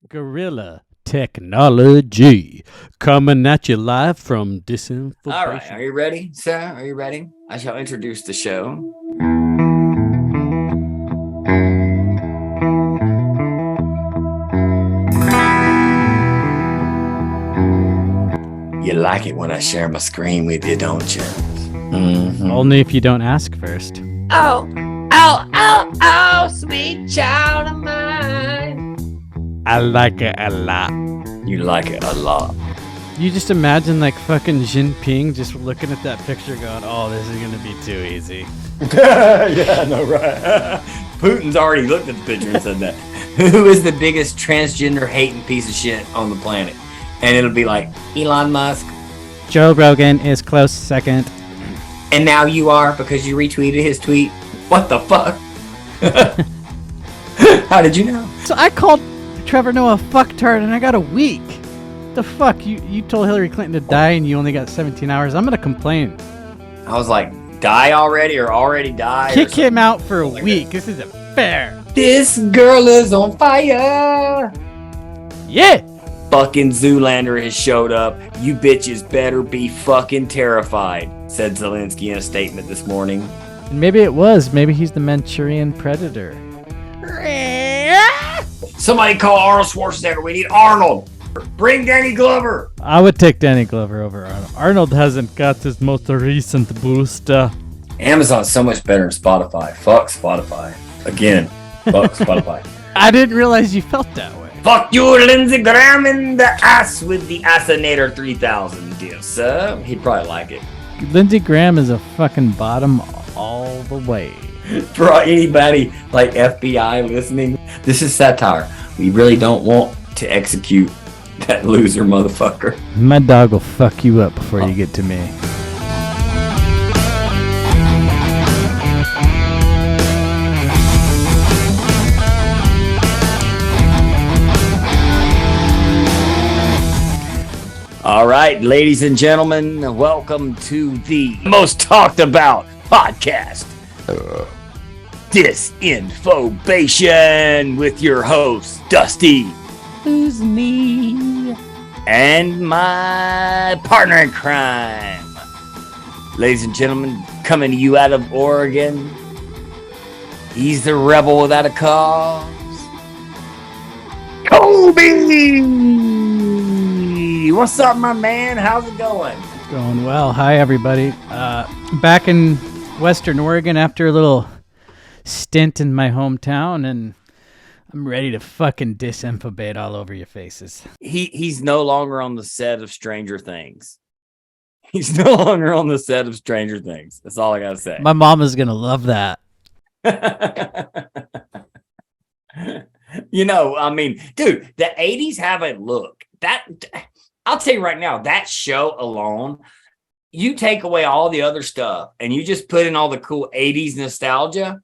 Gorilla Technology coming at you live from Disinfobation. All right, are you ready, sir? Are you ready? I shall introduce the show. You like it when I share my screen with you, don't you? Mm-hmm. Only if you don't ask first. Oh, sweet child of mine. I like it a lot. You like it a lot. You just imagine like fucking Jinping just looking at that picture going, oh, this is going to be too easy. Yeah, no, right. Putin's already looked at the picture and said that. Who is the biggest transgender hating piece of shit on the planet? And it'll be like Elon Musk. Joe Rogan is close second. And now you are because you retweeted his tweet. What the fuck? How did you know? So I called Trevor Noah a fucktard and I got a week. The fuck? You told Hillary Clinton to die and you only got 17 hours. I'm going to complain. I was like, die already or already die? Kick him out for a week. This isn't fair. This girl is on fire. Yeah. Fucking Zoolander has showed up. You bitches better be fucking terrified, said Zelensky in a statement this morning. And maybe it was. Maybe he's the Manchurian Predator. Somebody call Arnold Schwarzenegger. We need Arnold. Bring Danny Glover. I would take Danny Glover over Arnold. Arnold hasn't got his most recent booster. Amazon's so much better than Spotify. Fuck Spotify. Again, fuck Spotify. I didn't realize you felt that way. Fuck you, Lindsey Graham, in the ass with the Asinator 3000, dear sir. He'd probably like it. Lindsey Graham is a fucking bottom all the way. For anybody like FBI listening, this is satire. We really don't want to execute that loser motherfucker. My dog will fuck you up before you get to me. All right, ladies and gentlemen, welcome to the most talked about podcast, Disinfobation, with your host, Dusty. Who's me? And my partner in crime. Ladies and gentlemen, coming to you out of Oregon, he's the rebel without a cause, Kobe! What's up, my man? How's it going? Going well. Hi, everybody. Back in Western Oregon after a little stint in my hometown, and I'm ready to fucking disinfobate all over your faces. He's no longer on the set of Stranger Things. He's no longer on the set of Stranger Things. That's all I gotta say. My mom is gonna love that. You know, I mean, dude, the 80s have a look. I'll tell you right now, that show alone, you take away all the other stuff and you just put in all the cool 80s nostalgia.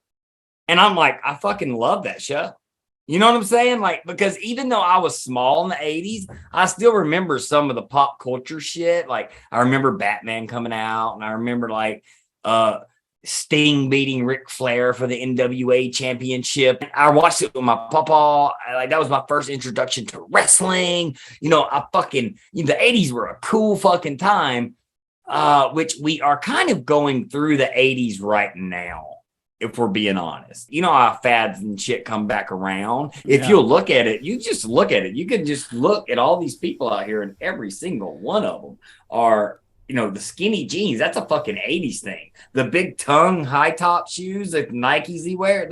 And I'm like, I fucking love that show. You know what I'm saying? Like, because even though I was small in the 80s, I still remember some of the pop culture shit. Like, I remember Batman coming out, and I remember like Sting beating Ric Flair for the NWA championship. I watched it with my papa. Like, that was my first introduction to wrestling. You know, the 80s were a cool fucking time, which we are kind of going through the 80s right now, if we're being honest. You know how fads and shit come back around. If you'll look at it, you just look at it. You can just look at all these people out here, and every single one of them are, you know, the skinny jeans. That's a fucking 80s thing. The big tongue high top shoes that Nikes they wear,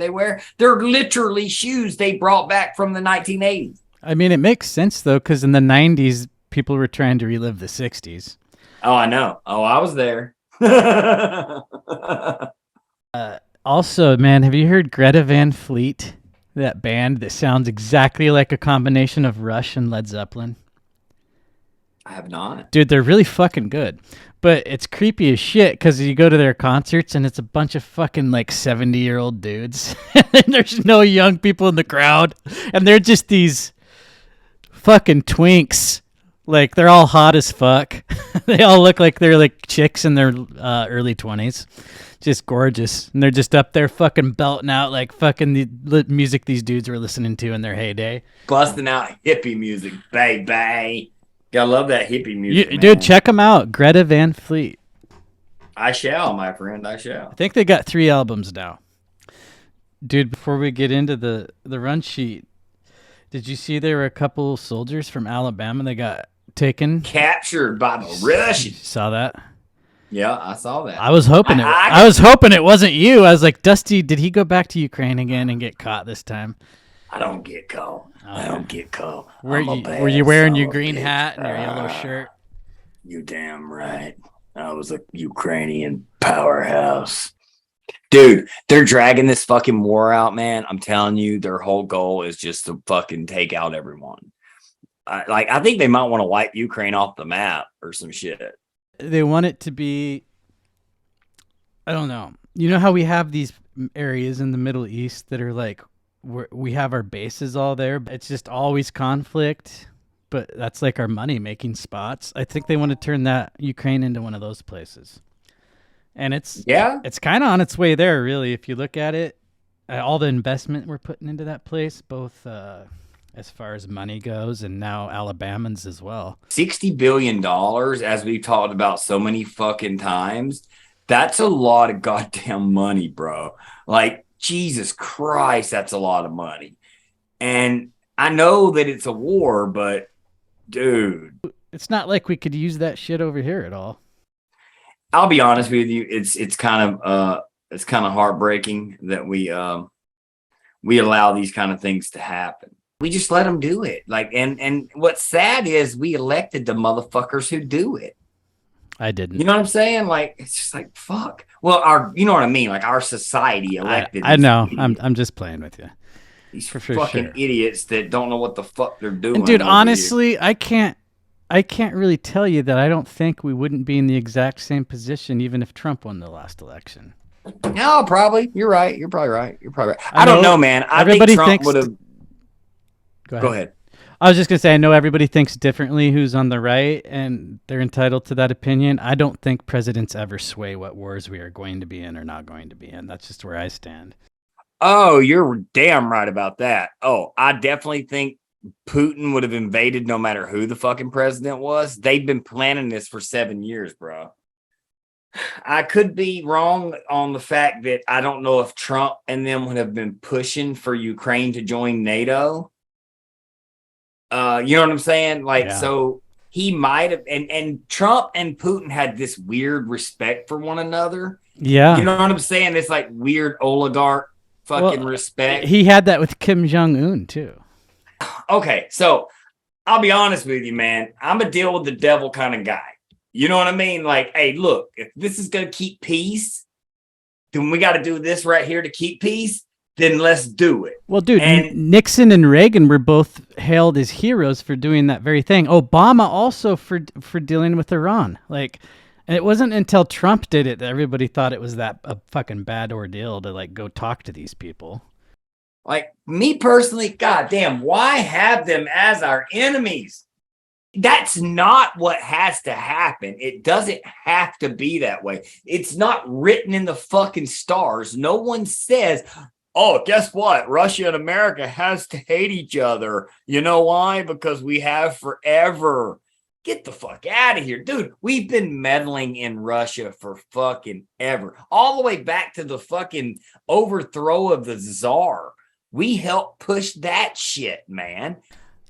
they're literally shoes they brought back from the 1980s. I mean, it makes sense though, because in the 90s, people were trying to relive the 60s. Oh, I know. Oh, I was there. Also, man, have you heard Greta Van Fleet? That band that sounds exactly like a combination of Rush and Led Zeppelin. I have not. Dude, they're really fucking good. But it's creepy as shit because you go to their concerts and it's a bunch of fucking like 70-year-old dudes. And there's no young people in the crowd. And they're just these fucking twinks. Like, they're all hot as fuck. They all look like they're like chicks in their early 20s. Just gorgeous. And they're just up there fucking belting out like fucking the music these dudes were listening to in their heyday. Busting out hippie music, baby. Gotta love that hippie music, man. Dude, check them out. Greta Van Fleet. I shall, my friend. I shall. I think they got 3 albums now. Dude, before we get into the run sheet, did you see there were a couple soldiers from Alabama that got taken? Captured by the Russians. Saw that? Yeah, I saw that. I was hoping I was hoping it wasn't you. I was like, Dusty, did he go back to Ukraine again and get caught this time? I don't get caught. I don't get caught. Were you wearing your green hat and your yellow shirt? You damn right. I was a Ukrainian powerhouse. Dude, they're dragging this fucking war out, man. I'm telling you, their whole goal is just to fucking take out everyone. I think they might want to wipe Ukraine off the map or some shit. They want it to be, I don't know. You know how we have these areas in the Middle East that are like, we have our bases all there. It's just always conflict, but that's like our money-making spots. I think they want to turn that Ukraine into one of those places. And it's kind of on its way there, really. If you look at it, all the investment we're putting into that place, both as far as money goes, and now Alabamans as well. $60 billion, as we've talked about so many fucking times, that's a lot of goddamn money, bro. Like, Jesus Christ, that's a lot of money. And I know that it's a war, but dude, it's not like we could use that shit over here at all. I'll be honest with you, it's kind of heartbreaking that we allow these kind of things to happen. We just let them do it. Like, and what's sad is we elected the motherfuckers who do it. I didn't. You know what I'm saying? Like, it's just like, fuck. Well, you know what I mean? Like, our society elected. I know. I'm just playing with you. These fucking idiots that don't know what the fuck they're doing. And dude, honestly, I can't really tell you that I don't think we wouldn't be in the exact same position even if Trump won the last election. No, probably. You're right. You're probably right. I don't know, man. I think Trump would have. Go ahead. I was just going to say, I know everybody thinks differently who's on the right, and they're entitled to that opinion. I don't think presidents ever sway what wars we are going to be in or not going to be in. That's just where I stand. Oh, you're damn right about that. Oh, I definitely think Putin would have invaded no matter who the fucking president was. They've been planning this for 7 years, bro. I could be wrong on the fact that I don't know if Trump and them would have been pushing for Ukraine to join NATO. You know what I'm saying? Like, so he might have, and Trump and Putin had this weird respect for one another. Yeah. You know what I'm saying? It's like weird oligarch fucking respect. He had that with Kim Jong-un too. Okay. So I'll be honest with you, man. I'm a deal with the devil kind of guy. You know what I mean? Like, hey, look, if this is going to keep peace, then we got to do this right here to keep peace. Then let's do it. Well, dude, Nixon and Reagan were both hailed as heroes for doing that very thing. Obama also for dealing with Iran. Like, and it wasn't until Trump did it that everybody thought it was that a fucking bad ordeal to like go talk to these people. Like, me personally, goddamn, why have them as our enemies? That's not what has to happen. It doesn't have to be that way. It's not written in the fucking stars. No one says, oh, guess what? Russia and America has to hate each other. You know why? Because we have forever. Get the fuck out of here. Dude, we've been meddling in Russia for fucking ever. All the way back to the fucking overthrow of the Tsar. We helped push that shit, man.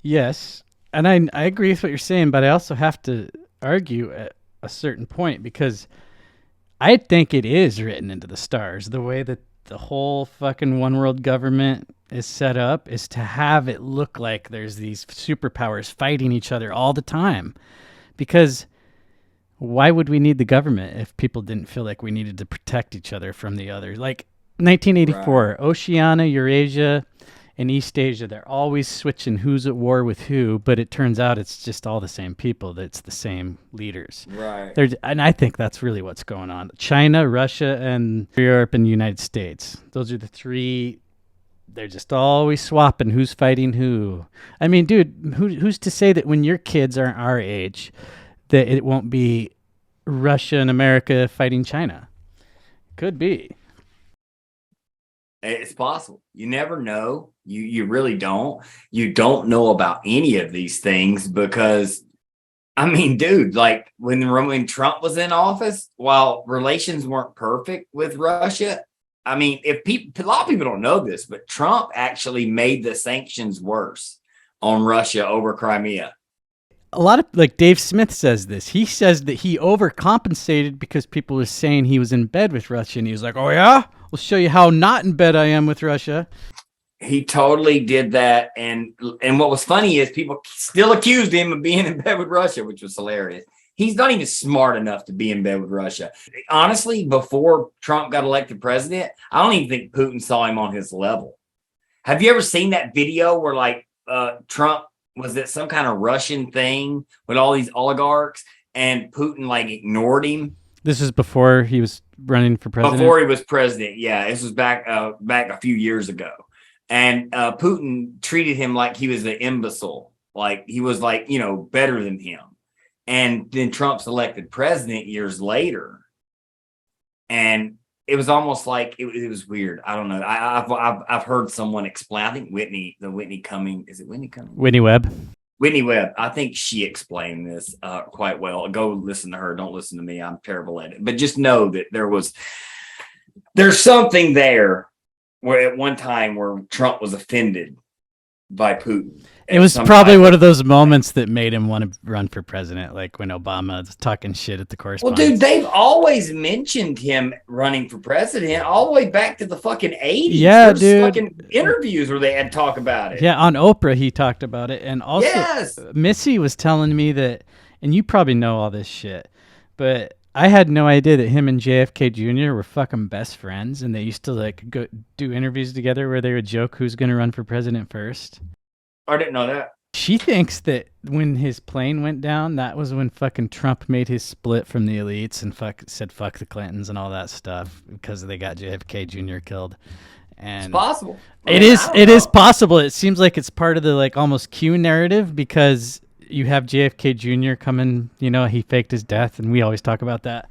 Yes. And I agree with what you're saying, but I also have to argue at a certain point because I think it is written into the stars. The way that the whole fucking one world government is set up is to have it look like there's these superpowers fighting each other all the time. Because why would we need the government if people didn't feel like we needed to protect each other from the other? Like 1984, right. Oceania, Eurasia, and East Asia, they're always switching who's at war with who, but it turns out it's just all the same people. That's the same leaders. Right. And I think that's really what's going on. China, Russia, and Europe and the United States. Those are the three. They're just always swapping who's fighting who. I mean, dude, who's to say that when your kids are our age that it won't be Russia and America fighting China? Could be. It's possible. You never know. You really don't. You don't know about any of these things because, I mean, dude, like when Trump was in office, while relations weren't perfect with Russia, I mean, a lot of people don't know this, but Trump actually made the sanctions worse on Russia over Crimea. A lot of, like, Dave Smith says this. He says that he overcompensated because people were saying he was in bed with Russia, and he was like, "Oh yeah, we'll show you how not in bed I am with Russia." He totally did that, and what was funny is people still accused him of being in bed with Russia, which was hilarious. He's not even smart enough to be in bed with Russia. Honestly, before Trump got elected president, I don't even think Putin saw him on his level. Have you ever seen that video where like Trump was at some kind of Russian thing with all these oligarchs and Putin like ignored him? This is before he was running for president? Before he was president, yeah. This was back a few years ago. And Putin treated him like he was an imbecile. Like he was like, you know, better than him. And then Trump's elected president years later. And it was almost like it was weird. I don't know. I've heard someone explain. I think Whitney Cumming. Is it Whitney Cumming? Whitney Webb. Whitney Webb. I think she explained this quite well. Go listen to her. Don't listen to me. I'm terrible at it. But just know that there's something there where at one time where Trump was offended by Putin. It was probably one of those moments that made him want to run for president, like when Obama was talking shit at the correspondence. Well, dude, they've always mentioned him running for president all the way back to the fucking 80s. Yeah, There's dude. fucking interviews where they had talk about it. Yeah, on Oprah he talked about it. And also, yes. Missy was telling me that, and you probably know all this shit, but I had no idea that him and JFK Jr. were fucking best friends, and they used to like go do interviews together where they would joke who's going to run for president first. I didn't know that. She thinks that when his plane went down, that was when fucking Trump made his split from the elites and said fuck the Clintons and all that stuff because they got JFK Jr. killed. And it's possible. It is possible. It seems like it's part of the like almost Q narrative because you have JFK Jr. coming, you know, he faked his death, and we always talk about that.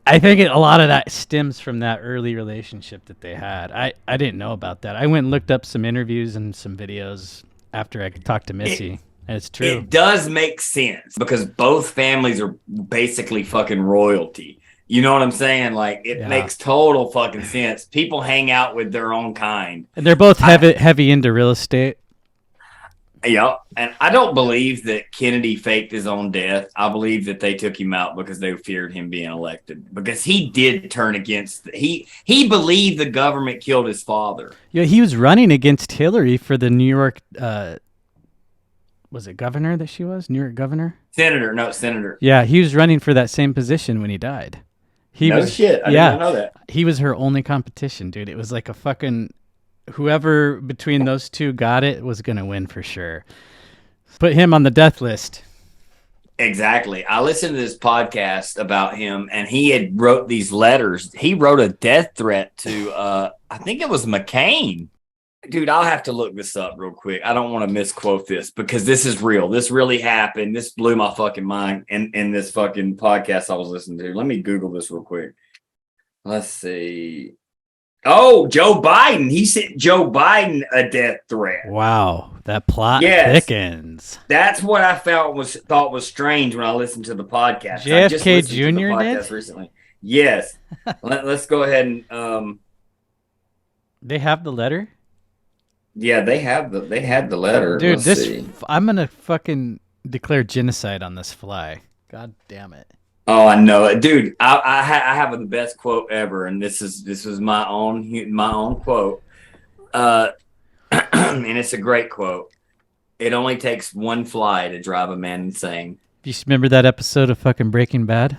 I think a lot of that stems from that early relationship that they had. I didn't know about that. I went and looked up some interviews and some videos after I talked to Missy, and it's true. It does make sense because both families are basically fucking royalty. You know what I'm saying? Like, it makes total fucking sense. People hang out with their own kind. And they're both heavy into real estate. Yeah, and I don't believe that Kennedy faked his own death. I believe that they took him out because they feared him being elected. Because he did turn against he believed the government killed his father. Yeah, he was running against Hillary for the New York. Was it governor that she was? New York governor? Senator. Yeah, he was running for that same position when he died. Shit. I didn't know that. He was her only competition, dude. It was like a fucking. Whoever between those two got it was going to win for sure. Put him on the death list. Exactly. I listened to this podcast about him, and he had wrote these letters. He wrote a death threat to, I think it was McCain. Dude, I'll have to look this up real quick. I don't want to misquote this because this is real. This really happened. This blew my fucking mind in this fucking podcast I was listening to. Let me Google this real quick. Let's see. Oh, Joe Biden. He sent Joe Biden a death threat. Wow. That plot thickens. That's what I thought was strange when I listened to the podcast. JFK Jr. did? Recently. Yes. Let's go ahead and they have the letter? Yeah, they had the letter. Dude, I'm going to fucking declare genocide on this fly. God damn it. Oh, I know it, dude. I have the best quote ever, and this is my own quote, and it's a great quote. It only takes one fly to drive a man insane. Do you remember that episode of fucking Breaking Bad?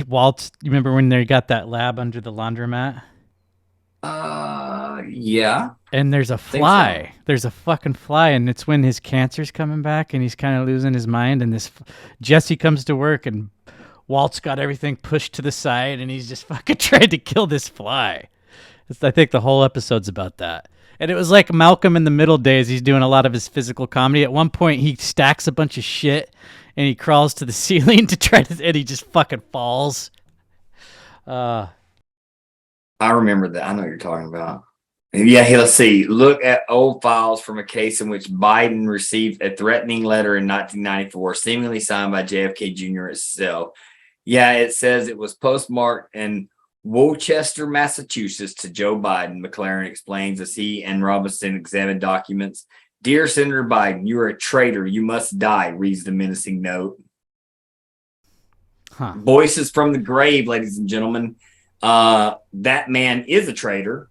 Walt, you remember when they got that lab under the laundromat? Yeah. And there's a fly. So. There's a fucking fly, and it's when his cancer's coming back, and he's kind of losing his mind. And this Jesse comes to work, and Walt's got everything pushed to the side, and he's just fucking trying to kill this fly. I think the whole episode's about that. And it was like Malcolm in the Middle days. He's doing a lot of his physical comedy. At one point, he stacks a bunch of shit, and he crawls to the ceiling to try to, and he just fucking falls. I remember that. I know what you're talking about. Yeah, let's see. Look at old files from a case in which Biden received a threatening letter in 1994, seemingly signed by JFK Jr. itself. Yeah, it says it was postmarked in Worcester, Massachusetts to Joe Biden, McLaren explains as he and Robinson examined documents. Dear Senator Biden, you are a traitor. You must die, reads the menacing note. Huh. Voices from the grave, ladies and gentlemen. That man is a traitor.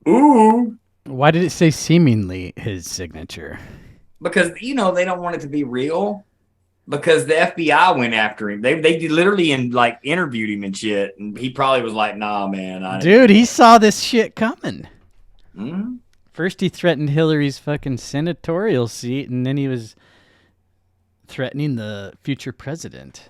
Ooh. Why did it say seemingly his signature? Because, they don't want it to be real. Because the FBI went after him. They literally interviewed him and shit. And he probably was like, nah, man. Dude, he saw this shit coming. Mm-hmm. First he threatened Hillary's fucking senatorial seat, and then he was threatening the future president.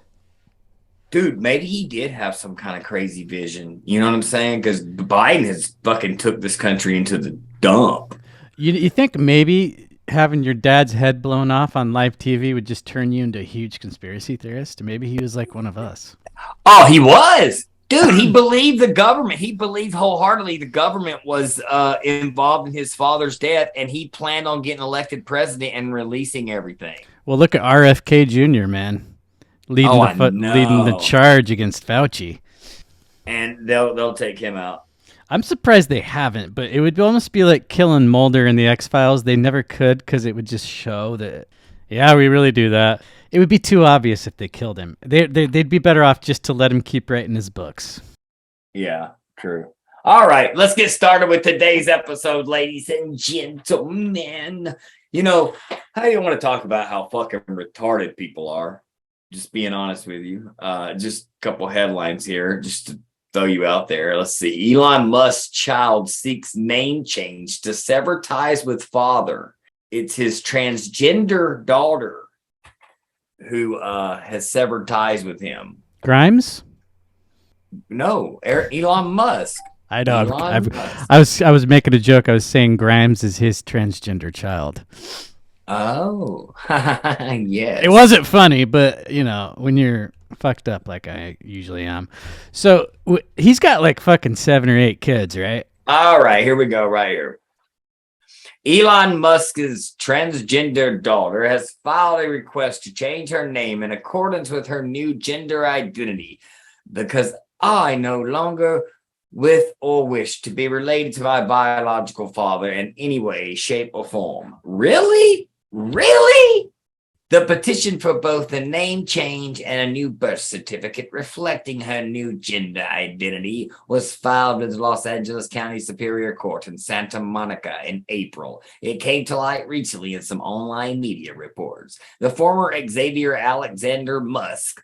Dude, maybe he did have some kind of crazy vision. You know what I'm saying? Because Biden has fucking took this country into the dump. You think maybe having your dad's head blown off on live TV would just turn you into a huge conspiracy theorist? Maybe he was like one of us. Oh, he was. Dude, he believed the government. He believed wholeheartedly the government was involved in his father's death, and he planned on getting elected president and releasing everything. Well, look at RFK Jr., man. Leading the charge against Fauci. And they'll take him out. I'm surprised they haven't, but it would almost be like killing Mulder in the X-Files. They never could because it would just show that, yeah, we really do that. It would be too obvious if they killed him. They'd be better off just to let him keep writing his books. Yeah, true. All right, let's get started with today's episode, ladies and gentlemen. How do you want to talk about how fucking retarded people are? Just being honest with you. Just a couple headlines here, just to throw you out there. Let's see. Elon Musk's child seeks name change to sever ties with father. It's his transgender daughter who has severed ties with him. Grimes? No, Elon Musk. I know. I was making a joke. I was saying Grimes is his transgender child. Oh, yes. It wasn't funny, but when you're fucked up like I usually am. So he's got like fucking 7 or 8 kids, right? All right, here we go right here. Elon Musk's transgender daughter has filed a request to change her name in accordance with her new gender identity because I no longer with or wish to be related to my biological father in any way, shape, or form. Really? Really? The petition for both a name change and a new birth certificate reflecting her new gender identity was filed with the Los Angeles County Superior Court in Santa Monica in April. It came to light recently in some online media reports. The former Xavier Alexander Musk,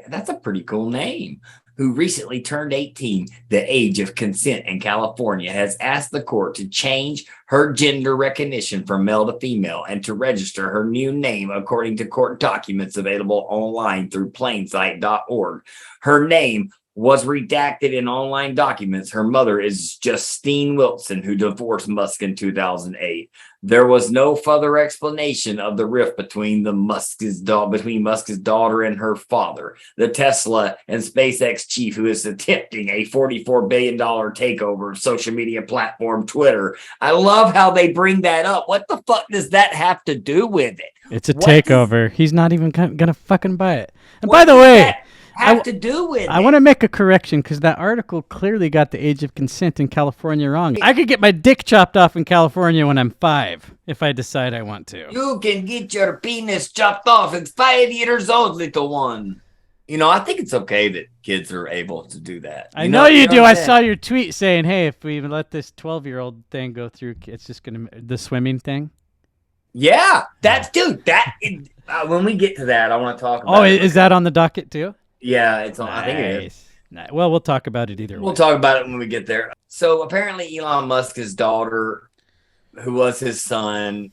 that's a pretty cool name, who recently turned 18, the age of consent in California, has asked the court to change her gender recognition from male to female and to register her new name according to court documents available online through plainsight.org. Her name was redacted in online documents. Her mother is Justine Wilson, who divorced Musk in 2008. There was no further explanation of the rift between Musk's daughter and her father, the Tesla and SpaceX chief who is attempting a $44 billion takeover of social media platform Twitter. I love how they bring that up. What the fuck does that have to do with it? It's a takeover. He's not even gonna fucking buy it. And by the way, have to do with I want to make a correction because that article clearly got the age of consent in California wrong. I could get my dick chopped off in California when I'm 5 if I decide I want to. You can get your penis chopped off at 5 years old, little one. I think it's okay that kids are able to do that. I know you do. I saw your tweet saying, hey, if we even let this 12-year-old thing go through, it's just going to, the swimming thing. Yeah, when we get to that, I want to talk about it. Is that on the docket too? Yeah, it's on. Nice. I think it is. Nice. Well, we'll talk about it either way. We'll talk about it when we get there. So apparently Elon Musk's daughter, who was his son,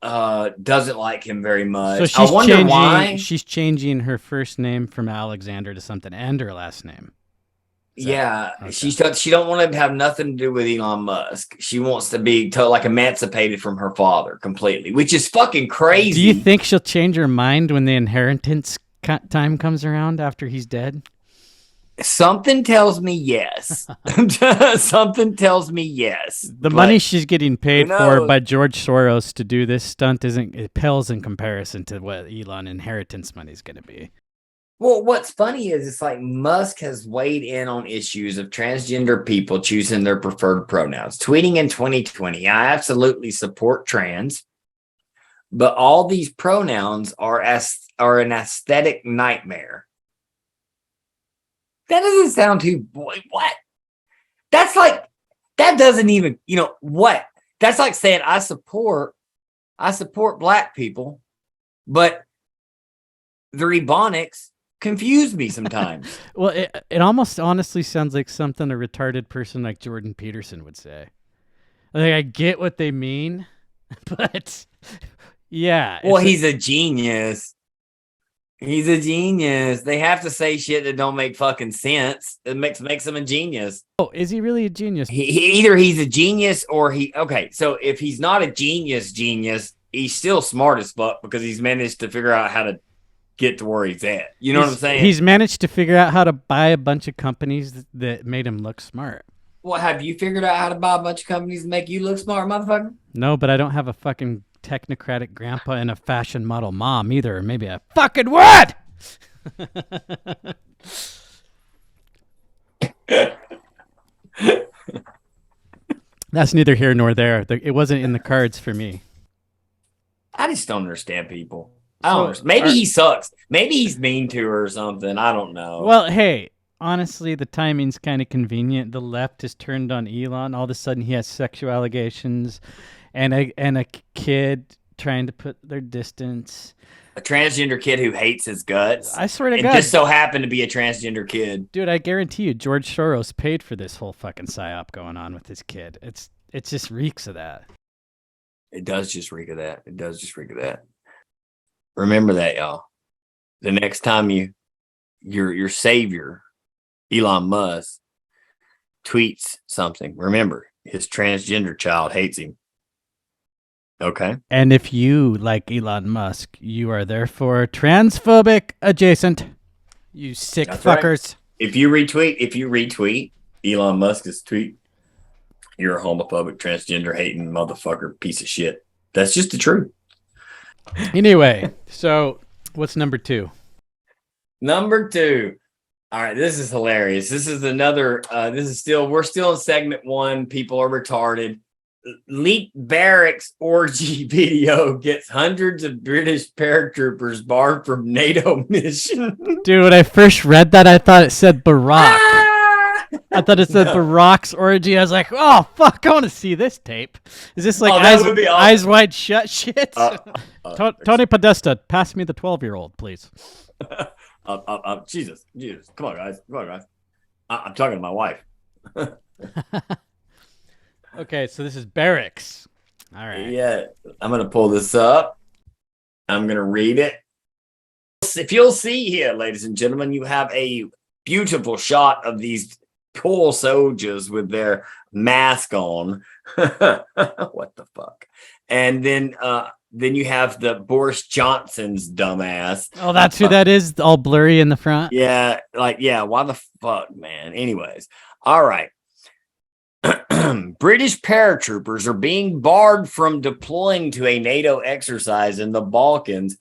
doesn't like him very much. So I wonder why. She's changing her first name from Alexander to something and her last name. Yeah, okay. She don't want to have nothing to do with Elon Musk. She wants to be emancipated from her father completely, which is fucking crazy. Do you think she'll change her mind when the inheritance time comes around after he's dead? Something tells me yes. Something tells me yes. The money But she's getting who paid for knows? by George Soros to do this stunt isn't it pales in comparison to what Elon inheritance money is going to be. Well, what's funny is it's like Musk has weighed in on issues of transgender people choosing their preferred pronouns. Tweeting in 2020, I absolutely support trans, but all these pronouns are an aesthetic nightmare. That doesn't sound too boy. What? That's like that doesn't even, what? That's like saying I support black people, but the Ebonics confuse me sometimes. Well, it almost honestly sounds like something a retarded person like Jordan Peterson would say. Like I get what they mean, but yeah. Well, he's a genius. He's a genius. They have to say shit that don't make fucking sense. It makes him a genius. Oh, is he really a genius? Either he's a genius or okay. So if he's not a genius, he's still smart as fuck because he's managed to figure out how to get to where he's at. You know what I'm saying? He's managed to figure out how to buy a bunch of companies that made him look smart. Well, have you figured out how to buy a bunch of companies and make you look smart, motherfucker? No, but I don't have a fucking technocratic grandpa and a fashion model mom either. Or maybe a fucking what? That's neither here nor there. It wasn't in the cards for me. I just don't understand people. I don't understand. Maybe he sucks. Maybe he's mean to her or something. I don't know. Well, hey, honestly, the timing's kind of convenient. The left has turned on Elon. All of a sudden, he has sexual allegations, and a kid trying to put their distance. A transgender kid who hates his guts. I swear to and God, just so happened to be a transgender kid. Dude, I guarantee you, George Soros paid for this whole fucking psyop going on with his kid. It just reeks of that. It does just reek of that. It does just reek of that. Remember that, y'all. The next time your savior, Elon Musk, tweets something, remember his transgender child hates him. Okay. And if you like Elon Musk, you are therefore transphobic adjacent. You sick That's fuckers. Right. If you retweet Elon Musk's tweet, you're a homophobic, transgender hating motherfucker, piece of shit. That's just the truth. Anyway, so what's number 2? Number 2. All right, this is hilarious. This is another. We're still in segment 1. People are retarded. Leaked barracks orgy video gets hundreds of British paratroopers barred from NATO mission. Dude, when I first read that, I thought it said Barack. I thought it said Barack's orgy. I was like, oh, fuck, I want to see this tape. Is this like eyes wide shut shit? Tony Podesta, pass me the 12-year-old, please. Jesus. Come on, guys. I'm talking to my wife. Okay, so this is barracks. All right. Yeah, I'm going to pull this up. I'm going to read it. If you'll see here, ladies and gentlemen, you have a beautiful shot of these poor soldiers with their mask on. What the fuck? And then you have the Boris Johnson's dumbass. Oh, that's who that is? All blurry in the front? Yeah, why the fuck, man? Anyways, all right. British paratroopers are being barred from deploying to a NATO exercise in the Balkans.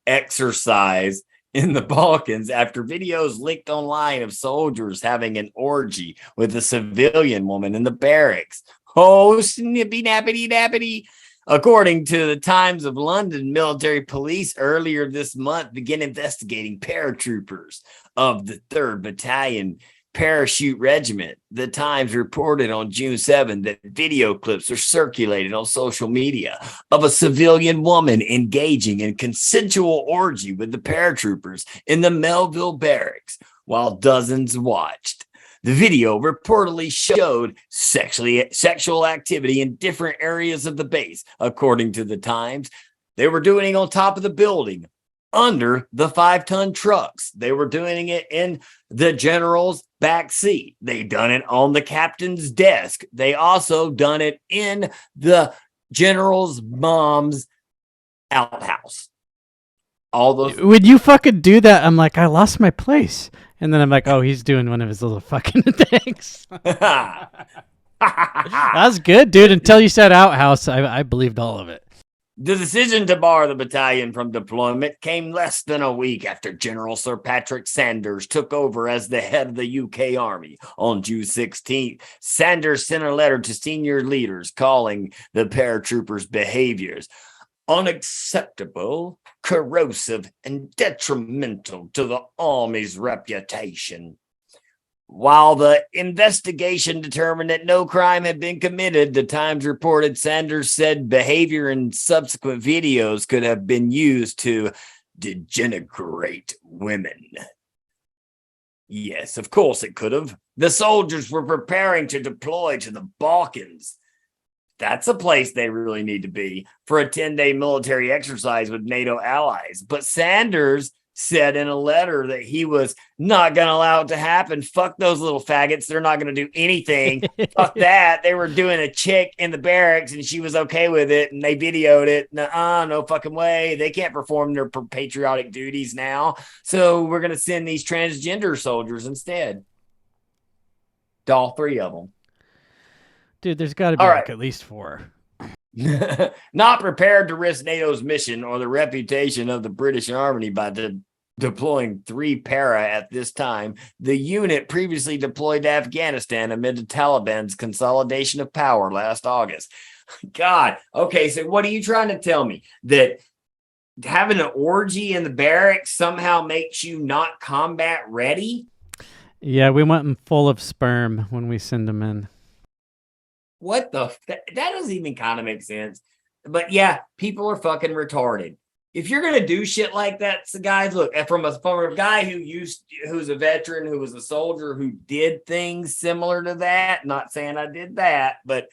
Exercise in the Balkans after videos leaked online of soldiers having an orgy with a civilian woman in the barracks. Oh, snippy nappity nappity. According to the Times of London, military police earlier this month began investigating paratroopers of the 3rd Battalion Parachute Regiment. The Times reported on June 7 that video clips are circulated on social media of a civilian woman engaging in consensual orgy with the paratroopers in the Melville barracks while dozens watched. The video reportedly showed sexual activity in different areas of the base. According to the Times, they were doing it on top of the building, under the 5-ton trucks. They were doing it in the general's back seat. They done it on the captain's desk. They also done it in the general's mom's outhouse. All those. When you fucking do that, I'm like, I lost my place. And then I'm like, oh, he's doing one of his little fucking things. That's good, dude. Until you said outhouse, I believed all of it. The decision to bar the battalion from deployment came less than a week after General Sir Patrick Sanders took over as the head of the UK Army. On June 16th, Sanders sent a letter to senior leaders calling the paratroopers' behaviors unacceptable, corrosive, and detrimental to the Army's reputation. While the investigation determined that no crime had been committed, the Times reported Sanders said behavior in subsequent videos could have been used to denigrate women. Yes, of course it could have. The soldiers were preparing to deploy to the Balkans. That's a place they really need to be for a 10-day military exercise with NATO allies. But Sanders said in a letter that he was not going to allow it to happen. Fuck those little faggots. They're not going to do anything. Fuck that. They were doing a chick in the barracks and she was okay with it and they videoed it. Nuh-uh, no fucking way. They can't perform their patriotic duties now. So we're going to send these transgender soldiers instead. To all three of them. Dude, there's got to be like at least 4. Not prepared to risk NATO's mission or the reputation of the British Army by deploying 3 para at this time. The unit previously deployed to Afghanistan amid the Taliban's consolidation of power last August. God. Okay, so what are you trying to tell me? That having an orgy in the barracks somehow makes you not combat ready? Yeah, we want them full of sperm when we send them in. What the? That doesn't even kind of make sense. But yeah, people are fucking retarded. If you're gonna do shit like that, so guys, look, from a guy who's a veteran, who was a soldier, who did things similar to that. Not saying I did that, but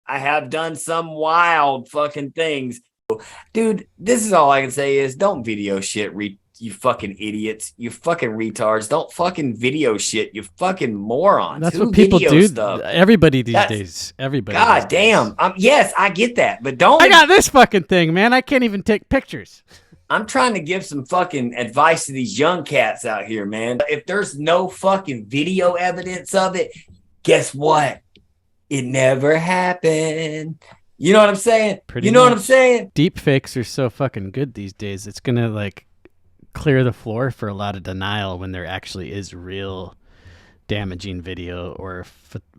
I have done some wild fucking things. Dude, this is all I can say is don't video shit, you fucking idiots, you fucking retards. Don't fucking video shit, you fucking morons. That's what people do. Stuff? Everybody these days. Everybody. God damn. Yes, I get that, but don't. I got this fucking thing, man. I can't even take pictures. I'm trying to give some fucking advice to these young cats out here, man. If there's no fucking video evidence of it, guess what? It never happened. You know what I'm saying? Pretty much. What I'm saying? Deep fakes are so fucking good these days. It's gonna like clear the floor for a lot of denial when there actually is real damaging video or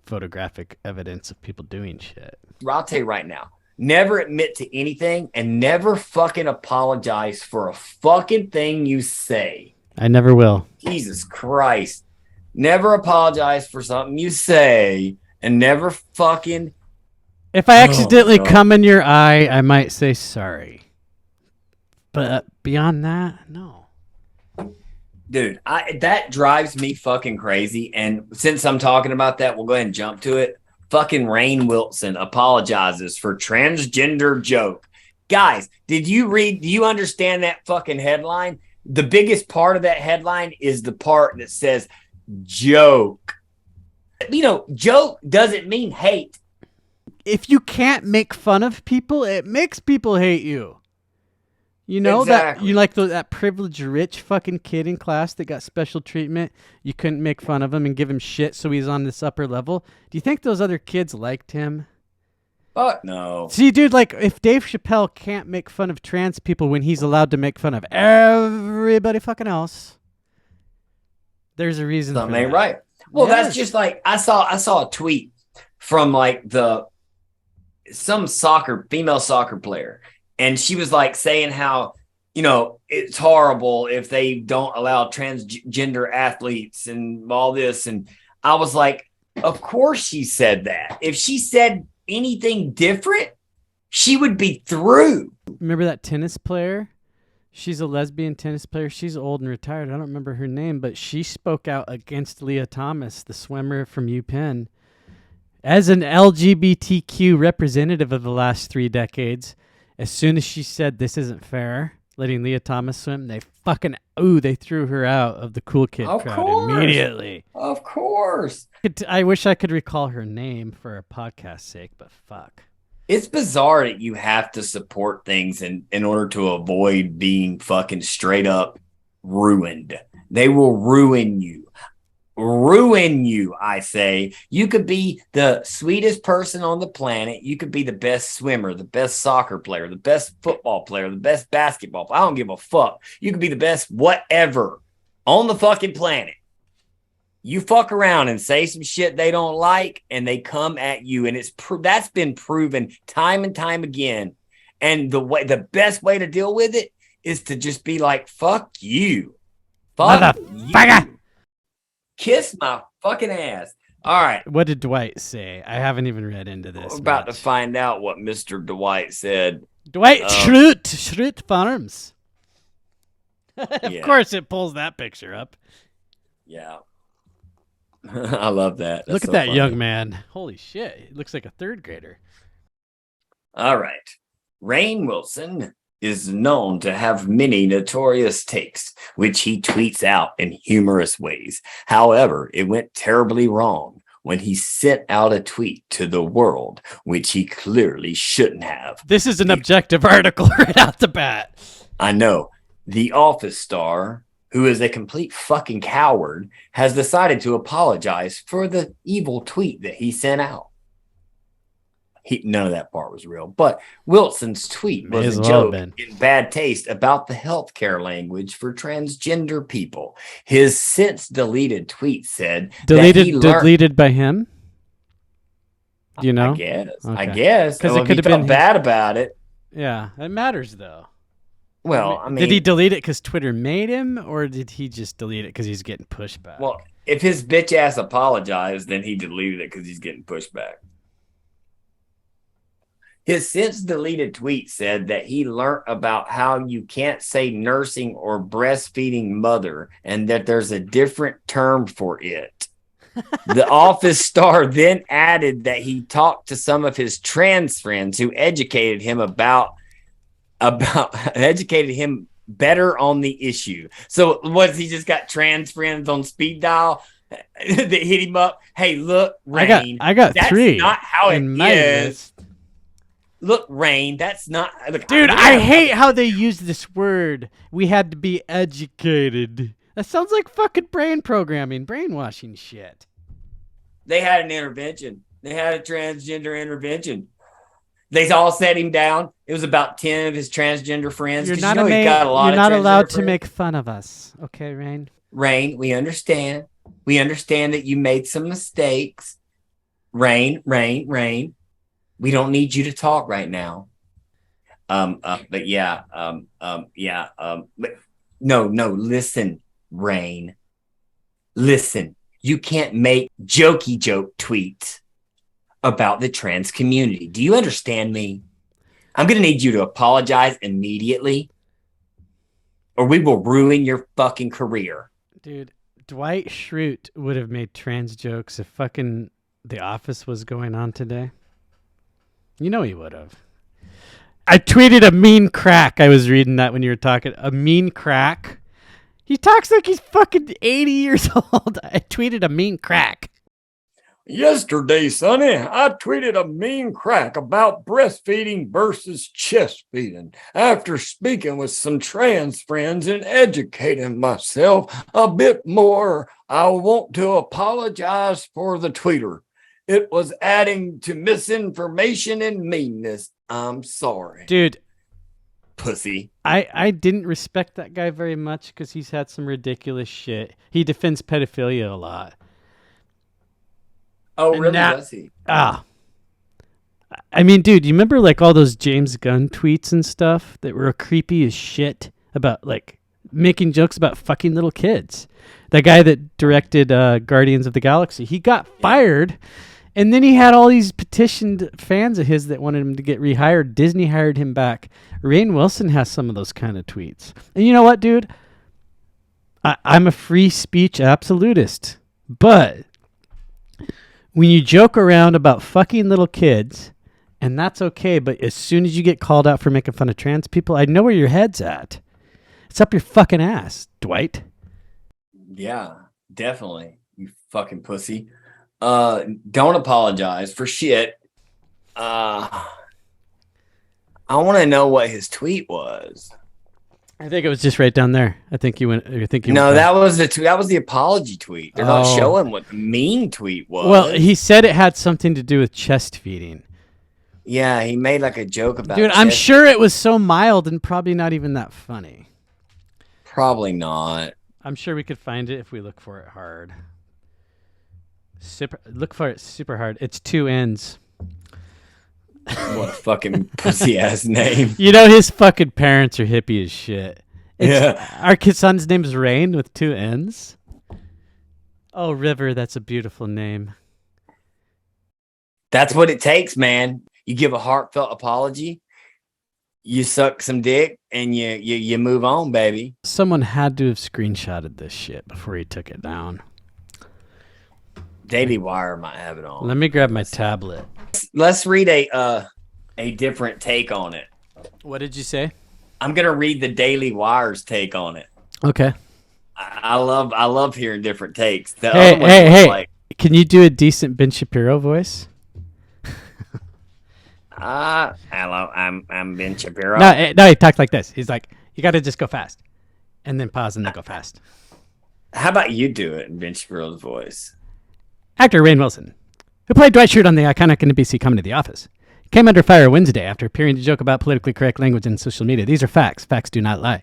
photographic evidence of people doing shit. I'll tell you right now, never admit to anything and never fucking apologize for a fucking thing you say. I never will. Jesus Christ. Never apologize for something you say and never fucking... If I accidentally come in your eye, I might say sorry. But beyond that, no. Dude, that drives me fucking crazy. And since I'm talking about that, we'll go ahead and jump to it. Fucking Rainn Wilson apologizes for transgender joke. Guys, do you understand that fucking headline? The biggest part of that headline is the part that says joke. You know, joke doesn't mean hate. If you can't make fun of people, it makes people hate you. You know, exactly. That you like that privileged rich fucking kid in class that got special treatment. You couldn't make fun of him and give him shit, so he's on this upper level. Do you think those other kids liked him? Fuck no. See, dude, like if Dave Chappelle can't make fun of trans people when he's allowed to make fun of everybody fucking else, there's a reason. Something ain't right. Well, that's just like I saw a tweet from like some female soccer player. And she was like saying how, you know, it's horrible if they don't allow transgender athletes and all this. And I was like, of course she said that. If she said anything different, she would be through. Remember that tennis player? She's a lesbian tennis player. She's old and retired. I don't remember her name, but she spoke out against Leah Thomas, the swimmer from UPenn. As an LGBTQ representative of the last 3 decades, as soon as she said this isn't fair, letting Leah Thomas swim, they threw her out of the cool kid crowd immediately. Of course. I wish I could recall her name for a podcast's sake, but fuck. It's bizarre that you have to support things in order to avoid being fucking straight up ruined. They will ruin you. Ruin you, I say. You could be the sweetest person on the planet. You could be the best swimmer, the best soccer player, the best football player, the best basketball player. I don't give a fuck. You could be the best whatever on the fucking planet. You fuck around and say some shit they don't like, and they come at you, and that's been proven time and time again. And the best way to deal with it is to just be like, fuck you. Fuck you. Kiss my fucking ass. All right. What did Dwight say? I haven't even read into this. We're about to find out what Mr. Dwight said. Dwight Schrute Farms. Of course it pulls that picture up. Yeah. I love that. Look at that young man. Holy shit. He looks like a third grader. All right. Rainn Wilson is known to have many notorious takes, which he tweets out in humorous ways. However, it went terribly wrong when he sent out a tweet to the world, which he clearly shouldn't have. This is an objective article right out the bat. I know. The Office star, who is a complete fucking coward, has decided to apologize for the evil tweet that he sent out. None of that part was real, but Wilson's tweet was a joke in bad taste about the healthcare language for transgender people. His since deleted tweet said deleted by him. Do you know? I guess because it could have been bad about it. Yeah, it matters though. Well, I mean, did he delete it because Twitter made him, or did he just delete it because he's getting pushback? Well, if his bitch ass apologized, then he deleted it because he's getting pushback. His since deleted tweet said that he learned about how you can't say nursing or breastfeeding mother and that there's a different term for it. The Office star then added that he talked to some of his trans friends who educated him educated him better on the issue. So was he just got trans friends on speed dial that hit him up? Hey, look, Rainn, I got that's 3 not how it is. Look, Rainn, that's not... Look, dude, I hate how they use this word. We had to be educated. That sounds like fucking brain programming, brainwashing shit. They had an intervention. They had a transgender intervention. They all sat him down. It was about 10 of his transgender friends. You're not allowed to make fun of us. Okay, Rainn? Rainn, we understand. We understand that you made some mistakes. Rainn. We don't need you to talk right now. But listen, Rainn. Listen, you can't make jokey joke tweets about the trans community. Do you understand me? I'm going to need you to apologize immediately or we will ruin your fucking career. Dude, Dwight Schrute would have made trans jokes if fucking The Office was going on today. You know he would have. I tweeted a mean crack. I was reading that when you were talking. A mean crack. He talks like he's fucking 80 years old. I tweeted a mean crack. Yesterday, Sonny, I tweeted a mean crack about breastfeeding versus chest feeding after speaking with some trans friends and educating myself a bit more. I want to apologize for the tweeter. It was adding to misinformation and meanness. I'm sorry. Dude. Pussy. I didn't respect that guy very much because he's had some ridiculous shit. He defends pedophilia a lot. Oh, really? Does he? I mean, dude, you remember like all those James Gunn tweets and stuff that were creepy as shit about like making jokes about fucking little kids? The guy that directed Guardians of the Galaxy, he got fired. And then he had all these petitioned fans of his that wanted him to get rehired. Disney hired him back. Rainn Wilson has some of those kind of tweets. And you know what, dude? I'm a free speech absolutist. But when you joke around about fucking little kids, and that's okay, but as soon as you get called out for making fun of trans people, I know where your head's at. It's up your fucking ass, Dwight. Yeah, definitely. You fucking pussy. Don't apologize for shit. I want to know what his tweet was. I think it was just right down there. I think you went. No, that was the apology tweet. They're not showing what the mean tweet was. Well, he said it had something to do with chest feeding. Yeah, he made like a joke about. Dude, I'm sure it was so mild and probably not even that funny. Probably not. I'm sure we could find it if we look for it hard. Look for it super hard. It's 2 N's. What a fucking pussy ass name. You know his fucking parents are hippie as shit. Yeah. Our kid's son's name is Rain with 2 N's. Oh, River, that's a beautiful name. That's what it takes, man. You give a heartfelt apology, you suck some dick, and you move on, baby. Someone had to have screenshotted this shit before he took it down. Daily Wire might have it on. Let me grab my tablet. Let's read a different take on it. What did you say? I'm gonna read the Daily Wire's take on it. Okay. I love hearing different takes. Hey! Can you do a decent Ben Shapiro voice? Hello, I'm Ben Shapiro. No, he talked like this. He's like, you got to just go fast, and then pause and then go fast. How about you do it in Ben Shapiro's voice? Actor Rainn Wilson, who played Dwight Schrute on the iconic NBC Coming to the Office, came under fire Wednesday after appearing to joke about politically correct language in social media. These are facts. Facts do not lie.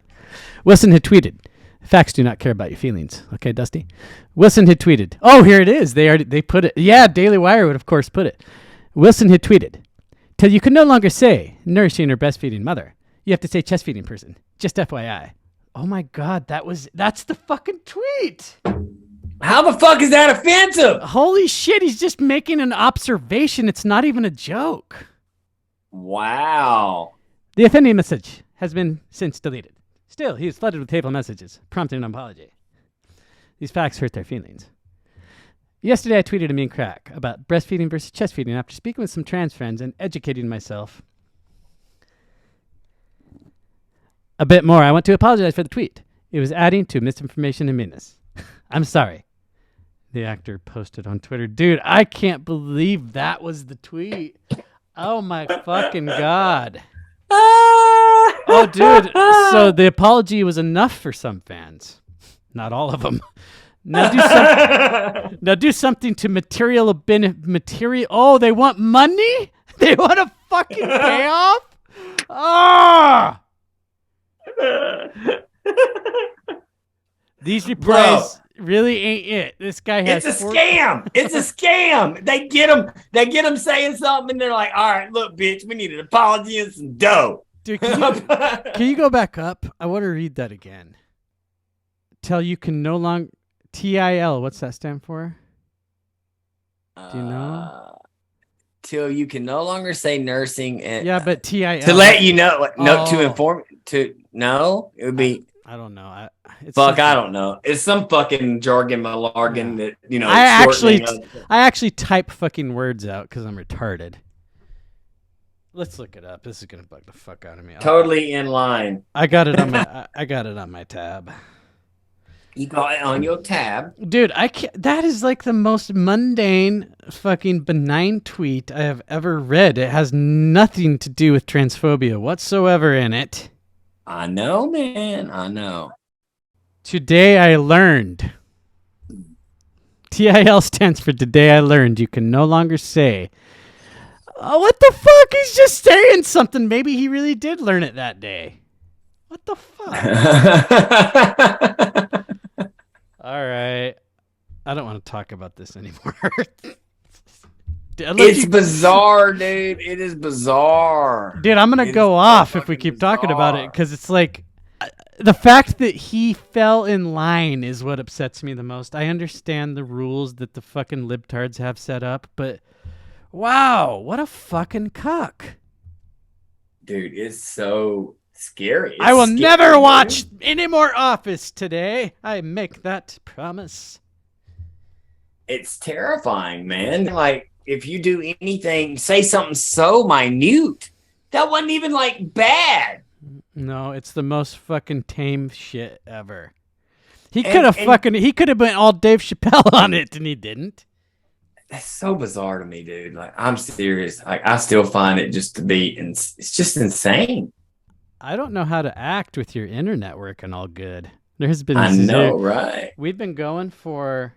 Wilson had tweeted, "Facts do not care about your feelings." Okay, Dusty. Wilson had tweeted. Oh, here it is. They put it. Yeah, Daily Wire would of course put it. Wilson had tweeted, "Till you can no longer say nourishing or breastfeeding mother, you have to say chest feeding person. Just FYI." Oh my God, that's the fucking tweet. How the fuck is that offensive? Holy shit, he's just making an observation. It's not even a joke. Wow. The offending message has been since deleted. Still, he is flooded with hateful messages, prompting an apology. These facts hurt their feelings. Yesterday, I tweeted a mean crack about breastfeeding versus chest feeding after speaking with some trans friends and educating myself a bit more. I want to apologize for the tweet. It was adding to misinformation and meanness. I'm sorry. The actor posted on Twitter. Dude, I can't believe that was the tweet. Oh my fucking God. Oh, dude. So the apology was enough for some fans. Not all of them. Now do something to material. Oh, they want money? They want a fucking payoff? Ah! These replies really ain't it. This guy has. It's a scam. It's a scam. They get them saying something, and they're like, "All right, look, bitch, we need an apology and some dough." Dude, can you go back up? I want to read that again. Till you can no longer. TIL. What's that stand for? Do you know? Till you can no longer say nursing and yeah, but TIL to let you know. No, to inform. To no, it would be. I don't know. I don't know. It's some fucking jargon, malargon that I actually type fucking words out because I'm retarded. Let's look it up. This is gonna bug the fuck out of me. Totally in line. I got it on my. I got it on my tab. You got it on your tab, dude. I can't. That is like the most mundane, fucking benign tweet I have ever read. It has nothing to do with transphobia whatsoever in it. I know, man. I know. Today I learned. TIL stands for Today I Learned. You can no longer say, "Oh, what the fuck?" He's just saying something. Maybe he really did learn it that day. What the fuck? All right. I don't want to talk about this anymore. It's bizarre, dude. It is bizarre. Dude, I'm going to go off if we keep talking about it because it's like the fact that he fell in line is what upsets me the most. I understand the rules that the fucking libtards have set up, but wow, what a fucking cuck. Dude, it's so scary. I will never watch any more Office today. I make that promise. It's terrifying, man. Like, if you do anything, say something so minute, that wasn't even like bad. No, it's the most fucking tame shit ever. He could have been all Dave Chappelle on it, and he didn't. That's so bizarre to me, dude. Like, I'm serious. Like, I still find it just to be, it's just insane. I don't know how to act with your internet working all good. There's been I know, right? We've been going for.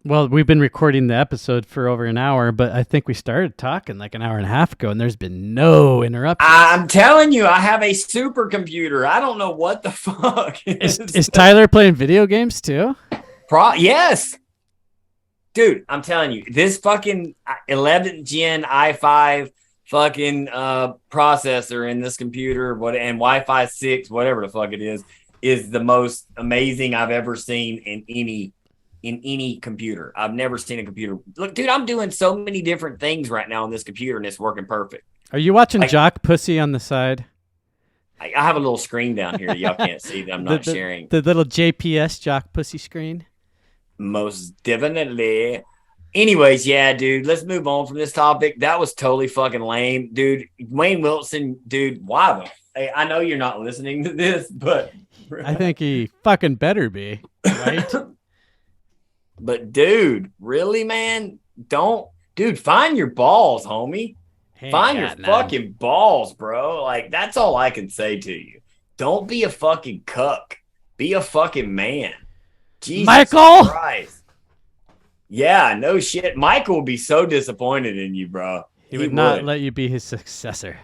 Well, we've been recording the episode for over an hour, but I think we started talking like an hour and a half ago, and there's been no interruptions. I'm telling you, I have a supercomputer. I don't know what the fuck is Tyler playing video games too? Yes. Dude, I'm telling you, this fucking 11th gen i5 fucking processor in this computer and Wi-Fi 6, whatever the fuck it is the most amazing I've ever seen in any computer. I've never seen a computer. Look, dude, I'm doing so many different things right now on this computer, and it's working perfect. Are you watching Jock Pussy on the side? I have a little screen down here. Y'all can't see that I'm not sharing. The little JPS Jock Pussy screen? Most definitely. Anyways, yeah, dude, let's move on from this topic. That was totally fucking lame. Dude, Wayne Wilson, dude, why I know you're not listening to this, but... I think he fucking better be, right? But dude, really, man? Dude, find your balls, homie. Find your fucking balls, bro. Like, that's all I can say to you. Don't be a fucking cuck. Be a fucking man. Jesus Michael! Christ. Yeah, no shit. Michael would be so disappointed in you, bro. He would not let you be his successor.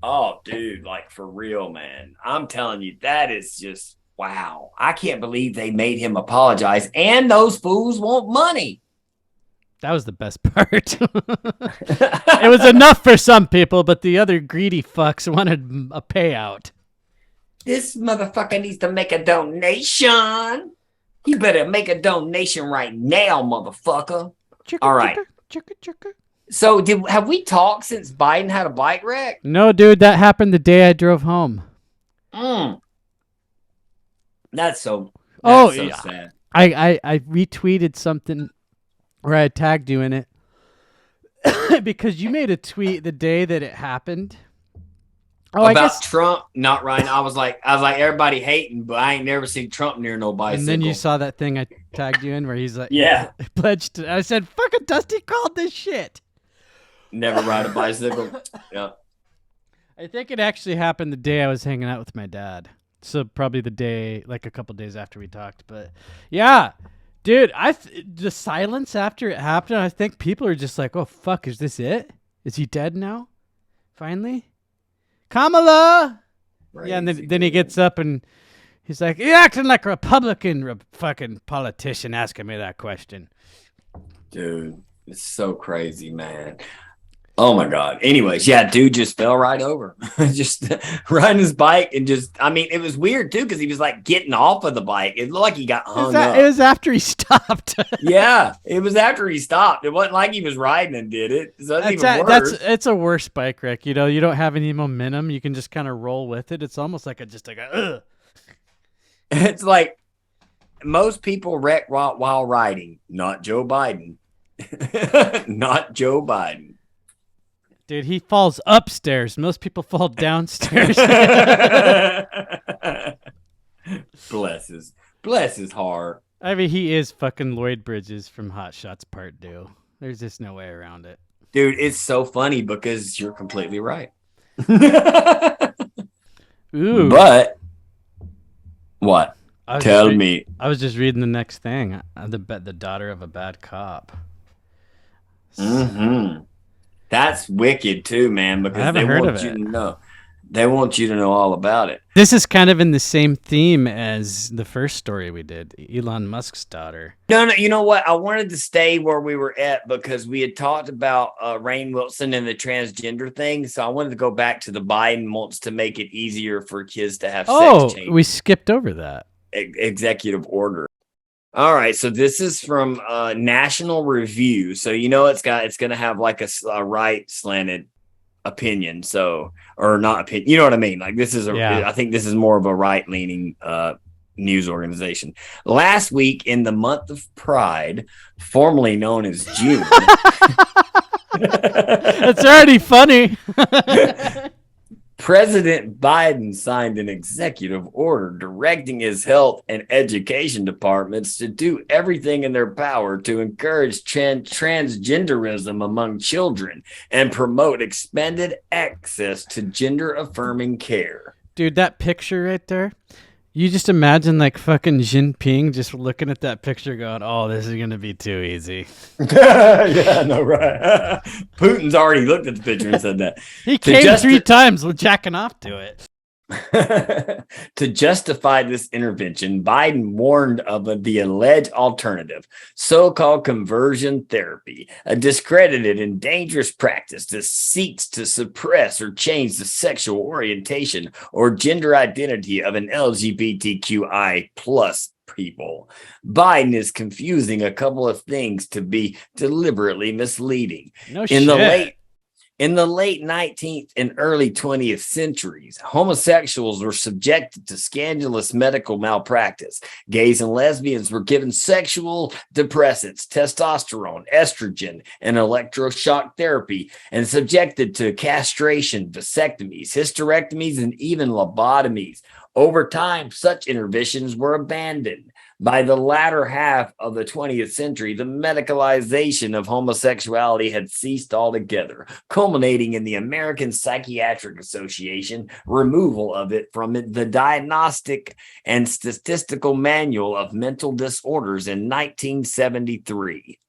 Oh, dude, like for real, man. I'm telling you, that is just... Wow, I can't believe they made him apologize, and those fools want money. That was the best part. It was enough for some people, but the other greedy fucks wanted a payout. This motherfucker needs to make a donation. He better make a donation right now, motherfucker. All right. So, have we talked since Biden had a bike wreck? No, dude, that happened the day I drove home. That's so sad. I retweeted something where I tagged you in it because you made a tweet the day that it happened. Oh, about I guess Trump not riding. I was like, everybody hating, but I ain't never seen Trump near no bicycle. And then you saw that thing I tagged you in where he's like, yeah, pledged to, I said, fucking Dusty called this shit. Never ride a bicycle. Yeah. I think it actually happened the day I was hanging out with my dad. So probably the day, like a couple days after we talked. But yeah, dude, the silence after it happened, I think people are just like, oh, fuck, is this it? Is he dead now? Finally? Kamala! Right, yeah, and then he gets up and he's like, you're acting like a Republican fucking politician asking me that question. Dude, it's so crazy, man. Oh my God. Anyways, yeah, dude just fell right over. Just riding his bike and it was weird too because he was like getting off of the bike. It looked like he got hung up. It was after he stopped. Yeah, it was after he stopped. It wasn't like he was riding and did it. So that's even worse. It's a worse bike wreck. You know, you don't have any momentum. You can just kind of roll with it. It's almost like ugh. It's like most people wreck while riding. Not Joe Biden. Not Joe Biden. Dude, he falls upstairs. Most people fall downstairs. Bless his heart. I mean, he is fucking Lloyd Bridges from Hot Shots Part 2. There's just no way around it. Dude, it's so funny because you're completely right. Ooh. But what? Tell me. I was just reading the next thing. The daughter of a bad cop. Mm-hmm. That's wicked too, man, because they want you to know. They want you to know all about it. This is kind of in the same theme as the first story we did, Elon Musk's daughter. No, you know what? I wanted to stay where we were at because we had talked about Rainn Wilson and the transgender thing. So I wanted to go back to the Biden wants to make it easier for kids to have sex change. We skipped over that. Executive order. All right, so this is from National Review. So it's going to have like a right slanted opinion. So or not opinion, you know what I mean? Like this is I think this is more of a right leaning news organization. Last week in the month of Pride, formerly known as June. It's already funny. President Biden signed an executive order directing his health and education departments to do everything in their power to encourage transgenderism among children and promote expanded access to gender affirming care. Dude, that picture right there, you just imagine like fucking Jinping just looking at that picture going, oh, this is going to be too easy. Yeah, no, right. Putin's already looked at the picture and said that. He came 3 times jacking off to it. To justify this intervention, Biden warned of the alleged alternative, so-called conversion therapy, a discredited and dangerous practice that seeks to suppress or change the sexual orientation or gender identity of an LGBTQI plus people. Biden is confusing a couple of things to be deliberately misleading. No shit. In the late 19th and early 20th centuries, homosexuals were subjected to scandalous medical malpractice. Gays and lesbians were given sexual depressants, testosterone, estrogen, and electroshock therapy, and subjected to castration, vasectomies, hysterectomies, and even lobotomies. Over time, such interventions were abandoned. By the latter half of the 20th century, the medicalization of homosexuality had ceased altogether, culminating in the American Psychiatric Association removal of it from the Diagnostic and Statistical Manual of Mental Disorders in 1973.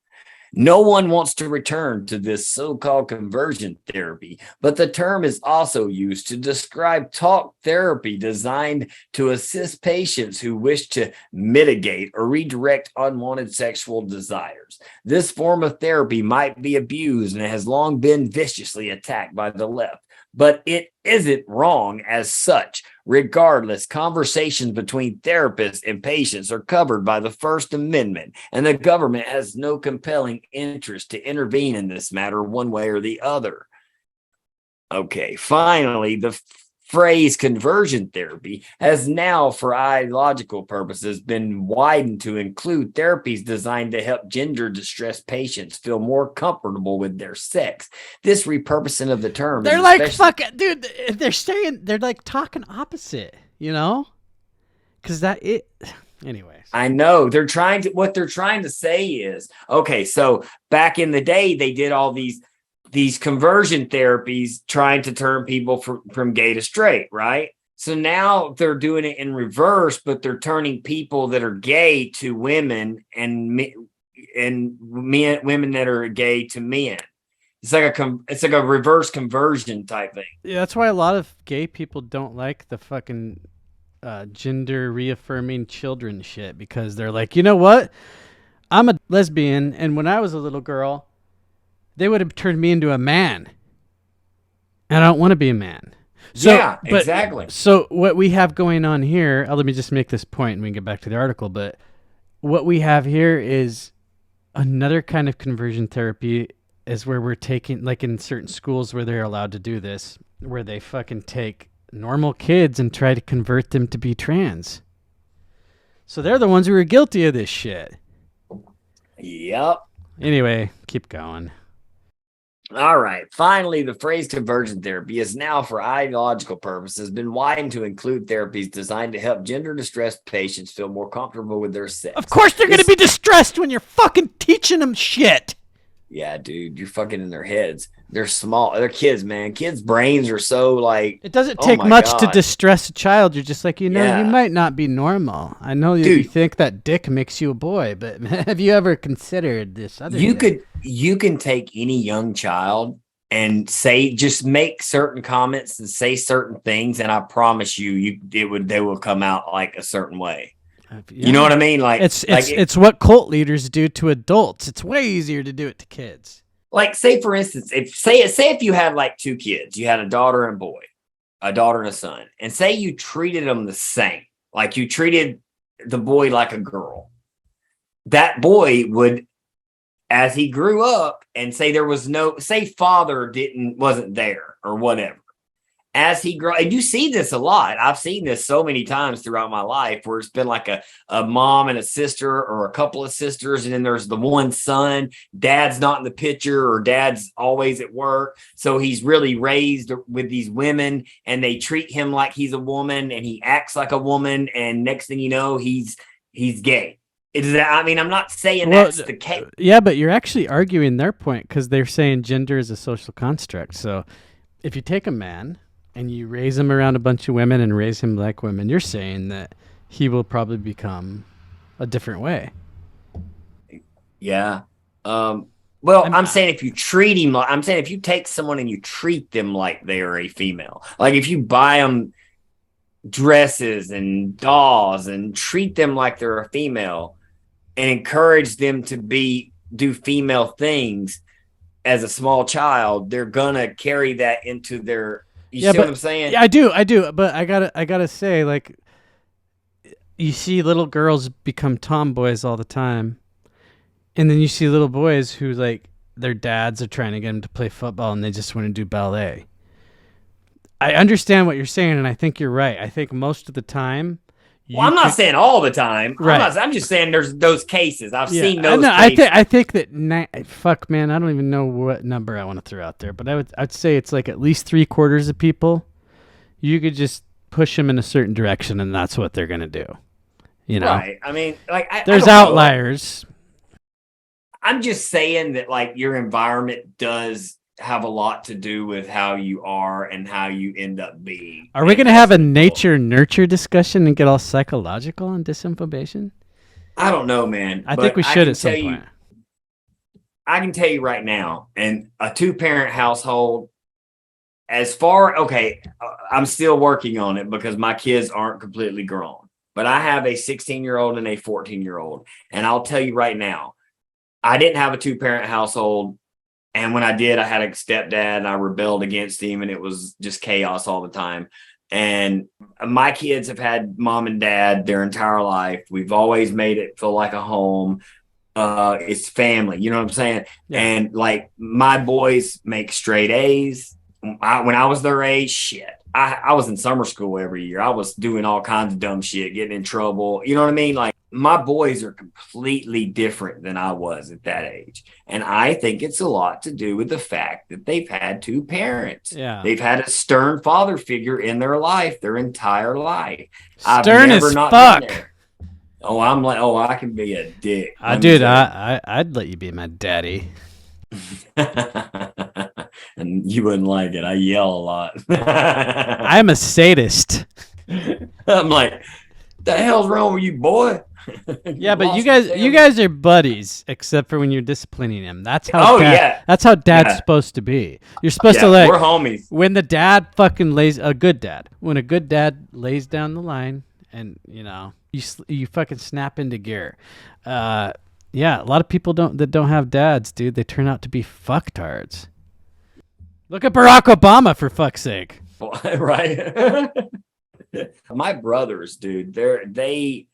No one wants to return to this so-called conversion therapy, but the term is also used to describe talk therapy designed to assist patients who wish to mitigate or redirect unwanted sexual desires. This form of therapy might be abused and has long been viciously attacked by the left, but it isn't wrong as such. Regardless, conversations between therapists and patients are covered by the First Amendment, and the government has no compelling interest to intervene in this matter one way or the other. Okay, finally, the phrase conversion therapy has now, for ideological purposes, been widened to include therapies designed to help gender distressed patients feel more comfortable with their sex. This repurposing of the term, they're like fucking, dude. They're like talking opposite, you know? Because anyways. I know what they're trying to say is, okay, so back in the day, they did all these conversion therapies trying to turn people from gay to straight, right? So now they're doing it in reverse, but they're turning people that are gay to women and women that are gay to men. It's like a reverse conversion type thing. Yeah, that's why a lot of gay people don't like the fucking gender reaffirming children shit, because they're like, you know what? I'm a lesbian, and when I was a little girl, they would have turned me into a man. And I don't want to be a man. So, yeah, exactly. So what we have going on here, let me just make this point and we can get back to the article, but what we have here is another kind of conversion therapy is where we're taking, like in certain schools where they're allowed to do this, where they fucking take normal kids and try to convert them to be trans. So they're the ones who are guilty of this shit. Yep. Anyway, keep going. All right. Finally, the phrase conversion therapy is now, for ideological purposes, been widened to include therapies designed to help gender distressed patients feel more comfortable with their sex. Of course they're going to be distressed when you're fucking teaching them shit. Yeah, dude, you're fucking in their heads. They're small. They're kids, man. Kids' brains are so like... It doesn't take much to distress a child. You're just like, you might not be normal. I know you think that dick makes you a boy, but have you ever considered this other thing? You can take any young child and just make certain comments and say certain things, and I promise you, they will come out like a certain way. Yeah. You know what I mean? Like it's what cult leaders do to adults. It's way easier to do it to kids. Like, say for instance, if you had like 2 kids, you had a daughter and a boy, a daughter and a son, and say you treated them the same, like you treated the boy like a girl, that boy would, as he grew up, and say father wasn't there or whatever, as he grows, and you see this a lot. I've seen this so many times throughout my life where it's been like a mom and a sister or a couple of sisters, and then there's the one son. Dad's not in the picture, or dad's always at work. So he's really raised with these women, and they treat him like he's a woman, and he acts like a woman. And next thing you know, he's gay. I mean, I'm not saying that's the case. Yeah, but you're actually arguing their point because they're saying gender is a social construct. So if you take a man and you raise him around a bunch of women and raise him like women, you're saying that he will probably become a different way. Yeah. Well, I'm saying if you treat him like, I'm saying if you take someone and you treat them like they are a female, like if you buy them dresses and dolls and treat them like they're a female and encourage them to do female things as a small child, they're gonna carry that into their. You see what I'm saying? Yeah, I do. But I gotta say, like, you see little girls become tomboys all the time, and then you see little boys who, like, their dads are trying to get them to play football and they just want to do ballet. I understand what you're saying, and I think you're right. I think most of the time. Well, I'm not saying all the time. Right. I'm just saying there's those cases. I've seen those cases. I think that fuck, man, I don't even know what number I want to throw out there, but I'd say it's like at least 3/4 of people. You could just push them in a certain direction, and that's what they're gonna do. You know, right? I mean, like, there's outliers. I'm just saying that, like, your environment does have a lot to do with how you are and how you end up being. Are we going to have a nature nurture discussion and get all psychological on disinfobation? I don't know, man. I think we should at some point. I can tell you right now, in a 2-parent household, I'm still working on it because my kids aren't completely grown, but I have a 16-year-old and a 14-year-old. And I'll tell you right now, I didn't have a 2-parent household. And when I did, I had a stepdad and I rebelled against him, and it was just chaos all the time. And my kids have had mom and dad their entire life. We've always made it feel like a home. It's family, you know what I'm saying? Yeah. And like, my boys make straight A's. When I was their age, shit, I was in summer school every year. I was doing all kinds of dumb shit, getting in trouble. You know what I mean? Like, my boys are completely different than I was at that age. And I think it's a lot to do with the fact that they've had 2 parents. Yeah. They've had a stern father figure in their life, their entire life. Stern as fuck. Oh, I'm like, I can be a dick. Dude, I'd let you be my daddy. And you wouldn't like it. I yell a lot. I'm a sadist. I'm like, the hell's wrong with you, boy? Yeah, but you guys are buddies, except for when you're disciplining him. That's how. That's how dad's supposed to be. You're supposed to, like, we're homies. When the dad fucking when a good dad lays down the line, and you know, you fucking snap into gear. Yeah, a lot of people that don't have dads, dude. They turn out to be fucktards. Look at Barack Obama, for fuck's sake. Right. My brothers, dude, they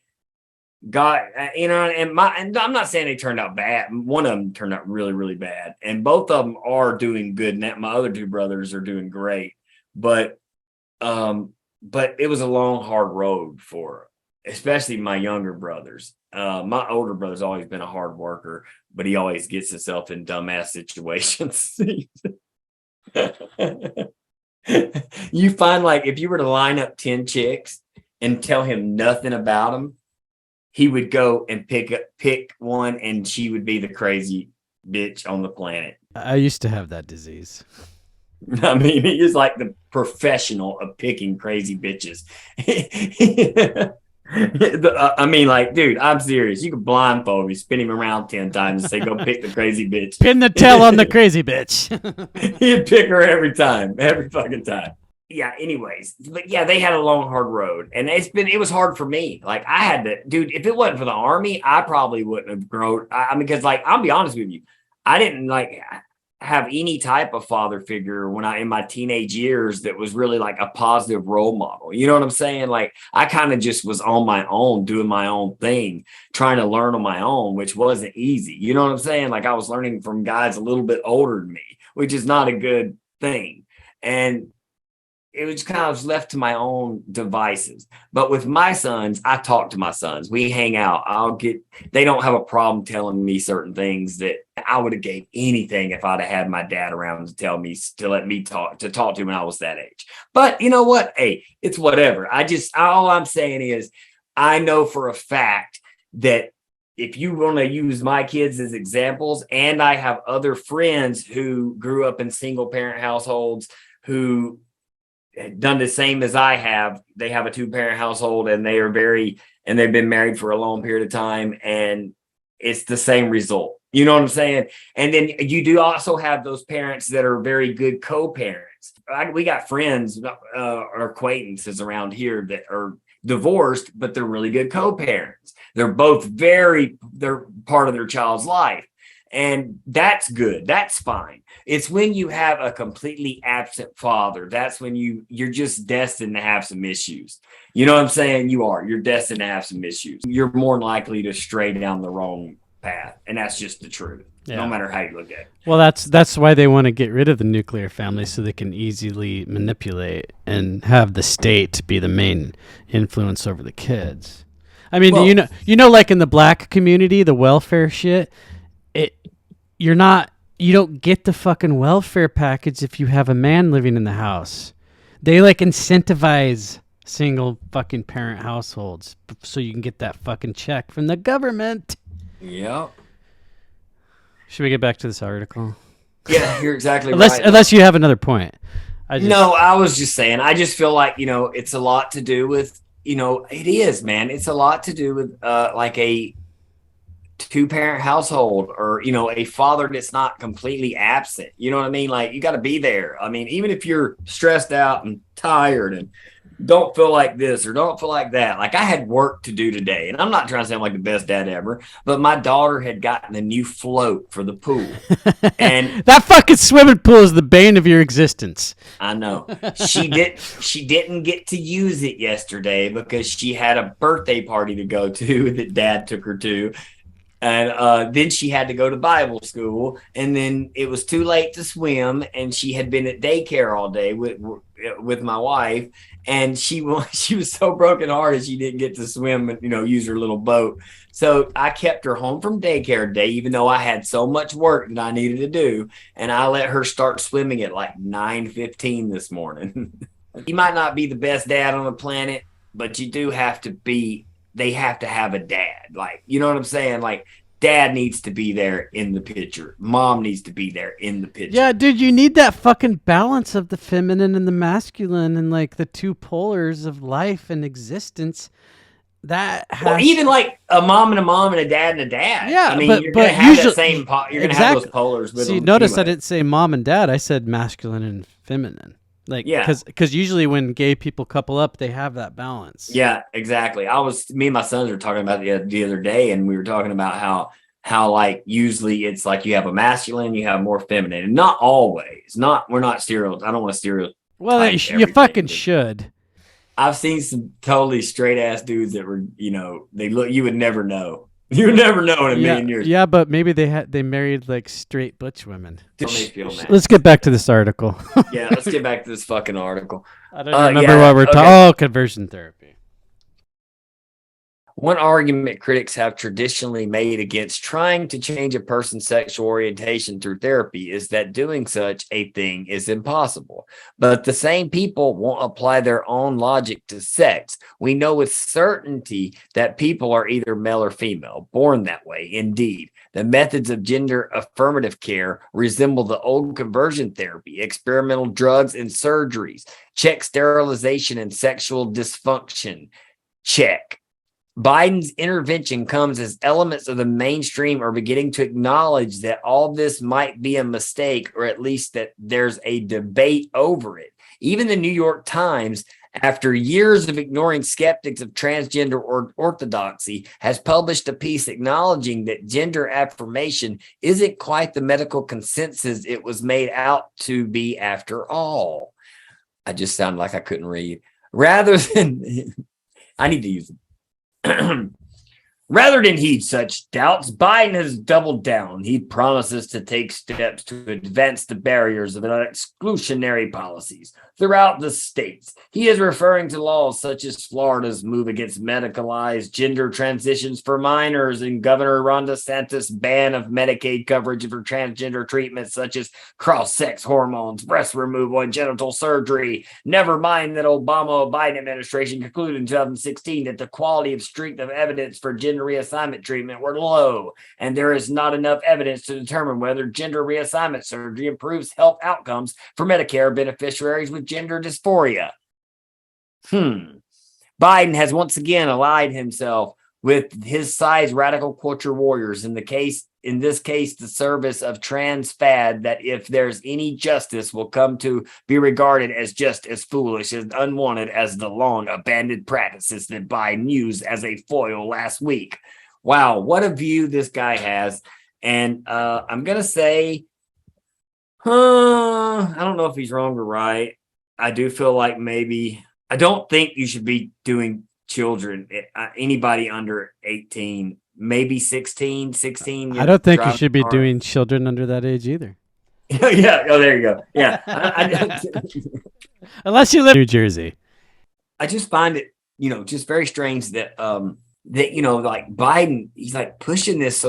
got, you know, and I'm not saying they turned out bad. One of them turned out really, really bad, and both of them are doing good. Now my other 2 brothers are doing great, but it was a long, hard road for, especially my younger brothers. My older brother's always been a hard worker, but he always gets himself in dumbass situations. You find, like, if you were to line up 10 chicks and tell him nothing about them, he would go and pick one, and she would be the crazy bitch on the planet. I used to have that disease. I mean, he is like the professional of picking crazy bitches. I mean, like, dude, I'm serious. You could blindfold me, spin him around 10 times, and say, "Go pick the crazy bitch." Pin the tail on the crazy bitch. He'd pick her every fucking time. Yeah. Anyways, but yeah, they had a long, hard road, and it was hard for me. Like, I had to, dude. If it wasn't for the Army, I probably wouldn't have grown. I mean, because, like, I'll be honest with you, I didn't like have any type of father figure when in my teenage years that was really like a positive role model. You know what I'm saying? Like, I kind of just was on my own, doing my own thing, trying to learn on my own, which wasn't easy. You know what I'm saying? Like, I was learning from guys a little bit older than me, which is not a good thing. And it was kind of left to my own devices. But with my sons, I talk to my sons. We hang out. They don't have a problem telling me certain things that I would have gave anything if I'd have had my dad around to let me talk to him when I was that age. But you know what? Hey, it's whatever. All I'm saying is I know for a fact that if you want to use my kids as examples, and I have other friends who grew up in single parent households who done the same as I have. They have a 2-parent household and they've been married for a long period of time, and it's the same result. You know what I'm saying? And then you do also have those parents that are very good co-parents. We got friends or acquaintances around here that are divorced, but they're really good co-parents. They're part of their child's life. And that's good. That's fine. It's when you have a completely absent father. That's when you're just destined to have some issues. You know what I'm saying? You're destined to have some issues. You're more likely to stray down the wrong path. And that's just the truth. Yeah. No matter how you look at it. Well, that's why they want to get rid of the nuclear family, so they can easily manipulate and have the state be the main influence over the kids. I mean, you know, like in the black community, the welfare shit, you don't get the fucking welfare package if you have a man living in the house. They like incentivize single fucking parent households so you can get that fucking check from the government. Yep. Should we get back to this article? Yeah, you're exactly right. Unless you have another point. No, I was just saying, I just feel like, it's a lot to do with, it is, man. It's a lot to do with like a 2-parent household, or a father that's not completely absent. You know what I mean? Like, you got to be there. I mean, even if you're stressed out and tired and don't feel like this or don't feel like that. Like, I had work to do today, and I'm not trying to sound like the best dad ever, but my daughter had gotten a new float for the pool. And that fucking swimming pool is the bane of your existence. I know. She didn't get to use it yesterday because she had a birthday party to go to that dad took her to. And then she had to go to Bible school, and then it was too late to swim, and she had been at daycare all day with my wife, and she was so brokenhearted she didn't get to swim and use her little boat. So I kept her home from daycare today, even though I had so much work that I needed to do, and I let her start swimming at like 9:15 this morning. You might not be the best dad on the planet, but you do have to be. They have to have a dad. Like, you know what I'm saying? Like, dad needs to be there in the picture. Mom needs to be there in the picture. Yeah, dude, you need that fucking balance of the feminine and the masculine, and like the two polars of life and existence. Or even like a mom and a dad and a dad. Yeah, I mean, you're going to have that same. You're going to have those polars with them. Notice anyway. I didn't say mom and dad. I said masculine and feminine. Like, yeah, because usually when gay people couple up, they have that balance. Yeah, exactly. Me and my sons were talking about the other day, and we were talking about how like usually it's like you have a masculine, you have more feminine, and not always. We're not stereo. I don't want to stereo. Well, you fucking should. I've seen some totally straight ass dudes that were, they look. You would never know. You never know in a million years. Yeah, but maybe they married like straight butch women. Let's get back to this article. Yeah, let's get back to this fucking article. I don't remember what we're talking. Oh, conversion therapy. One argument critics have traditionally made against trying to change a person's sexual orientation through therapy is that doing such a thing is impossible. But the same people won't apply their own logic to sex. We know with certainty that people are either male or female, born that way. Indeed, the methods of gender affirmative care resemble the old conversion therapy, experimental drugs and surgeries. Check sterilization and sexual dysfunction. Check. Biden's intervention comes as elements of the mainstream are beginning to acknowledge that all this might be a mistake, or at least that there's a debate over it. Even the New York Times, after years of ignoring skeptics of transgender orthodoxy, has published a piece acknowledging that gender affirmation isn't quite the medical consensus it was made out to be after all. I just sound like I couldn't read. Rather than, I need to use it. Rather than heed such doubts, Biden has doubled down. He promises to take steps to advance the barriers of exclusionary policies throughout the states. He is referring to laws such as Florida's move against medicalized gender transitions for minors and Governor Ron DeSantis' ban of Medicaid coverage for transgender treatments such as cross-sex hormones, breast removal, and genital surgery. Never mind that Obama-Biden administration concluded in 2016 that the quality of strength of evidence for gender reassignment treatment were low, and there is not enough evidence to determine whether gender reassignment surgery improves health outcomes for Medicare beneficiaries with gender dysphoria. Biden has once again allied himself with his side's radical culture warriors in this case, the service of trans fad that if there's any justice will come to be regarded as just as foolish and unwanted as the long abandoned practices that Biden used as a foil last week. Wow, what a view this guy has. And I'm going to say, I don't know if he's wrong or right. I do feel like maybe, I don't think you should be doing children, anybody under 18, maybe 16. I don't think you should be doing children under that age either. Yeah. Oh, there you go. Yeah. Unless you live in New Jersey. I just find it, just very strange that, like Biden, he's like pushing this.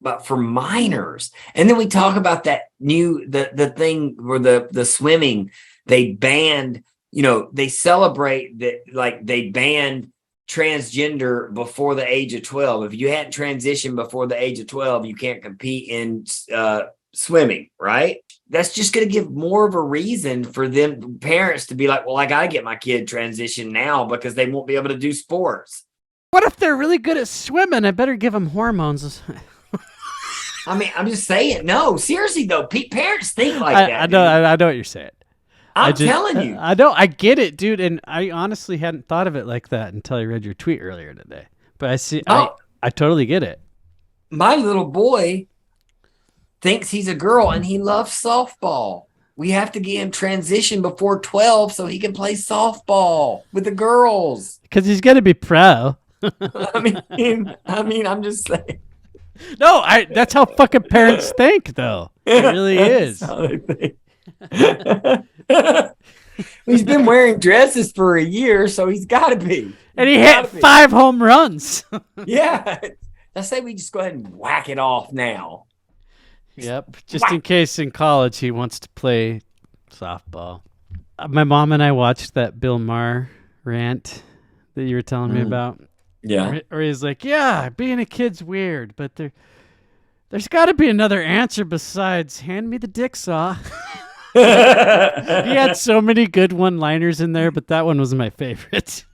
But for minors. And then we talk about that the thing where the swimming, they banned, they celebrate that, like they banned transgender before the age of 12. If you hadn't transitioned before the age of 12, you can't compete in swimming, right? That's just going to give more of a reason for them parents to be like, well, I got to get my kid transitioned now because they won't be able to do sports. What if they're really good at swimming? I better give them hormones. I mean, I'm just saying. No, seriously though, parents think like that. I know what you're saying. I'm telling you. I know. I get it, dude. And I honestly hadn't thought of it like that until I read your tweet earlier today. But I see. I totally get it. My little boy thinks he's a girl and he loves softball. We have to get him transition before 12 so he can play softball with the girls. Because he's going to be pro. I mean, I'm just saying. No, that's how fucking parents think, though. It really is. That's how they think. He's been wearing dresses for a year, so he's got to be. And he hit 5 home runs. Yeah. I say we just go ahead and whack it off now. Yep. Just in case in college he wants to play softball. My mom and I watched that Bill Maher rant that you were telling me about. Yeah. Or he's like, yeah, being a kid's weird, but there's got to be another answer besides hand me the dick saw. He had so many good one-liners in there, but that one was my favorite.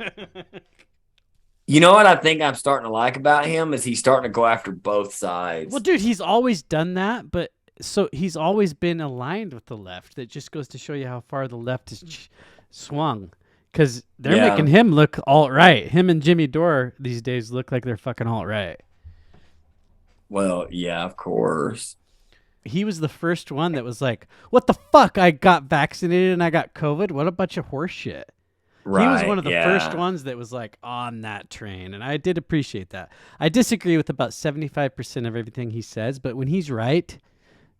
You know what I think I'm starting to like about him is he's starting to go after both sides. Well, dude, he's always done that, but so he's always been aligned with the left. That just goes to show you how far the left has swung. Because they're making him look alt-right. Him and Jimmy Dore these days look like they're fucking alt-right. Well, yeah, of course. He was the first one that was like, what the fuck? I got vaccinated and I got COVID? What a bunch of horse shit. Right, he was one of the first ones that was like on that train. And I did appreciate that. I disagree with about 75% of everything he says. But when he's right,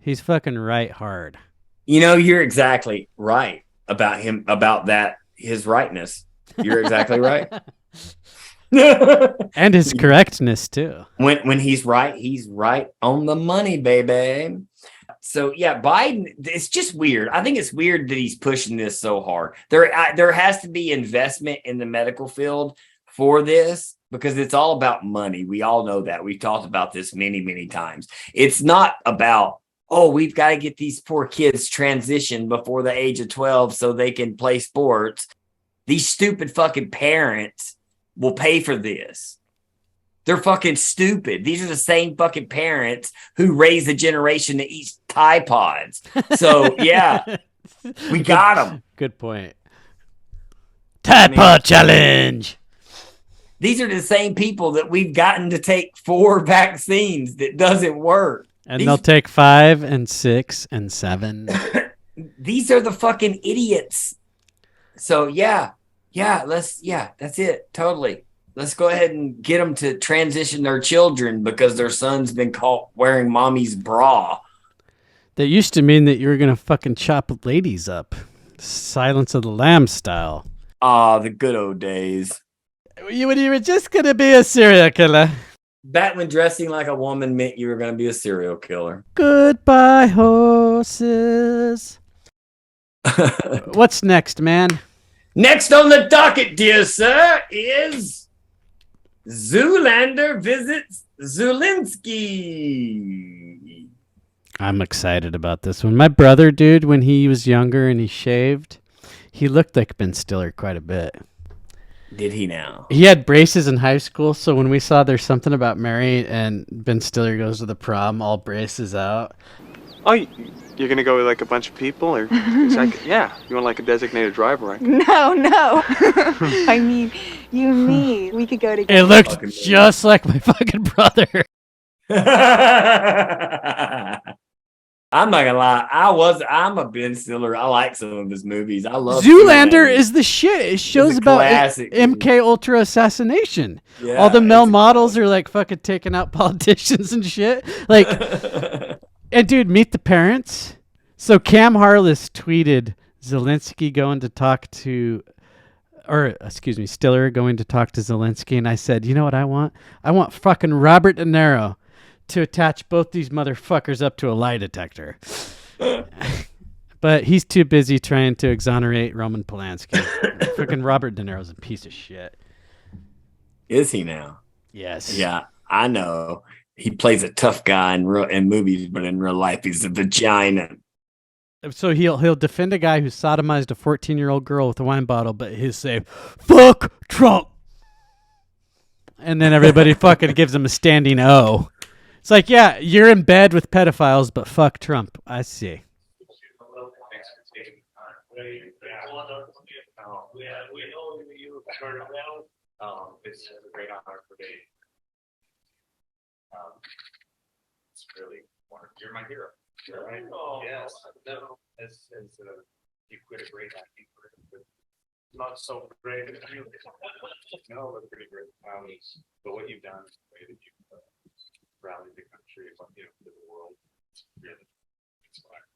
he's fucking right hard. You're exactly right about him, about that. His rightness. You're exactly right. And his correctness too. When he's right on the money, baby. So yeah, Biden, it's just weird. I think it's weird that he's pushing this so hard. There has to be investment in the medical field for this because it's all about money. We all know that. We've talked about this many, many times. It's not about, oh, we've got to get these poor kids transitioned before the age of 12 so they can play sports. These stupid fucking parents will pay for this. They're fucking stupid. These are the same fucking parents who raise the generation that eats Tide Pods. So, yeah, we got them. Good point. Tide Pod Challenge. These are the same people that we've gotten to take 4 vaccines that doesn't work. And they'll take 5 and 6 and 7. These are the fucking idiots. So, that's it. Totally. Let's go ahead and get them to transition their children because their son's been caught wearing mommy's bra. That used to mean that you were going to fucking chop ladies up. Silence of the Lambs style. Ah, the good old days. You were just going to be a serial killer. Back when dressing like a woman meant you were going to be a serial killer. Goodbye, horses. What's next, man? Next on the docket, dear sir, is Zoolander visits Zelensky. I'm excited about this one. My brother, dude, when he was younger and he shaved, he looked like Ben Stiller quite a bit. Did he now? He had braces in high school, so when we saw There's Something About Mary and Ben Stiller goes to the prom, all braces out. Oh, you're gonna go with like a bunch of people, or yeah, you want like a designated driver, right? No. I mean, you and me, we could go together. It looked just like my fucking brother. I'm not gonna lie. I'm a Ben Stiller. I like some of his movies. I love Zoolander is the shit. It shows about classic, MK Ultra assassination. Yeah, all the male models are like fucking taking out politicians and shit. Like, and dude, meet the parents. So Cam Harless tweeted Zelensky going to talk to, or excuse me, Stiller going to talk to Zelensky, and I said, you know what I want? I want fucking Robert De Niro to attach both these motherfuckers up to a lie detector. But he's too busy trying to exonerate Roman Polanski. Freaking Robert De Niro's a piece of shit. Is he now? Yes. Yeah, I know. He plays a tough guy in movies, but in real life, he's a vagina. So he'll defend a guy who sodomized a 14-year-old girl with a wine bottle, but he'll say, "Fuck Trump," and then everybody fucking gives him a standing O. It's like, yeah, you're in bed with pedophiles, but fuck Trump. I see. It's a great honor for me. It's really wonderful. You're my hero. Right? Yes. No. As you quit a great acting career. Not so great. No, but pretty great. But what you've done, the way that you've rallied the country, to the world, it's really inspiring.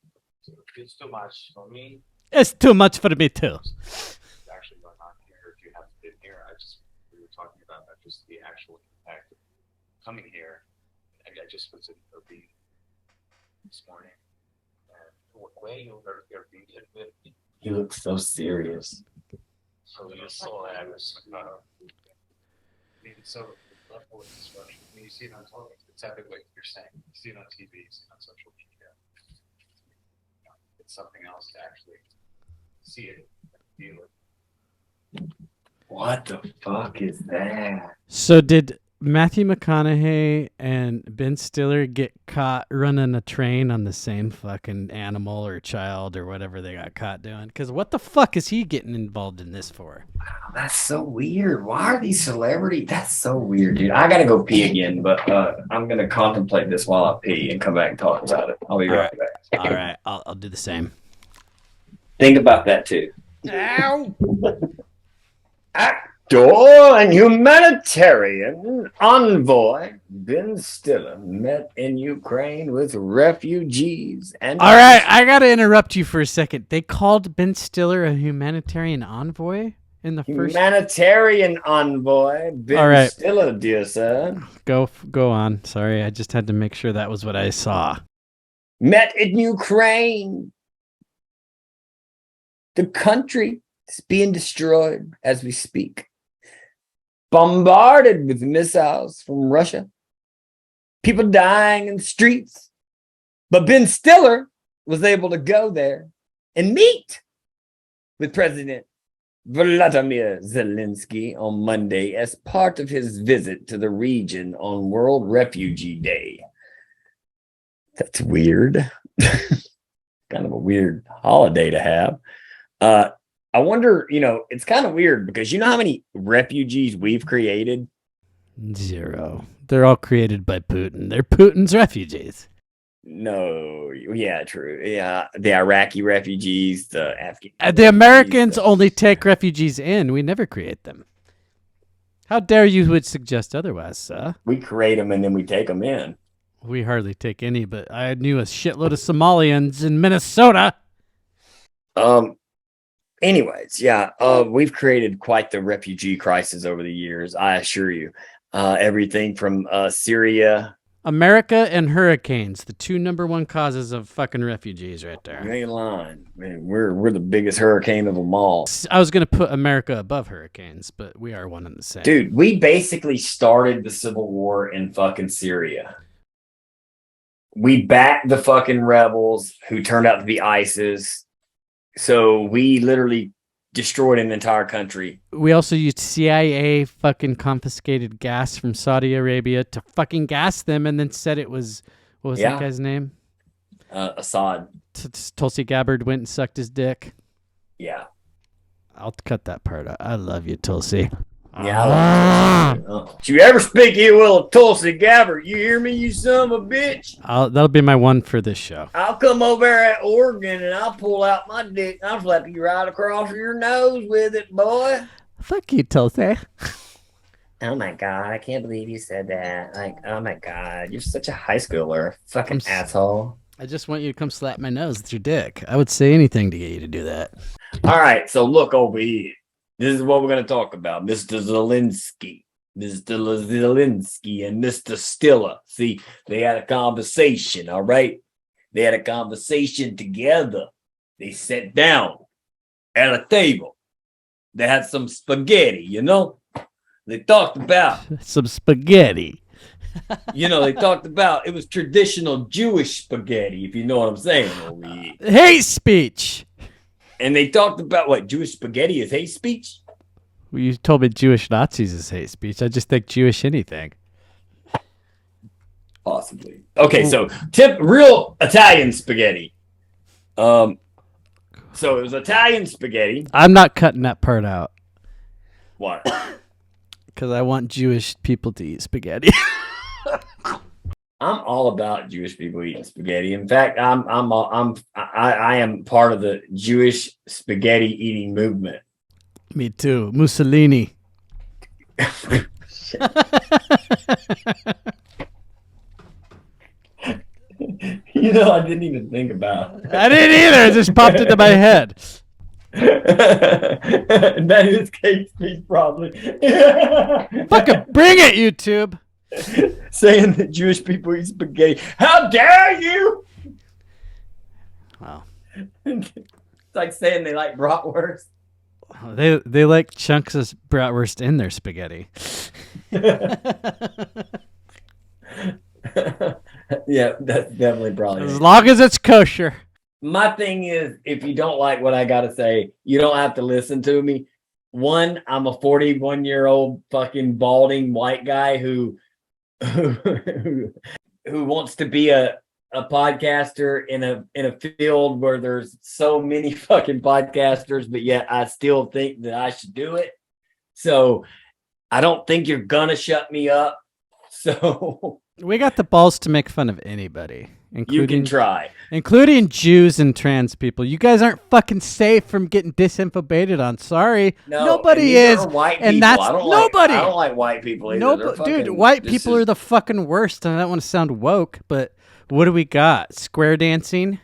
So it's too much for me. It's too much for me too. Actually going on here, if you haven't been here, we were talking about just the actual impact of coming here. I just was in Irvine this morning. Where you were Irvine with me. He looks so serious. So you saw that was so level of disruption. When you see it on television, it's exactly what you're saying. You see it on TV, you see it on social media. It's something else to actually see it and feel it. What the fuck is that? So did Matthew McConaughey and Ben Stiller get caught running a train on the same fucking animal or child or whatever they got caught doing? Because what the fuck is he getting involved in this for? Wow, that's so weird. Why are these celebrities? That's so weird, dude. I gotta go pee again, but I'm gonna contemplate this while I pee and come back and talk about it. I'll be right back. All right, I'll do the same. Think about that too. Ow! Actor and humanitarian envoy Ben Stiller met in Ukraine with refugees and. All right, I gotta interrupt you for a second. They called Ben Stiller a humanitarian envoy in the first. Humanitarian envoy Ben All right. Stiller, dear sir. Go on. Sorry, I just had to make sure that was what I saw. Met in Ukraine. The country is being destroyed as we speak. Bombarded with missiles from Russia. People dying in the streets. But Ben Stiller was able to go there and meet with President Vladimir Zelensky on Monday as part of his visit to the region on World Refugee Day. That's weird. Kind of a weird holiday to have. I wonder, it's kind of weird because you know how many refugees we've created? 0. They're all created by Putin. They're Putin's refugees. No, yeah, true. Yeah, the Iraqi refugees, the Afghan. The Americans only take refugees in. We never create them. How dare you would suggest otherwise, sir? We create them and then we take them in. We hardly take any, but I knew a shitload of Somalians in Minnesota. Anyways, yeah, we've created quite the refugee crisis over the years, I assure you. Everything from Syria. America and hurricanes, the two number one causes of fucking refugees right You there. ain't lying. Man, we're the biggest hurricane of them all. I was going to put America above hurricanes, but we are one and the same. Dude, we basically started the civil war in fucking Syria. We backed the fucking rebels who turned out to be ISIS. So we literally destroyed an entire country. We also used CIA fucking confiscated gas from Saudi Arabia to fucking gas them and then said it was, what was that guy's name? Assad. Tulsi Gabbard went and sucked his dick. Yeah. I'll cut that part out. I love you, Tulsi. Yeah. If you ever speak ill of Tulsi Gabbard, you hear me, you son of a bitch? That'll be my one for this show. I'll come over there at Oregon and I'll pull out my dick and I'll slap you right across your nose with it, boy. Fuck you, Tulsi. Oh my God, I can't believe you said that. Like, oh my God, you're such a high schooler. Fucking asshole. I just want you to come slap my nose with your dick. I would say anything to get you to do that. All right, so look over here. This is what we're going to talk about. Mr. Zelensky. Mr. Zelensky and Mr. Stiller. See, they had a conversation, all right? They had a conversation together. They sat down at a table. They had some spaghetti, you know? They talked about some spaghetti. They talked about it was traditional Jewish spaghetti, if you know what I'm saying over here. Hate speech. And they talked about what Jewish spaghetti is hate speech. Well, you told me Jewish Nazis is hate speech. I just think Jewish anything. Possibly. Okay, so real Italian spaghetti. So it was Italian spaghetti. I'm not cutting that part out. What? Because I want Jewish people to eat spaghetti. I'm all about Jewish people eating spaghetti. In fact, I am part of the Jewish spaghetti eating movement. Me too. Mussolini. I didn't even think about it. I didn't either. It just popped into my head. That is Kate speech, probably. Fucking bring it, YouTube. Saying that Jewish people eat spaghetti. How dare you? Wow. It's like saying they like bratwurst. They like chunks of bratwurst in their spaghetti. Yeah, that's definitely probably As long as it's kosher. My thing is, if you don't like what I gotta say, you don't have to listen to me. One, I'm a 41-year-old fucking balding white guy who wants to be a podcaster in a field where there's so many fucking podcasters, but yet I still think that I should do it. So I don't think you're gonna shut me up. So we got the balls to make fun of anybody, you can try, including Jews and trans people. You guys aren't fucking safe from getting disinfobated on. Sorry, nobody is, and that's nobody. I don't like white people either. Dude, white people are the fucking worst. And I don't want to sound woke, but what do we got? Square dancing,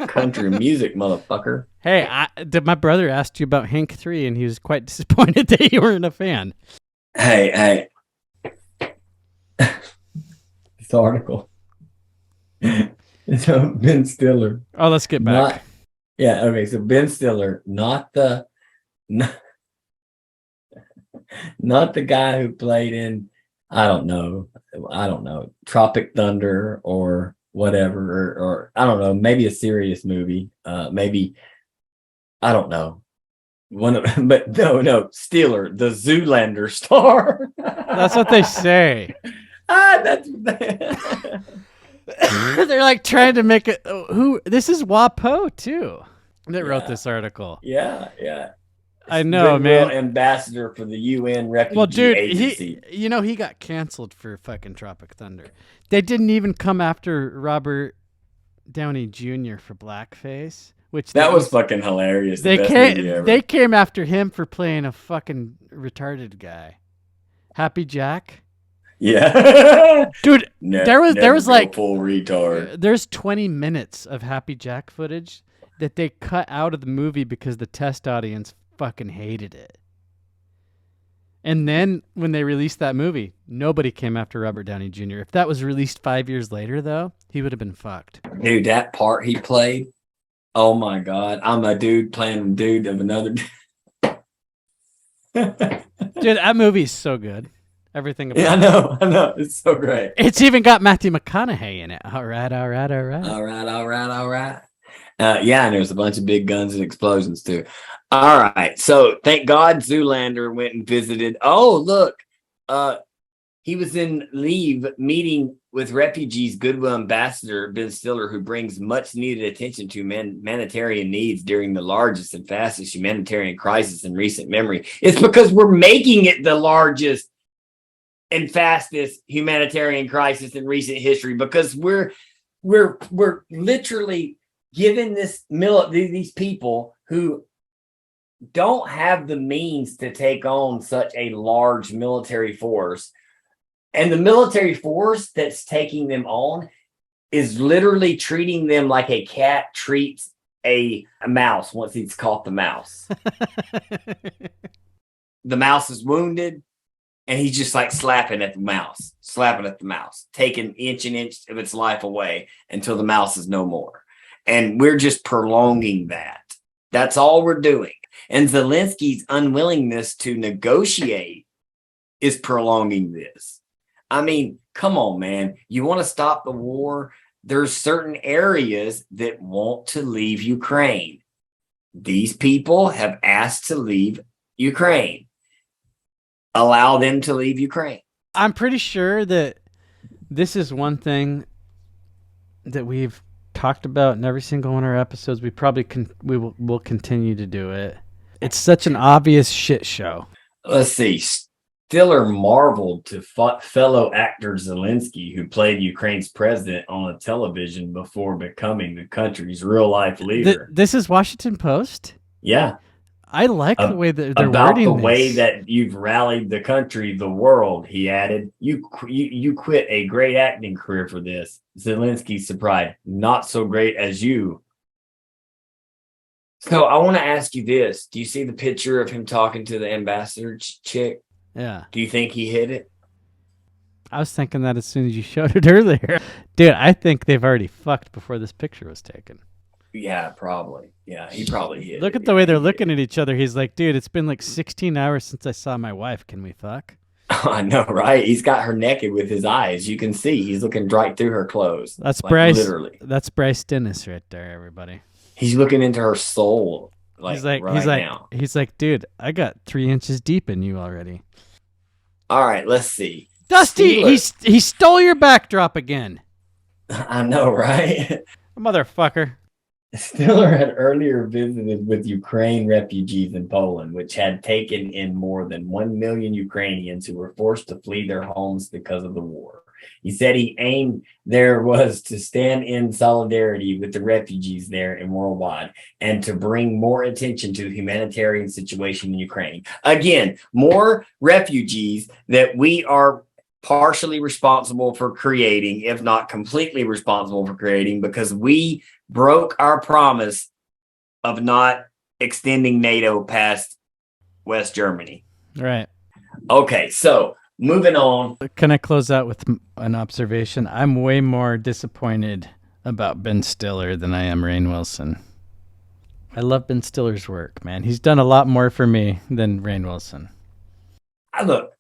country music, motherfucker. Hey, my brother asked you about Hank 3, and he was quite disappointed that you weren't a fan. Hey. This article. So Ben Stiller. Oh, let's get back. So Ben Stiller, not the guy who played in I don't know, Tropic Thunder or whatever, or I don't know, maybe a serious movie. Maybe I don't know. But no, Stiller, the Zoolander star. That's what they say. That's They're like trying to make it. This is WAPO too that wrote this article. Yeah. I know, Goodwill man. Ambassador for the UN Refugee Agency. He got canceled for fucking Tropic Thunder. They didn't even come after Robert Downey Jr. for blackface, which That was fucking hilarious. The they best came movie ever. they came after him for playing a fucking retarded guy. Happy Jack. Yeah. Dude, there was Never go like full retard. there's 20 minutes of Happy Jack footage that they cut out of the movie because the test audience fucking hated it. And then when they released that movie, nobody came after Robert Downey Jr. If that was released 5 years later, though, he would have been fucked. Dude, that part he played. Oh my God. I'm a dude playing a dude of another. Dude, that movie's so good. Everything about Yeah, I know. It's so great. It's even got Matthew McConaughey in it. All right. All right. Yeah, and there's a bunch of big guns and explosions too. All right. So thank God Zoolander went and visited. Oh, look. He was in leave meeting with refugees Goodwill Ambassador Ben Stiller, who brings much needed attention to humanitarian needs during the largest and fastest humanitarian crisis in recent memory. It's because we're making it the largest and fastest humanitarian crisis in recent history, because we're literally giving these people who don't have the means to take on such a large military force, and the military force that's taking them on is literally treating them like a cat treats a mouse once he's caught the mouse. The mouse is wounded, and he's just like slapping at the mouse, taking inch of its life away until the mouse is no more. And we're just prolonging that. That's all we're doing. And Zelensky's unwillingness to negotiate is prolonging this. I mean, come on, man. You want to stop the war? There's certain areas that want to leave Ukraine. These people have asked to leave Ukraine. Allow them to leave Ukraine. I'm pretty sure that this is one thing that we've talked about in every single one of our episodes. We probably will continue to do it. It's such an obvious shit show. Let's see. Stiller marveled to fellow actor Zelensky, who played Ukraine's president on a television before becoming the country's real-life leader. This is Washington Post? Yeah. I like the way that they're about wording the this. way that you've rallied the country, the world, he added. You quit a great acting career for this. Zelensky's surprised. Not so great as you. So I want to ask you this. Do you see the picture of him talking to the ambassador chick? Yeah. Do you think he hit it? I was thinking that as soon as you showed it earlier. Dude, I think they've already fucked before this picture was taken. Yeah, probably. Yeah, he probably hit Look it. at the way they're looking at each other. He's like, dude, it's been like 16 hours since I saw my wife. Can we fuck? I know, right? He's got her naked with his eyes. You can see he's looking right through her clothes. That's like, Bryce. Literally. That's Bryce Dennis right there, everybody. He's looking into her soul. He's like, dude, I got 3 inches deep in you already. All right, let's see. Dusty, he stole your backdrop again. I know, right? Motherfucker. Stiller had earlier visited with Ukraine refugees in Poland, which had taken in more than 1 million Ukrainians who were forced to flee their homes because of the war. He said he aimed there was to stand in solidarity with the refugees there and worldwide, and to bring more attention to the humanitarian situation in Ukraine. Again, more refugees that we are partially responsible for creating, if not completely responsible for creating, because we broke our promise of not extending NATO past West Germany. Right. Okay, so moving on. Can I close out with an observation? I'm way more disappointed about Ben Stiller than I am Rainn Wilson. I love Ben Stiller's work, man. He's done a lot more for me than Rainn Wilson. Look.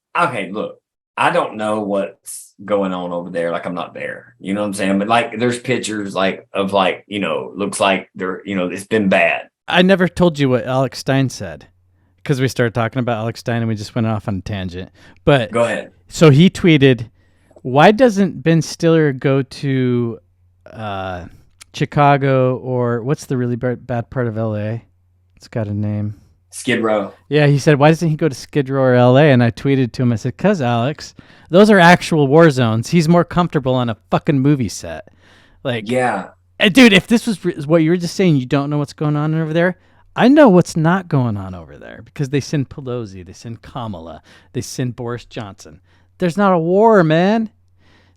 I don't know what's going on over there. Like, I'm not there. You know what I'm saying? But like, there's pictures looks like it's been bad. I never told you what Alex Stein said, because we started talking about Alex Stein and we just went off on a tangent. But go ahead. So he tweeted, "Why doesn't Ben Stiller go to Chicago, or what's the really bad part of LA? It's got a name. Skid Row." Yeah, he said, "Why doesn't he go to Skid Row or LA?" And I tweeted to him, I said, "'Cause Alex, those are actual war zones. He's more comfortable on a fucking movie set." Like, yeah. Dude, if this was what you were just saying, you don't know what's going on over there. I know what's not going on over there because they send Pelosi, they send Kamala, they send Boris Johnson. There's not a war, man.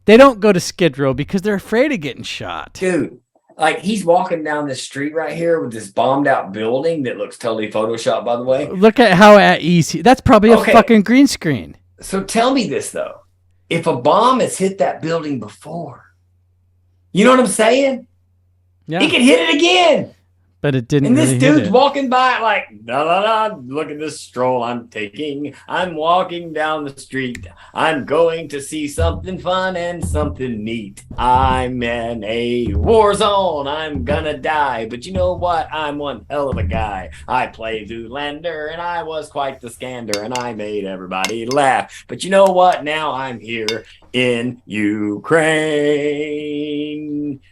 They don't go to Skid Row because they're afraid of getting shot. Dude, like he's walking down this street right here with this bombed out building that looks totally photoshopped, by the way. Look at how at ease that's probably a fucking green screen. So tell me this though. If a bomb has hit that building before, you know what I'm saying? Yeah. He could hit it again. But it didn't. And this really dude's hit it. walking by like, la la la, look at this stroll I'm taking. I'm walking down the street. I'm going to see something fun and something neat. I'm in a war zone. I'm gonna die. But you know what? I'm one hell of a guy. I play Zoolander and I was quite the scander and I made everybody laugh. But you know what? Now I'm here in Ukraine.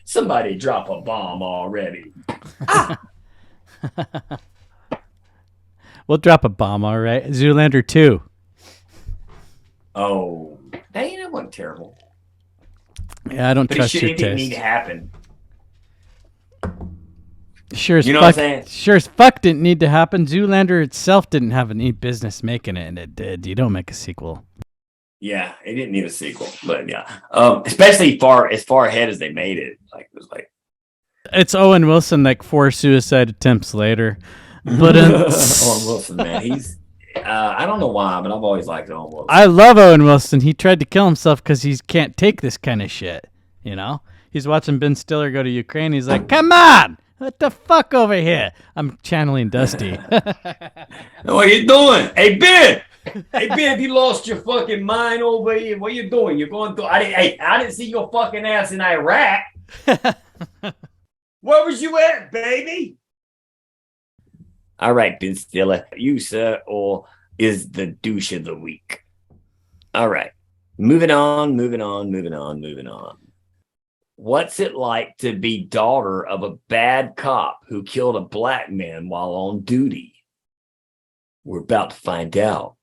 Somebody drop a bomb already. Ah! We'll drop a bomb, all right. Zoolander 2. Oh, dang, that wasn't terrible. Yeah, I don't But trust your it didn't need taste. to happen. Sure as You know fuck, what I'm saying? sure as fuck didn't need to happen. Zoolander itself didn't have any business making it, and it did. You don't make a sequel. Yeah, it didn't need a sequel, but yeah, especially as far ahead as they made it. Like it was like It's Owen Wilson, like 4 suicide attempts later. But Owen Wilson, man, he's I don't know why, but I've always liked Owen Wilson. I love Owen Wilson. He tried to kill himself because he can't take this kind of shit. You know, he's watching Ben Stiller go to Ukraine. He's like, "Come on, what the fuck over here?" I'm channeling Dusty. What are you doing? Hey Ben! Hey Ben, you lost your fucking mind over here. What you doing? You're going through I didn't see your fucking ass in Iraq. Where was you at, baby? All right, Ben Stiller. You, sir, or is the douche of the week. All right. Moving on. What's it like to be daughter of a bad cop who killed a black man while on duty? We're about to find out.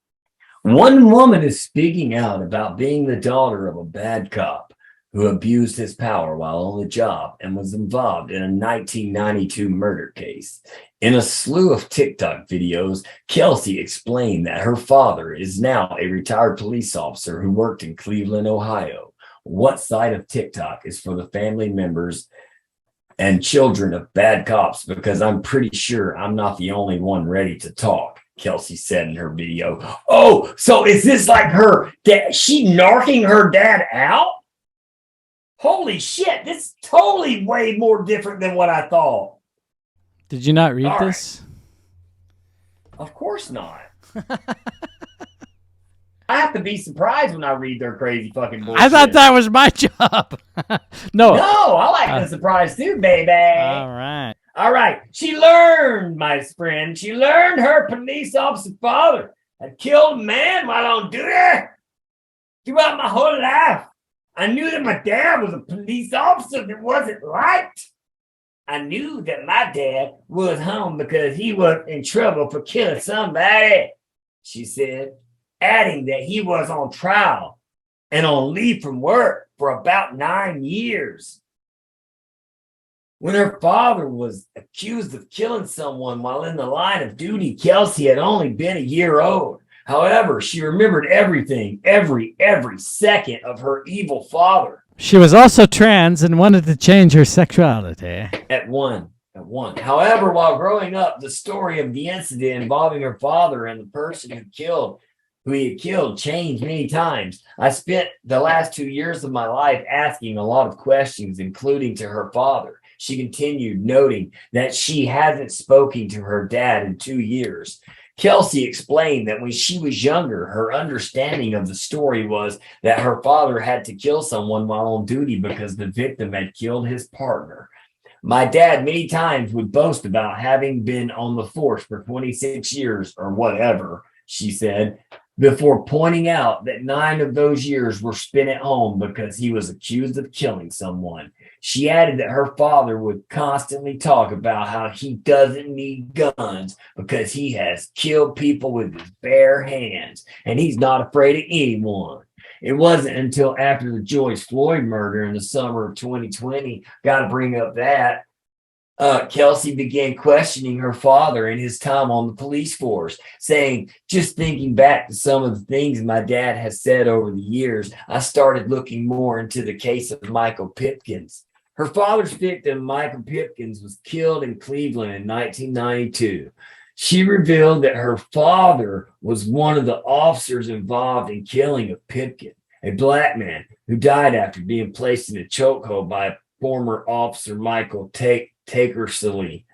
One woman is speaking out about being the daughter of a bad cop who abused his power while on the job and was involved in a 1992 murder case. In a slew of TikTok videos, Kelsey explained that her father is now a retired police officer who worked in Cleveland, Ohio. What side of TikTok is for the family members and children of bad cops? Because I'm pretty sure I'm not the only one ready to talk, Kelsey said in her video. Oh, so is this like her dad? She narking her dad out? Holy shit, this is totally way more different than what I thought. Did you not read All this? Of course not. I have to be surprised when I read their crazy fucking bullshit. I thought that was my job. No. No, I like the surprise too, baby. All right. All right. She learned, my friend. She learned her police officer father had killed a man while on duty. Throughout my whole life, I knew that my dad was a police officer that wasn't liked. I knew that my dad was home because he was in trouble for killing somebody, she said, adding that he was on trial and on leave from work for about 9 years. When her father was accused of killing someone while in the line of duty, Kelsey had only been a year old. However, she remembered everything, every second of her evil father. She was also trans and wanted to change her sexuality. At one. However, while growing up, the story of the incident involving her father and the person who he had killed changed many times. I spent the last 2 years of my life asking a lot of questions, including to her father. She continued, noting that she hasn't spoken to her dad in 2 years. Kelsey explained that when she was younger, her understanding of the story was that her father had to kill someone while on duty because the victim had killed his partner. My dad many times would boast about having been on the force for 26 years or whatever, she said, before pointing out that 9 of those years were spent at home because he was accused of killing someone. She added that her father would constantly talk about how he doesn't need guns because he has killed people with his bare hands and he's not afraid of anyone. It wasn't until after the George Floyd murder in the summer of 2020, got to bring up that, Kelsey began questioning her father and his time on the police force, saying, just thinking back to some of the things my dad has said over the years, I started looking more into the case of Michael Pipkins. Her father's victim, Michael Pipkins, was killed in Cleveland in 1992. She revealed that her father was one of the officers involved in killing of Pipkin, a black man who died after being placed in a chokehold by former officer Michael Takersley.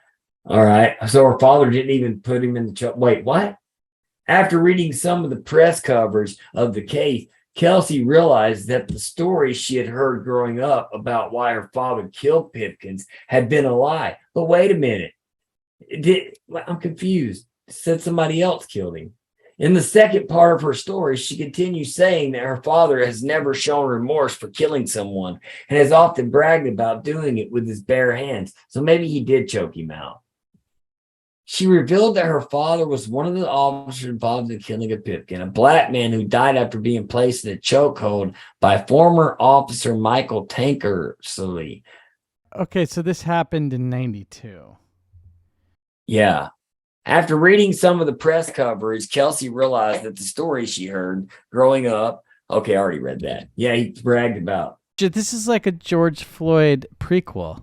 All right. So her father didn't even put him in the choke. Wait, what? After reading some of the press coverage of the case, Kelsey realized that the stories she had heard growing up about why her father killed Pipkins had been a lie. But wait a minute. I'm confused. It said somebody else killed him. In the second part of her story, she continues saying that her father has never shown remorse for killing someone and has often bragged about doing it with his bare hands. So maybe he did choke him out. She revealed that her father was one of the officers involved in the killing of Pipkin, a black man who died after being placed in a chokehold by former officer Michael Tankersley. Okay, so this happened in 92. Yeah. After reading some of the press coverage, Kelsey realized that the stories she heard growing up. Okay, I already read that. Yeah, he bragged about. This is like a George Floyd prequel.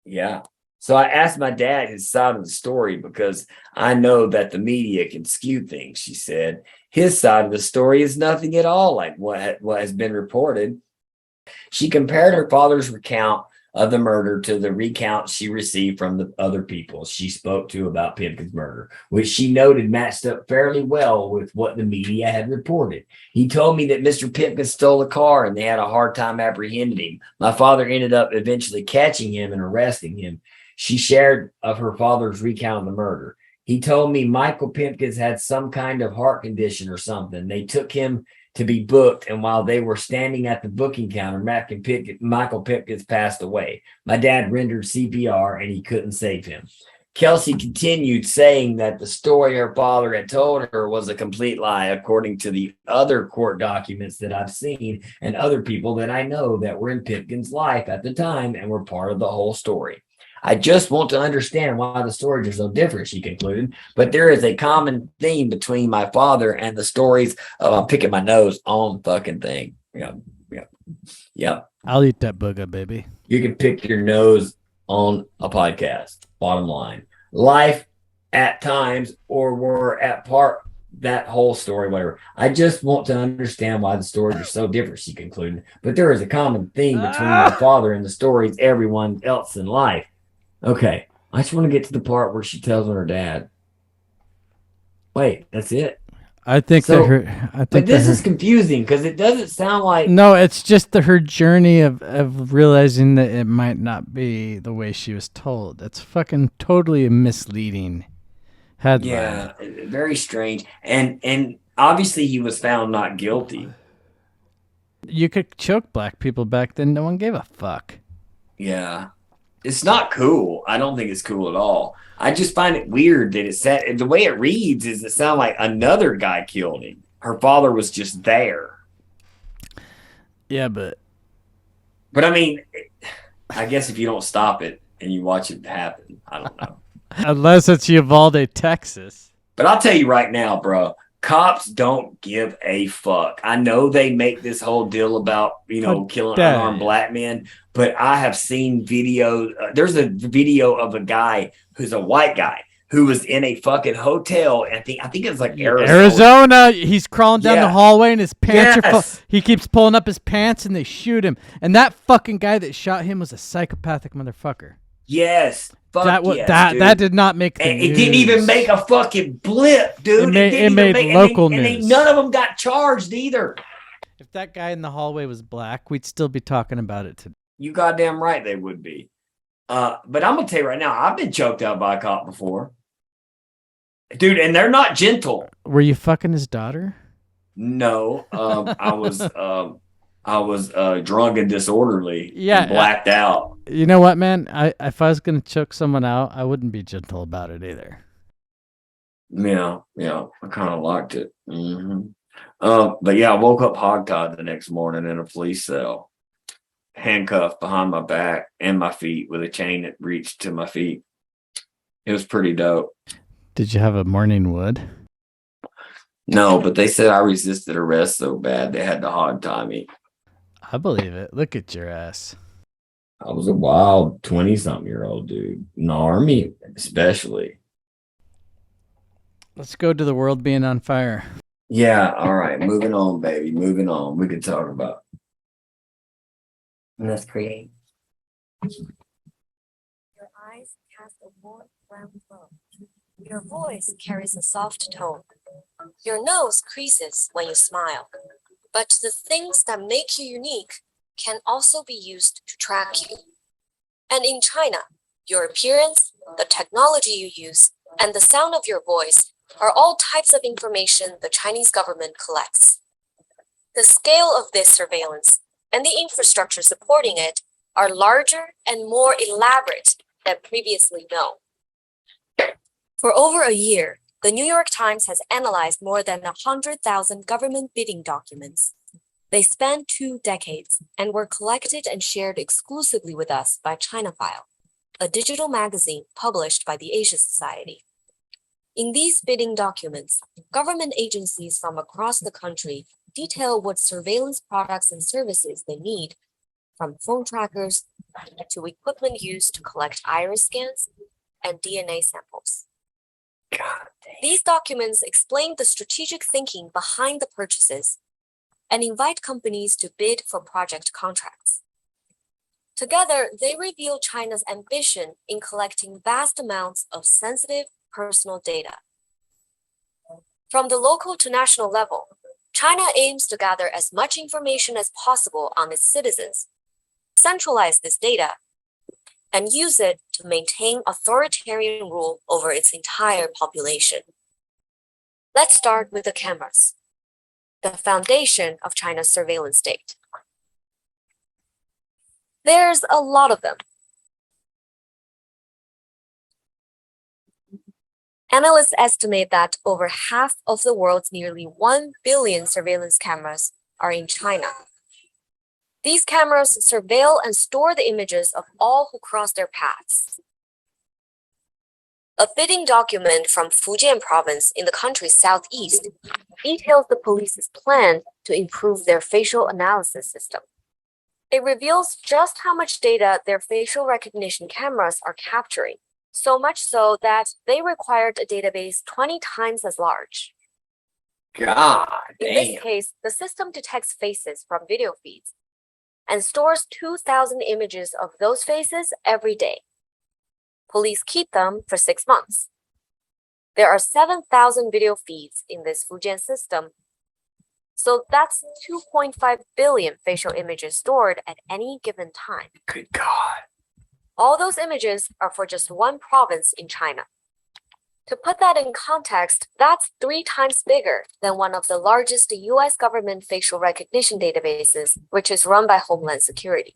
Yeah. So I asked my dad his side of the story because I know that the media can skew things, she said. His side of the story is nothing at all like what has been reported. She compared her father's recount of the murder to the recounts she received from the other people she spoke to about Pipkin's murder, which she noted matched up fairly well with what the media had reported. He told me that Mr. Pipkin stole a car and they had a hard time apprehending him. My father ended up eventually catching him and arresting him. She shared of her father's recount of the murder. He told me Michael Pipkins had some kind of heart condition or something. They took him to be booked, and while they were standing at the booking counter, Michael Pipkins passed away. My dad rendered CPR, and he couldn't save him. Kelsey continued saying that the story her father had told her was a complete lie, according to the other court documents that I've seen and other people that I know that were in Pipkin's life at the time and were part of the whole story. I just want to understand why the stories are so different, she concluded. But there is a common theme between my father and the stories of I'm picking my nose on fucking thing. Yeah. I'll eat that booger, baby. You can pick your nose on a podcast. Bottom line. Life at times or were at part that whole story, whatever. I just want to understand why the stories are so different, she concluded. But there is a common theme between my father and the stories everyone else in life. Okay, I just want to get to the part where she tells her dad. Wait, that's it? I think So- that her. I think But this that is confusing because it doesn't sound like. no, it's just her journey of realizing that it might not be the way she was told. That's fucking totally a misleading headline. Yeah, very strange. And obviously he was found not guilty. You could choke black people back then. No one gave a fuck. Yeah. It's not cool. I don't think it's cool at all. I just find it weird that it said the way it reads is it sounds like another guy killed him. Her father was just there. Yeah, but But I mean, I guess if you don't stop it and you watch it happen, I don't know. unless it's Uvalde, Texas. But I'll tell you right now, bro, cops don't give a fuck. I know they make this whole deal about, killing dare unarmed you. black men, but I have seen videos. There's a video of a guy who's a white guy who was in a fucking hotel. I think it's like Arizona. He's crawling down the Yeah. hallway and his pants are Yes. he keeps pulling up his pants and they shoot him. And that fucking guy that shot him was a psychopathic motherfucker. Yes. Fuck yes, dude. That did not make the And it didn't even news. make a fucking blip, dude. It made local news. None of them got charged either. If that guy in the hallway was black, we'd still be talking about it today. You goddamn right they would be. But I'm gonna tell you right now, I've been choked out by a cop before, dude, and they're not gentle. Were you fucking his daughter? No, I was drunk and disorderly. Yeah, and blacked out. You know what, man? If I was gonna choke someone out, I wouldn't be gentle about it either. Yeah, I kind of liked it. But yeah, I woke up hogtied the next morning in a police cell, handcuffed behind my back and my feet with a chain that reached to my feet. It was pretty dope. Did you have a morning wood? No, but they said I resisted arrest so bad they had to hogtie me. I believe it. Look at your ass. I was a wild 20-something-year-old dude, in the army especially. Let's go to the world being on fire. Yeah, all right. Moving on, baby. Moving on. We can talk about. Let's create. Your eyes cast a warm brown glow. Your voice carries a soft tone. Your nose creases when you smile. But the things that make you unique can also be used to track you. And in China, your appearance, the technology you use, and the sound of your voice are all types of information the Chinese government collects. The scale of this surveillance and the infrastructure supporting it are larger and more elaborate than previously known. For over a year, the New York Times has analyzed more than 100,000 government bidding documents. They span 2 decades and were collected and shared exclusively with us by ChinaFile, a digital magazine published by the Asia Society. In these bidding documents, government agencies from across the country detail what surveillance products and services they need, from phone trackers to equipment used to collect iris scans and DNA samples. These documents explain the strategic thinking behind the purchases and invite companies to bid for project contracts. Together, they reveal China's ambition in collecting vast amounts of sensitive personal data. From the local to national level, China aims to gather as much information as possible on its citizens, centralize this data, and use it to maintain authoritarian rule over its entire population. Let's start with the cameras, the foundation of China's surveillance state. There's a lot of them. Analysts estimate that over half of the world's nearly 1 billion surveillance cameras are in China. These cameras surveil and store the images of all who cross their paths. A bidding document from Fujian province in the country's southeast details the police's plan to improve their facial analysis system. It reveals just how much data their facial recognition cameras are capturing, so much so that they required a database 20 times as large. God In damn. this case, the system detects faces from video feeds and stores 2,000 images of those faces every day. Police keep them for 6 months. There are 7,000 video feeds in this Fujian system, so that's 2.5 billion facial images stored at any given time. Good God. All those images are for just one province in China. To put that in context, that's 3 times bigger than one of the largest US government facial recognition databases, which is run by Homeland Security.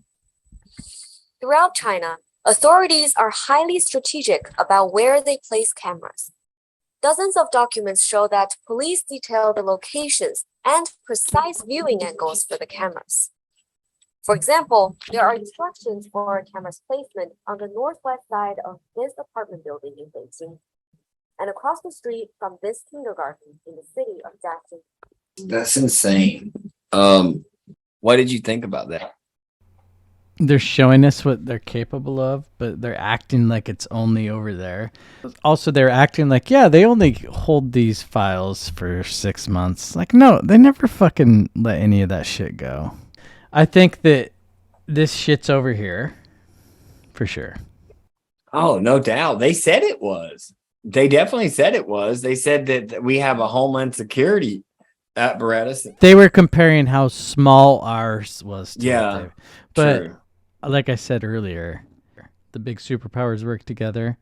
Throughout China, authorities are highly strategic about where they place cameras. Dozens of documents show that police detail the locations and precise viewing angles for the cameras. For example, there are instructions for a camera's placement on the northwest side of this apartment building in Beijing, and across the street from this kindergarten in the city of Jiaxing. That's insane. What did you think about that? They're showing us what they're capable of, but they're acting like it's only over there. Also, they're acting like, yeah, they only hold these files for 6 months. Like, no, they never fucking let any of that shit go. I think that this shit's over here for sure. Oh, no doubt. They said it was. They definitely said it was. They said that we have a Homeland Security apparatus. They were comparing how small ours was to Yeah, what they, but true. like I said earlier, the big superpowers work together.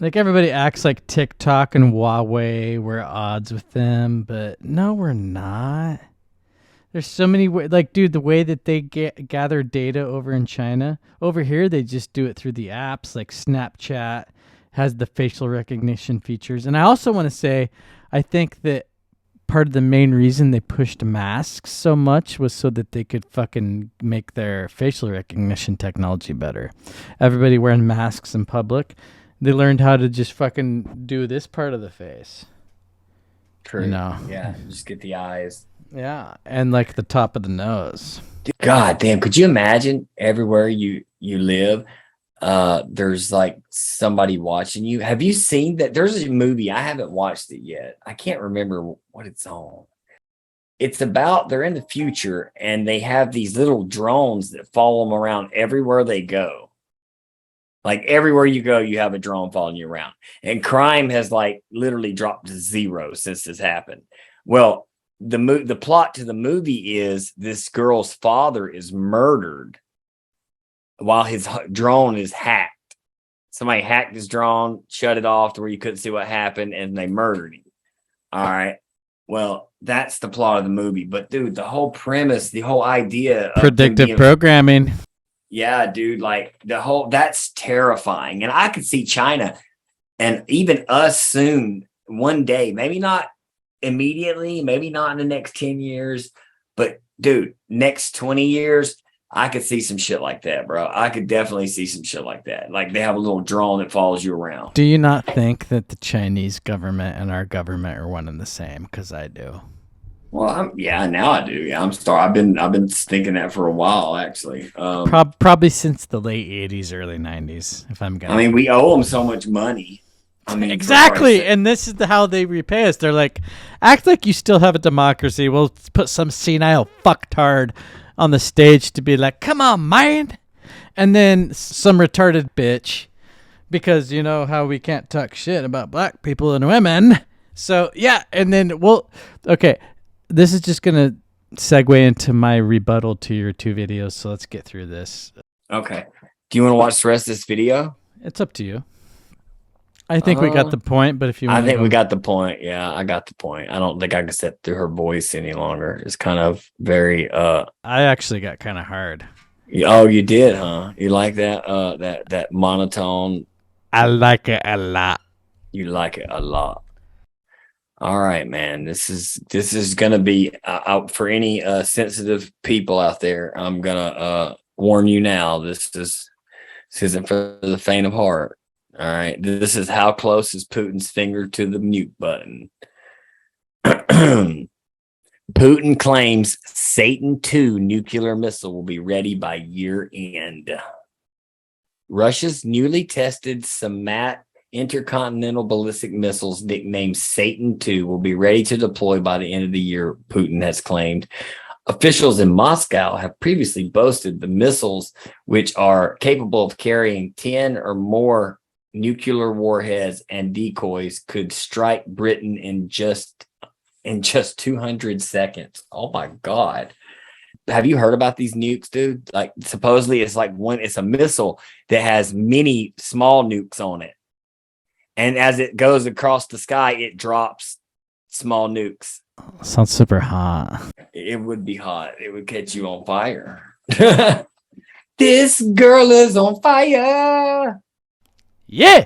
Like everybody acts like TikTok and Huawei, we're at odds with them, but no, we're not. There's so many ways. Like, dude, the way that they gather data over in China, over here they just do it through the apps. Like Snapchat has the facial recognition features. And I also want to say, I think that part of the main reason they pushed masks so much was so that they could fucking make their facial recognition technology better. Everybody wearing masks in public, they learned how to just fucking do this part of the face. True. You know? Yeah, just get the eyes. Yeah, and like the top of the nose. God damn, could you imagine everywhere you live, there's like somebody watching you? Have you seen that? There's a movie, I haven't watched it yet. I can't remember what it's on. It's about, they're in the future and they have these little drones that follow them around everywhere they go. Like everywhere you go, you have a drone following you around. And crime has like literally dropped to zero since this happened. Well, the plot to the movie is this girl's father is murdered while his drone is hacked. Somebody hacked his drone, shut it off to where you couldn't see what happened, and they murdered him. All right. Well, that's the plot of the movie. But dude, the whole premise, the whole idea of Predictive programming. Yeah, dude, like that's terrifying. And I could see China and even us soon, one day, maybe not immediately, maybe not in the next 10 years, but dude, next 20 years, I could see some shit like that, bro. I could definitely see some shit like that. Like they have a little drone that follows you around. Do you not think that the Chinese government and our government are one and the same? Because I do. Well, now I do. Yeah, I'm sorry. I've been thinking that for a while, actually. Probably since the late 80s, early 90s, if I'm gonna. I mean, we owe them so much money. I mean, exactly, and this is how they repay us. They're like, act like you still have a democracy. We'll put some senile fucktard on the stage to be like, come on, man. And then some retarded bitch, because you know how we can't talk shit about black people and women. So, yeah, and then okay, this is just going to segue into my rebuttal to your two videos, so let's get through this. Okay. Do you want to watch the rest of this video? It's up to you. I think we got the point, but if you want I think we got the point. Yeah, I got the point. I don't think I can sit through her voice any longer. It's kind of very I actually got kind of hard. Oh, you did, huh? You like that that monotone? I like it a lot. You like it a lot. All right, man. This is gonna be out for any sensitive people out there. I'm gonna warn you now. This isn't for the faint of heart. All right. This is how close is Putin's finger to the mute button. Putin claims Satan II nuclear missile will be ready by year end. Russia's newly tested Samat intercontinental ballistic missiles, nicknamed Satan II, will be ready to deploy by the end of the year, Putin has claimed. Officials in Moscow have previously boasted the missiles, which are capable of carrying 10 or more nuclear warheads and decoys, could strike Britain in just 200 seconds. Oh my God. Have you heard about these nukes, dude? Like supposedly it's a missile that has many small nukes on it. And as it goes across the sky, it drops small nukes. Sounds super hot. It would be hot. It would catch you on fire. This girl is on fire. Yeah.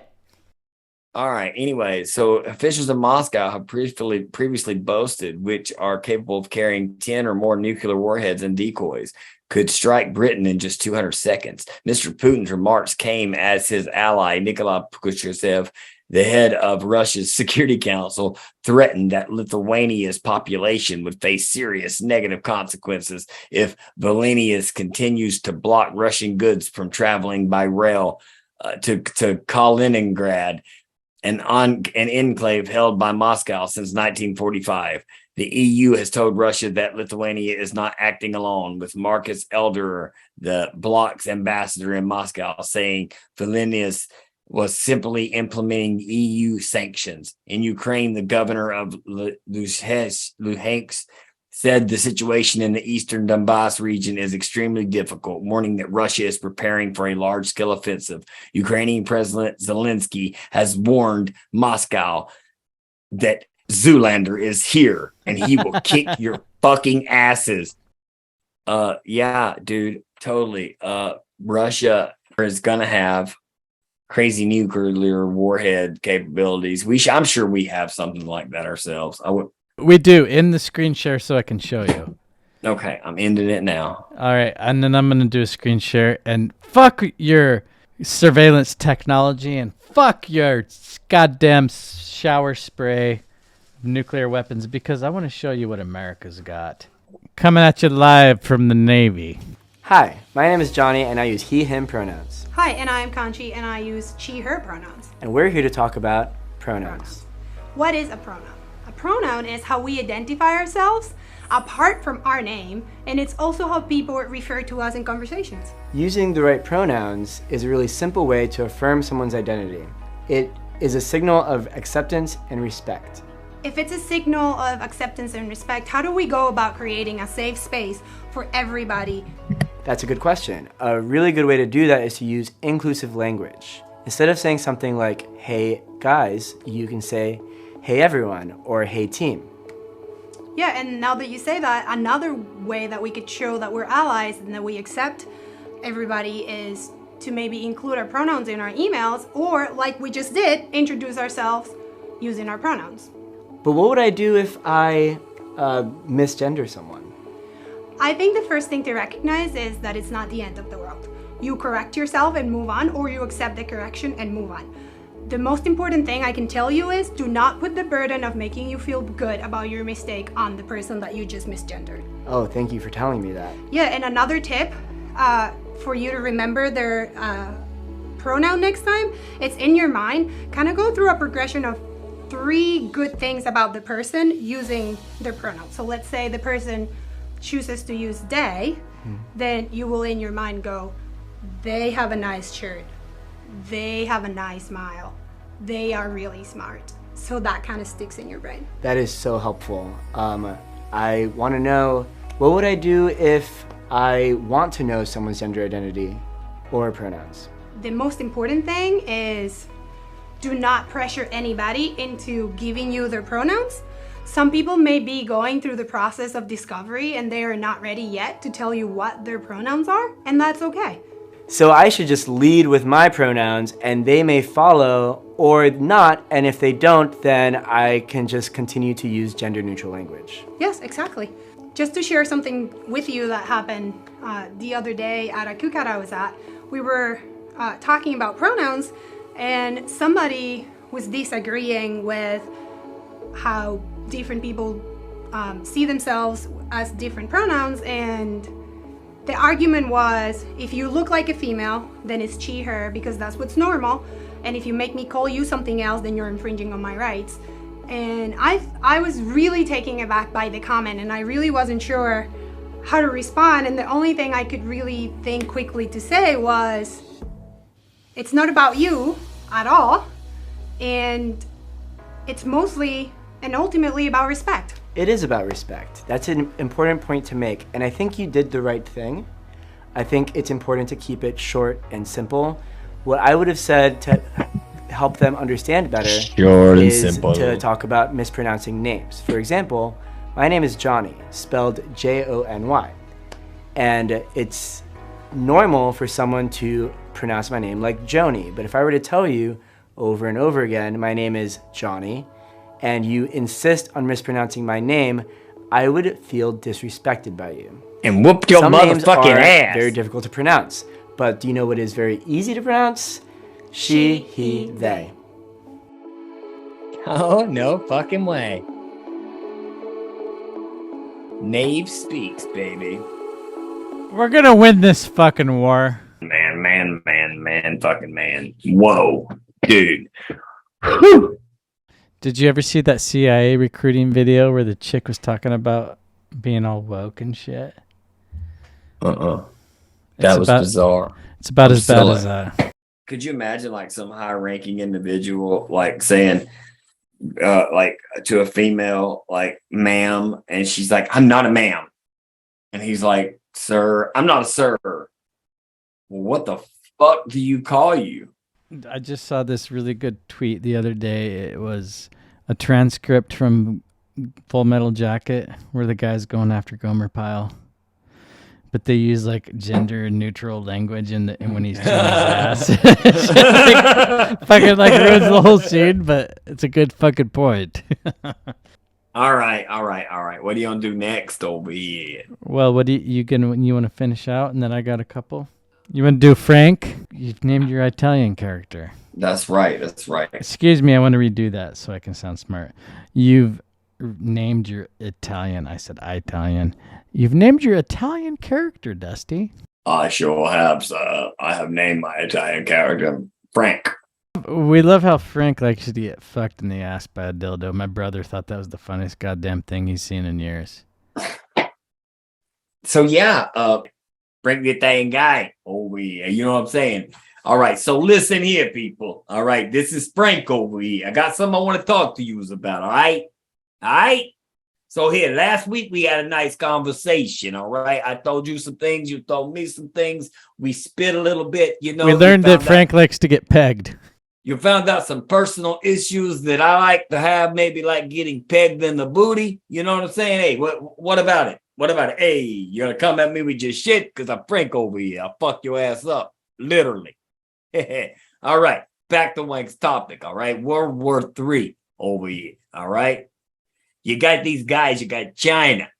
All right. Anyway, so officials in Moscow have previously boasted, which are capable of carrying 10 or more nuclear warheads and decoys, could strike Britain in just 200 seconds. Mr. Putin's remarks came as his ally, Nikolai Patrushev, the head of Russia's Security Council, threatened that Lithuania's population would face serious negative consequences if Vilnius continues to block Russian goods from traveling by rail to Kaliningrad, an enclave held by Moscow since 1945. The EU has told Russia that Lithuania is not acting alone, with Marcus Elder, the bloc's ambassador in Moscow, saying Vilnius was simply implementing EU sanctions. In Ukraine, the governor of Luhansk said the situation in the eastern Donbass region is extremely difficult, warning that Russia is preparing for a large-scale offensive. Ukrainian President Zelensky has warned Moscow that Zoolander is here and he will kick your fucking asses. Yeah, dude, totally. Russia is gonna have crazy nuclear warhead capabilities. I'm sure we have something like that ourselves. We do in the screen share so I can show you. Okay, I'm ending it now. All right, and then I'm gonna do a screen share and fuck your surveillance technology and fuck your goddamn shower spray nuclear weapons because I want to show you what America's got. Coming at you live from the Navy. Hi, my name is Johnny and I use he, him pronouns. Hi, and I'm Conchi and I use she, her pronouns. And we're here to talk about pronouns. What is a pronoun? A pronoun is how we identify ourselves apart from our name, and it's also how people refer to us in conversations. Using the right pronouns is a really simple way to affirm someone's identity. It is a signal of acceptance and respect. If it's a signal of acceptance and respect, how do we go about creating a safe space for everybody? That's a good question. A really good way to do that is to use inclusive language. Instead of saying something like, hey guys, you can say, hey everyone, or hey team. Yeah, and now that you say that, another way that we could show that we're allies and that we accept everybody is to maybe include our pronouns in our emails, or like we just did, introduce ourselves using our pronouns. But what would I do if I misgender someone? I think the first thing to recognize is that it's not the end of the world. You correct yourself and move on, or you accept the correction and move on. The most important thing I can tell you is do not put the burden of making you feel good about your mistake on the person that you just misgendered. Oh, thank you for telling me that. Yeah, and another tip for you to remember their pronoun next time, it's in your mind. Kind of go through a progression of 3 good things about the person using their pronoun. So let's say the person chooses to use they, then you will in your mind go, they have a nice shirt. They have a nice smile. They are really smart. So that kind of sticks in your brain. That is so helpful. I want to know, what would I do if I want to know someone's gender identity or pronouns? The most important thing is do not pressure anybody into giving you their pronouns. Some people may be going through the process of discovery and they are not ready yet to tell you what their pronouns are, and that's okay. So I should just lead with my pronouns and they may follow or not, and if they don't, then I can just continue to use gender neutral language. Yes, exactly. Just to share something with you that happened the other day at a cookout I was at, we were talking about pronouns and somebody was disagreeing with how different people see themselves as different pronouns, and the argument was, if you look like a female, then it's she, her, because that's what's normal. And if you make me call you something else, then you're infringing on my rights. And I was really taken aback by the comment, and I really wasn't sure how to respond. And the only thing I could really think quickly to say was, it's not about you at all. And it's mostly and ultimately about respect. It is about respect. That's an important point to make, and I think you did the right thing. I think it's important to keep it short and simple. What I would have said to help them understand better is to talk about mispronouncing names. For example, my name is Johnny, spelled Jony, and it's normal for someone to pronounce my name like Joni, but if I were to tell you over and over again, my name is Johnny, and you insist on mispronouncing my name, I would feel disrespected by you. And whoop your motherfucking ass. Very difficult to pronounce, but do you know what is very easy to pronounce? She, he, they. Oh, no fucking way. Nave speaks, baby. We're gonna win this fucking war. Man, fucking man. Whoa, dude. Whew. Did you ever see that CIA recruiting video where the chick was talking about being all woke and shit? That was bizarre. It's about as bad as that. Could you imagine like some high-ranking individual like saying like to a female like ma'am, and she's like, I'm not a ma'am, and he's like, sir, I'm not a sir. Well, what the fuck do you call you? I just saw this really good tweet the other day. It was a transcript from Full Metal Jacket where the guy's going after Gomer Pyle, but they use like gender neutral language in when he's showing his ass. Fucking like ruins the whole scene, but it's a good fucking point. All right, all right, all right. What are you gonna do next over here? Well, what do you want to finish out, and then I got a couple. You want to do Frank? You've named your Italian character. That's right. That's right. Excuse me, I want to redo that so I can sound smart. You've named your Italian. I said Italian. You've named your Italian character, Dusty. I sure have, sir. I have named my Italian character Frank. We love how Frank likes to get fucked in the ass by a dildo. My brother thought that was the funniest goddamn thing he's seen in years. So yeah, Frank the Italian guy over here. You know what I'm saying? All right. So listen here, people. All right. This is Frank over here. I got something I want to talk to you about. All right. All right. So here, last week we had a nice conversation. All right. I told you some things. You told me some things. We spit a little bit. You know, we learned that Frank likes to get pegged. You found out some personal issues that I like to have, maybe like getting pegged in the booty. You know what I'm saying? Hey, what about it? What about it? Hey, you're going to come at me with your shit because I'm Frank over here. I'll fuck your ass up. Literally. All right. Back to Wank's topic. All right. World War III over here. All right. You got these guys. You got China.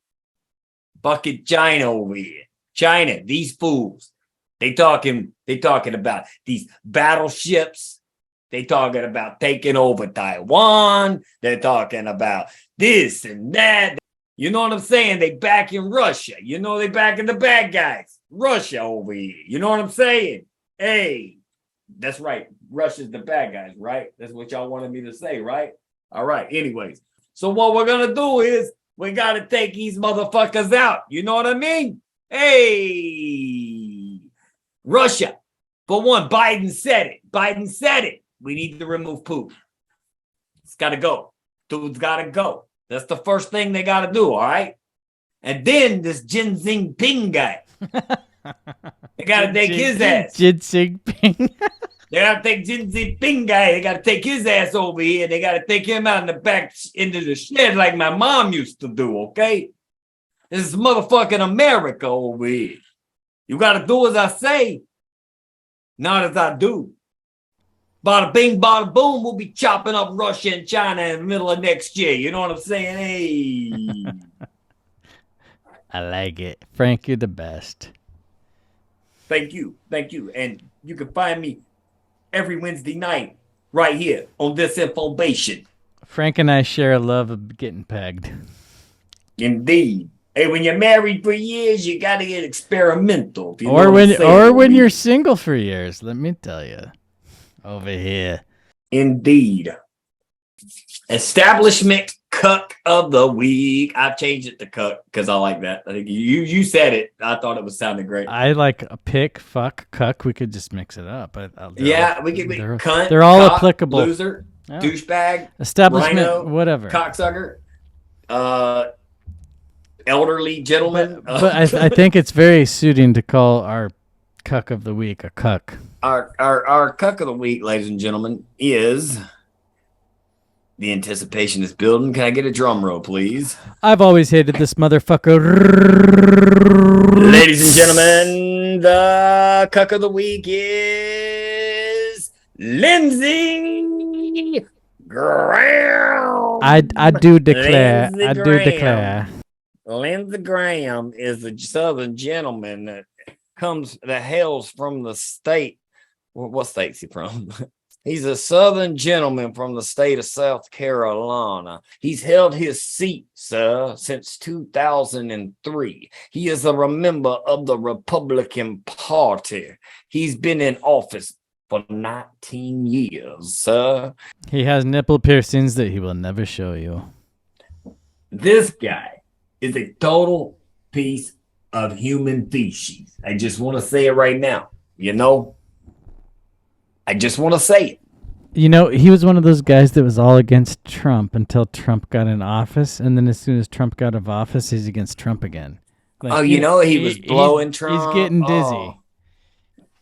Fucking China over here. China. These fools. They talking about these battleships. They talking about taking over Taiwan. They're talking about this and that. You know what I'm saying? They back in Russia. You know, they back in the bad guys. Russia over here. You know what I'm saying? Hey, that's right. Russia's the bad guys, right? That's what y'all wanted me to say, right? All right. Anyways, so what we're going to do is we got to take these motherfuckers out. You know what I mean? Hey, Russia. For one, Biden said it. Biden said it. We need to remove Putin. It's got to go. Dude's got to go. That's the first thing they got to do, all right? And then this Jin Jinping guy. They got to take his ass. Jin Jinping. They got to take Jin Jinping guy. They got to take his ass over here. They got to take him out in the back into the shed like my mom used to do, okay? This is motherfucking America over here. You got to do as I say, not as I do. Bada bing, bada boom, we'll be chopping up Russia and China in the middle of next year. You know what I'm saying? Hey. I like it. Frank, you're the best. Thank you. Thank you. And you can find me every Wednesday night right here on Disinfobation. Frank and I share a love of getting pegged. Indeed. Hey, when you're married for years, you got to get experimental. Or when you're single for years, let me tell you. Over here. Indeed. Establishment cuck of the week. I've changed it to cuck because I like that. I think you said it. I thought it was sounding great. I like a pick, fuck, cuck. We could just mix it up. Yeah, we could be cunt. They're all cock, applicable. Loser, douchebag, establishment, rhino, whatever. Cocksucker, elderly gentleman. But I think it's very suiting to call our cuck of the week a cuck. Our cuck of the week, ladies and gentlemen, is the anticipation is building. Can I get a drum roll, please? I've always hated this motherfucker. Ladies and gentlemen, the cuck of the week is Lindsey Graham. I do declare. I do declare. Lindsey Graham is a Southern gentleman that hails from the state. What state's he from? He's a Southern gentleman from the state of South Carolina. He's held his seat, sir, since 2003. He is a member of the Republican Party. He's been in office for 19 years, sir. He has nipple piercings that he will never show you. This guy is a total piece of human feces. I just want to say it right now. You know, I just want to say it. You know, he was one of those guys that was all against Trump until Trump got in office. And then as soon as Trump got out of office, he's against Trump again. Like, he was blowing Trump. He's getting dizzy. Oh.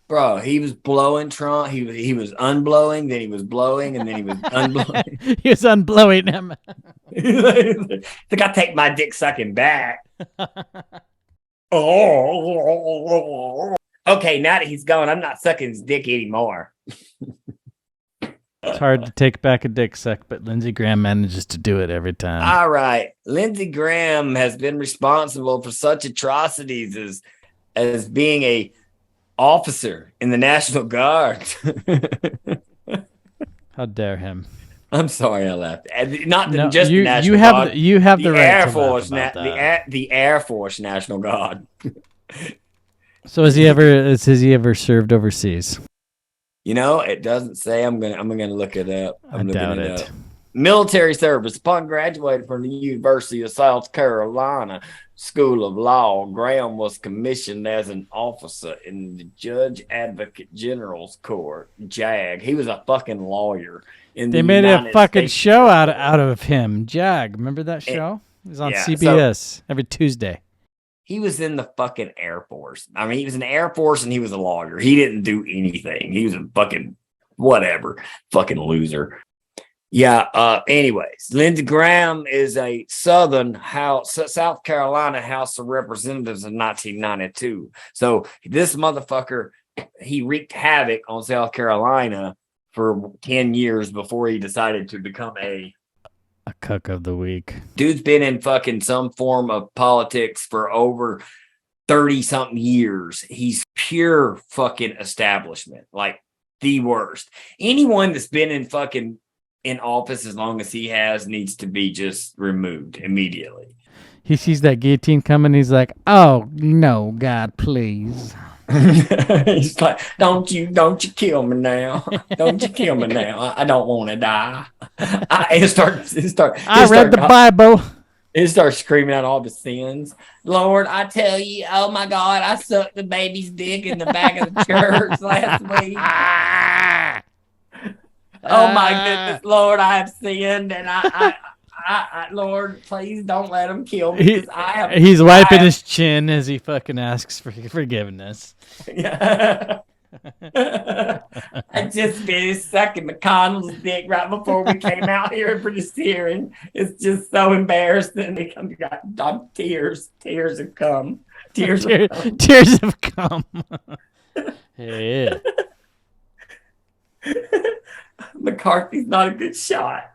Bro, he was blowing Trump. He was unblowing, then he was blowing, and then he was unblowing. He was unblowing him. Think I take my dick sucking back. Oh. Okay, now that he's gone, I'm not sucking his dick anymore. It's hard to take back a dick suck, but Lindsey Graham manages to do it every time. All right. Lindsey Graham has been responsible for such atrocities as being a officer in the National Guard. How dare him? I'm sorry I laughed. Not No, just you, the National you have Guard. the, you have the right Air to Force, laugh about that. the Air Force National Guard. So has he ever served overseas? You know, it doesn't say. I'm gonna look it up. I doubt it. Up. Military service. Upon graduating from the University of South Carolina School of Law, Graham was commissioned as an officer in the Judge Advocate General's Court, JAG. He was a fucking lawyer. They made a fucking show out of him. JAG. Remember that show? It was on CBS every Tuesday. He was in the fucking Air Force. I mean, he was in the Air Force and he was a lawyer. He didn't do anything. He was a fucking whatever, fucking loser. Yeah. Anyways, Lindsey Graham is a South Carolina House of Representatives in 1992. So this motherfucker, he wreaked havoc on South Carolina for 10 years before he decided to become a cuck of the week. Dude's been in fucking some form of politics for over 30 something years. He's pure fucking establishment, like the worst. Anyone that's been in office as long as he has needs to be just removed immediately. He sees that guillotine coming. He's like, "Oh no, God, please." He's like, don't you kill me now. Don't you kill me now. I don't want to die. I read the Bible. He starts screaming out all the sins. Lord, I tell you, oh my God, I sucked the baby's dick in the back of the church last week. Oh my goodness, Lord, I have sinned, and I Lord, please don't let him kill me. He's wiping his chin as he fucking asks for forgiveness. Yeah. I just finished sucking McConnell's dick right before we came out here for this hearing. It's just so embarrassing. Tears have come. Tears have come. Yeah. McCarthy's not a good shot.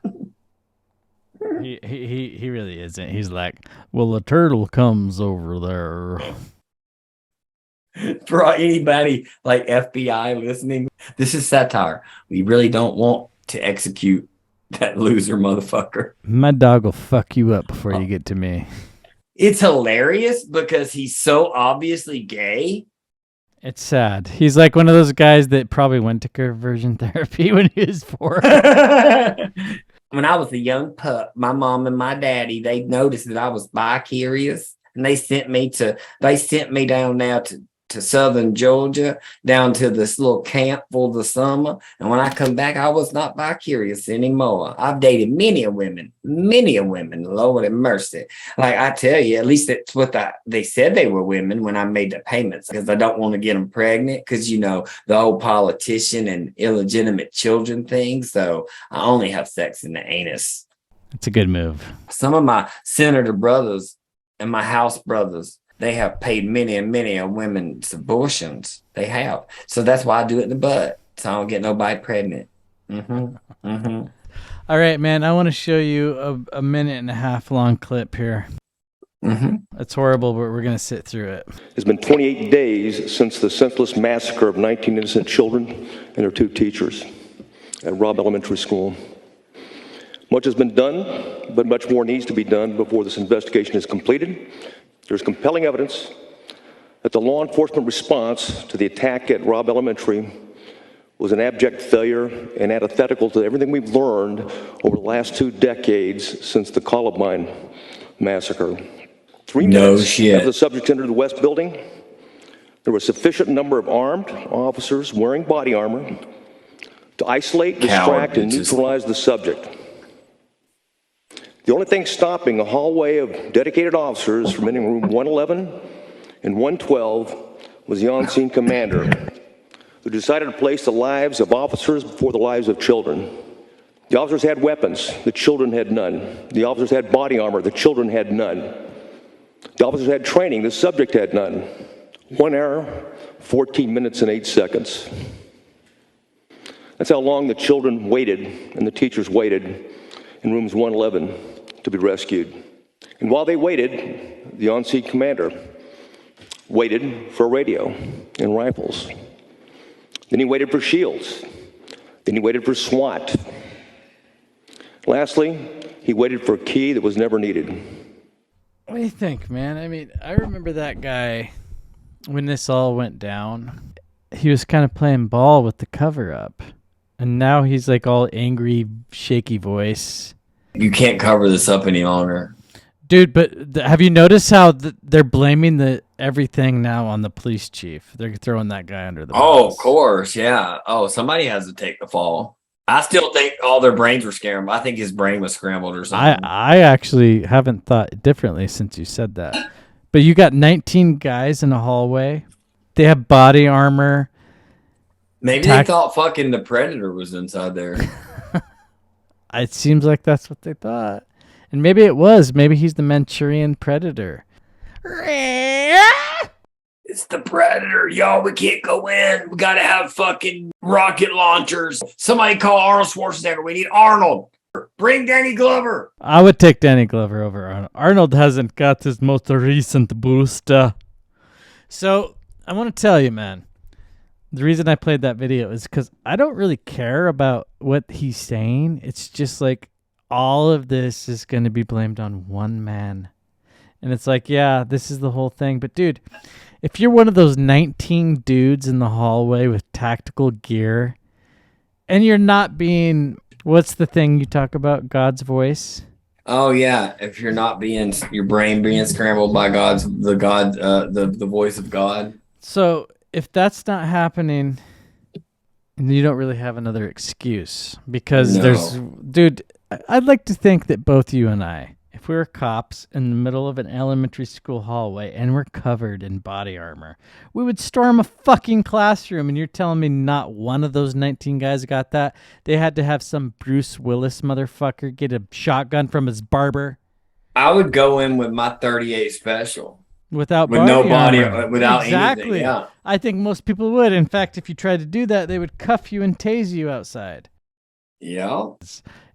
He really isn't. He's like, well, a turtle comes over there. For anybody like FBI listening, this is satire. We really don't want to execute that loser motherfucker. My dog will fuck you up before you get to me. It's hilarious because he's so obviously gay. It's sad. He's like one of those guys that probably went to conversion therapy when he was 4. When I was a young pup, my mom and my daddy, they noticed that I was bi-curious, and they sent me down now to southern Georgia, down to this little camp for the summer. And when I come back, I was not bi-curious anymore. I've dated many a women, Lord have mercy. Like I tell you, at least that's what they said they were women when I made the payments, because I don't want to get them pregnant, because, you know, the old politician and illegitimate children thing. So I only have sex in the anus. It's a good move. Some of my senator brothers and my House brothers, they have paid many and many of women's abortions. They have. So that's why I do it in the butt. So I don't get nobody pregnant. Mm-hmm. All right, man. I want to show you a 1.5 minute long clip here. It's horrible, but we're going to sit through it. It's been 28 days since the senseless massacre of 19 innocent children and their 2 teachers at Robb Elementary School. Much has been done, but much more needs to be done before this investigation is completed. There's compelling evidence that the law enforcement response to the attack at Robb Elementary was an abject failure and antithetical to everything we've learned over the last 2 decades since the Columbine massacre. 3 minutes after the subject entered the West Building, there was a sufficient number of armed officers wearing body armor to isolate, distract, and neutralize the subject. The only thing stopping a hallway of dedicated officers from entering room 111 and 112 was the on-scene commander, who decided to place the lives of officers before the lives of children. The officers had weapons, the children had none. The officers had body armor, the children had none. The officers had training, the subject had none. 1 hour, 14 minutes, and 8 seconds. That's how long the children waited and the teachers waited in rooms 111 to be rescued. And while they waited, the on-scene commander waited for a radio and rifles. Then he waited for shields. Then he waited for SWAT. Lastly, he waited for a key that was never needed. What do you think, man? I mean, I remember that guy when this all went down. He was kind of playing ball with the cover-up. And now he's like all angry, shaky voice. You can't cover this up any longer. Dude, but have you noticed how they're blaming everything now on the police chief? They're throwing that guy under the bus. Oh, of course, yeah. Oh, somebody has to take the fall. I still think all their brains were scrambled. I think his brain was scrambled or something. I actually haven't thought differently since you said that. But you got 19 guys in a hallway. They have body armor. Maybe they thought fucking the Predator was inside there. It seems like that's what they thought. And maybe it was. Maybe he's the Manchurian Predator. It's the Predator. Y'all, we can't go in. We got to have fucking rocket launchers. Somebody call Arnold Schwarzenegger. We need Arnold. Bring Danny Glover. I would take Danny Glover over Arnold. Arnold hasn't got his most recent booster. So I want to tell you, man. The reason I played that video is because I don't really care about what he's saying. It's just like all of this is going to be blamed on one man. And it's like, yeah, this is the whole thing. But, dude, if you're one of those 19 dudes in the hallway with tactical gear and you're not being, what's the thing you talk about? God's voice? Oh, yeah. If you're not being, your brain being scrambled by the voice of God. So if that's not happening, you don't really have another excuse because dude, I'd like to think that both you and I, if we were cops in the middle of an elementary school hallway and we're covered in body armor, we would storm a fucking classroom. And you're telling me not one of those 19 guys got that? They had to have some Bruce Willis motherfucker get a shotgun from his barber. I would go in with my 38 special. Without with body no body, armor. without exactly. anything. Yeah. I think most people would. In fact, if you tried to do that, they would cuff you and tase you outside. Yeah.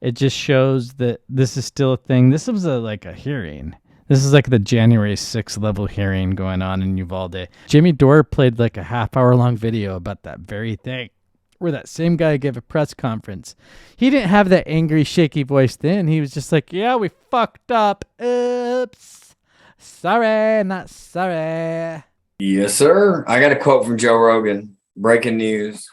It just shows that this is still a thing. This was like a hearing. This is like the January 6th level hearing going on in Uvalde. Jimmy Dore played like a half-hour-long video about that very thing, where that same guy gave a press conference. He didn't have that angry, shaky voice then. He was just like, yeah, we fucked up. Oops. Sorry, not sorry. Yes, sir. I got a quote from Joe Rogan. Breaking news.